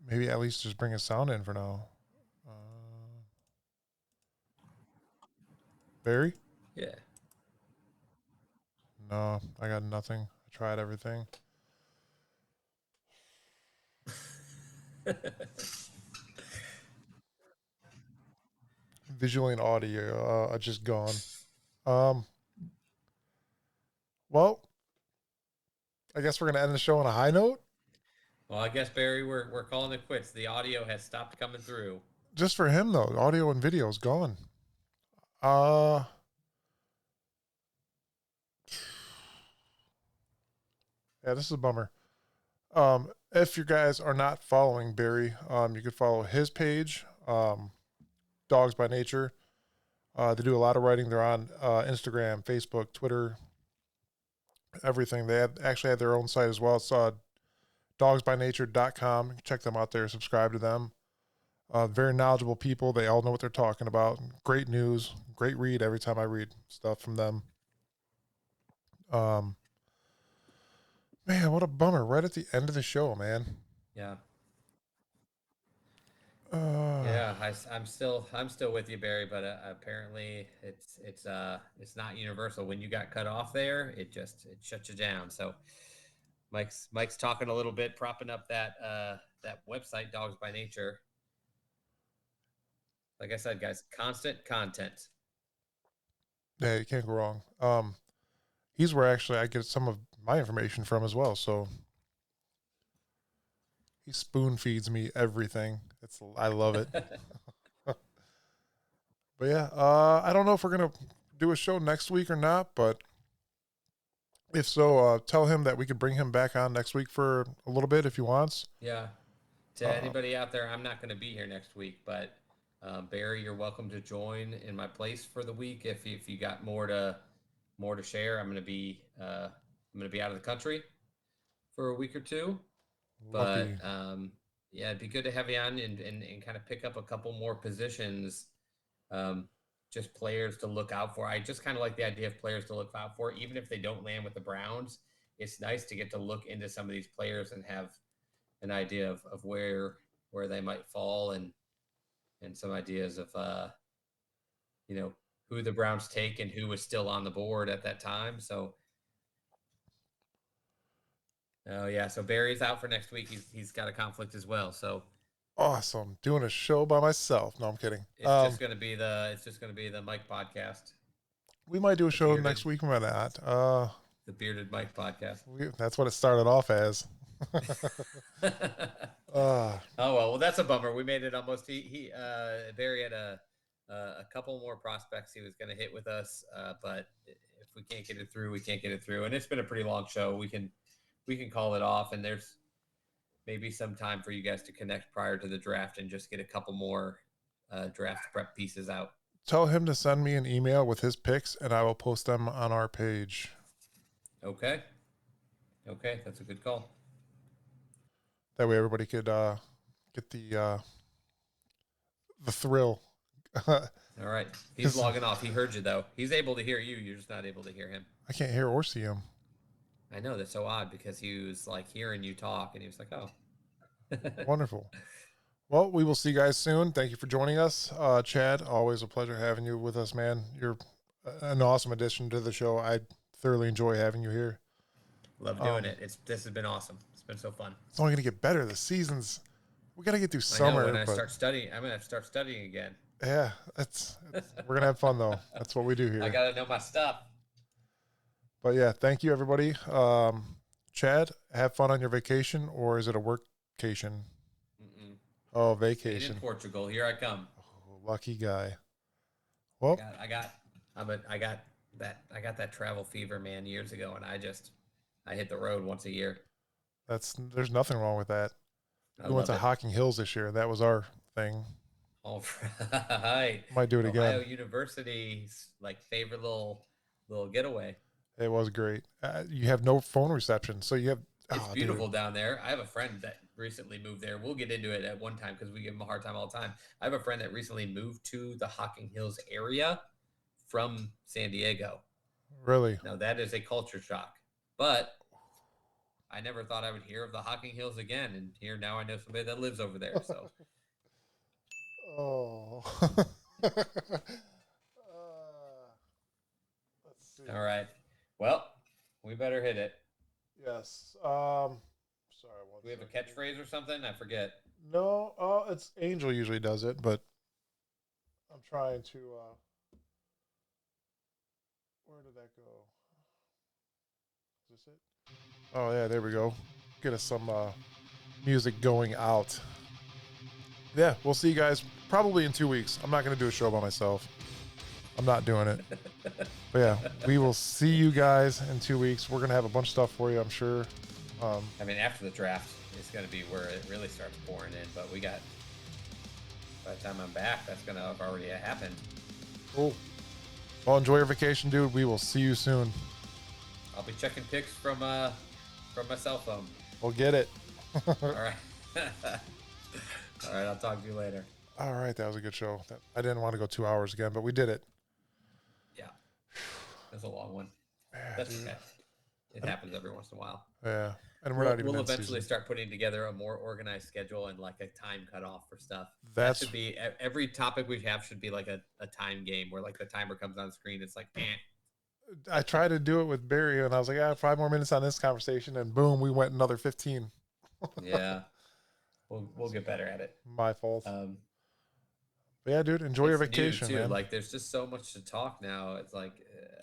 maybe at least just bring a sound in for now. Barry? Yeah. No, I got nothing. I tried everything. Visually and audio are just gone. Well, I guess we're gonna end the show on a high note. Well, I guess Barry, we're calling it quits. The audio has stopped coming through. Just for him though, audio and video is gone. Yeah, this is a bummer. If you guys are not following Barry, you could follow his page, Dawgs By Nature. They do a lot of writing. They're on Instagram, Facebook, Twitter, everything. They actually had their own site as well. It's dawgsbynature.com. Check them out there. Subscribe to them. Very knowledgeable people. They all know what they're talking about. Great news. Great read every time I read stuff from them. Man, what a bummer! Right at the end of the show, man. Yeah. I'm still with you, Barry, but apparently it's not universal. When you got cut off there, it shuts you down. So Mike's talking a little bit, propping up that website, Dawgs By Nature. Like I said, guys, constant content. Yeah, you can't go wrong. He's where actually I get some of my information from as well. So he spoon feeds me everything. I love it. But yeah, I don't know if we're gonna do a show next week or not, but if so, tell him that we could bring him back on next week for a little bit if he wants. Yeah. To anybody out there, I'm not going to be here next week, but Barry, you're welcome to join in my place for the week if you got more to share. I'm going to be out of the country for a week or two, Lucky. but yeah, it'd be good to have you on and kind of pick up a couple more positions. Just players to look out for. I just kind of like the idea of players to look out for, even if they don't land with the Browns. It's nice to get to look into some of these players and have an idea of where they might fall and some ideas of who the Browns take and who was still on the board at that time. So so Barry's out for next week. He's got a conflict as well. So awesome, doing a show by myself. No, I'm kidding. It's just gonna be the Mike podcast. We might do a show next week. We might not. The Bearded Mike podcast. That's what it started off as. uh, Well, that's a bummer. We made it almost. Barry had a couple more prospects he was going to hit with us, but if we can't get it through, we can't get it through. And it's been a pretty long show. We can call it off, and there's maybe some time for you guys to connect prior to the draft and just get a couple more draft prep pieces out. Tell him to send me an email with his picks, and I will post them on our page. Okay, that's a good call. That way, everybody could get the thrill. All right, he's logging off. He heard you though. He's able to hear you. You're just not able to hear him. I can't hear or see him. I know, that's so odd because he was like hearing you talk, and he was like, "Oh, Wonderful." Well, we will see you guys soon. Thank you for joining us, Chad. Always a pleasure having you with us, man. You're an awesome addition to the show. I thoroughly enjoy having you here. Love doing it. This has been awesome. It's been so fun. It's only going to get better. The seasons, we got to get through I know, summer. when I start studying, I'm gonna start studying again. Yeah, we're gonna have fun though. That's what we do here. I gotta know my stuff. But yeah, thank you everybody. Chad, have fun on your vacation, or is it a workcation? Oh, vacation. In Portugal, here I come. Oh, lucky guy. Well, I got that travel fever, man, years ago, and I hit the road once a year. There's nothing wrong with that. We went to Hocking Hills this year. That was our thing. All right. Might do it again. Ohio University's like favorite little getaway. It was great. You have no phone reception, so you have. It's beautiful down there. I have a friend that recently moved there. We'll get into it at one time because we give him a hard time all the time. I have a friend that recently moved to the Hocking Hills area from San Diego. Really? Now that is a culture shock, but I never thought I would hear of the Hocking Hills again, and here now I know somebody that lives over there. So. Oh. Let's see. All right. Well, we better hit it. Yes. Sorry. Do we have a catchphrase or something? I forget. No. It's Angel usually does it, but I'm trying to. Where did that go? Is this it? Oh yeah, there we go. Get us some music going out. Yeah, we'll see you guys probably in 2 weeks. I'm not going to do a show by myself. I'm not doing it. But yeah, we will see you guys in 2 weeks. We're going to have a bunch of stuff for you, I'm sure. I mean, after the draft, it's going to be where it really starts pouring in. But by the time I'm back, that's going to have already happened. Cool. Well, enjoy your vacation, dude. We will see you soon. I'll be checking pics from my cell phone. We'll get it. All right. All right, I'll talk to you later. All right, that was a good show. I didn't want to go 2 hours again, but we did it. Yeah. That's a long one. Yeah, that's dude. okay. It happens every once in a while. Yeah. And we'll eventually start putting together a more organized schedule and like a time cutoff for stuff. That should be every topic we have should be like a time game where like the timer comes on screen. It's like, I tried to do it with Barry and I was like, 5 more minutes on this conversation, and boom, we went another 15. Yeah. We'll get better at it. My fault. But yeah, dude, enjoy your vacation, man. Like, there's just so much to talk now. It's like,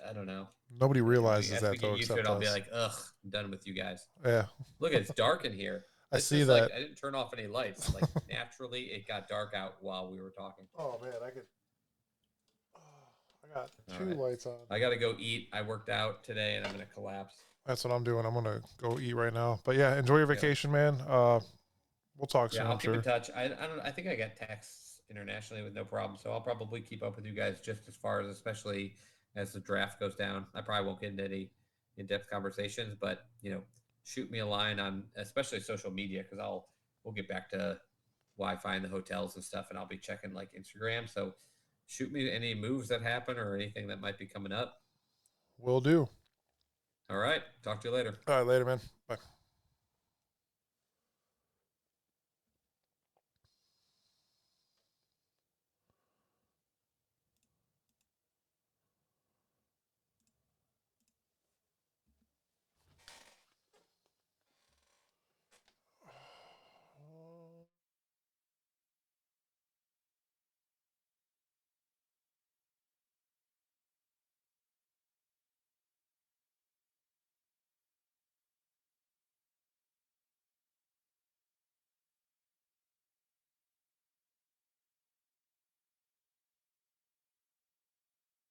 I don't know. Nobody realizes that, though. I'll be like, ugh, I'm done with you guys. Yeah. Look, it's dark in here. I see that. Like, I didn't turn off any lights. Like, naturally, it got dark out while we were talking. Oh man, I got two lights on. I got to go eat. I worked out today, and I'm gonna collapse. That's what I'm doing. I'm gonna go eat right now. But yeah, enjoy your vacation, man. We'll talk soon. I'll keep in touch. I don't. I think I get texts internationally with no problem, so I'll probably keep up with you guys just as far as, especially as the draft goes down. I probably won't get into any in-depth conversations, but shoot me a line on, especially social media, because we'll get back to Wi-Fi in the hotels and stuff, and I'll be checking like Instagram. So shoot me any moves that happen or anything that might be coming up. Will do. All right. Talk to you later. All right, later, man.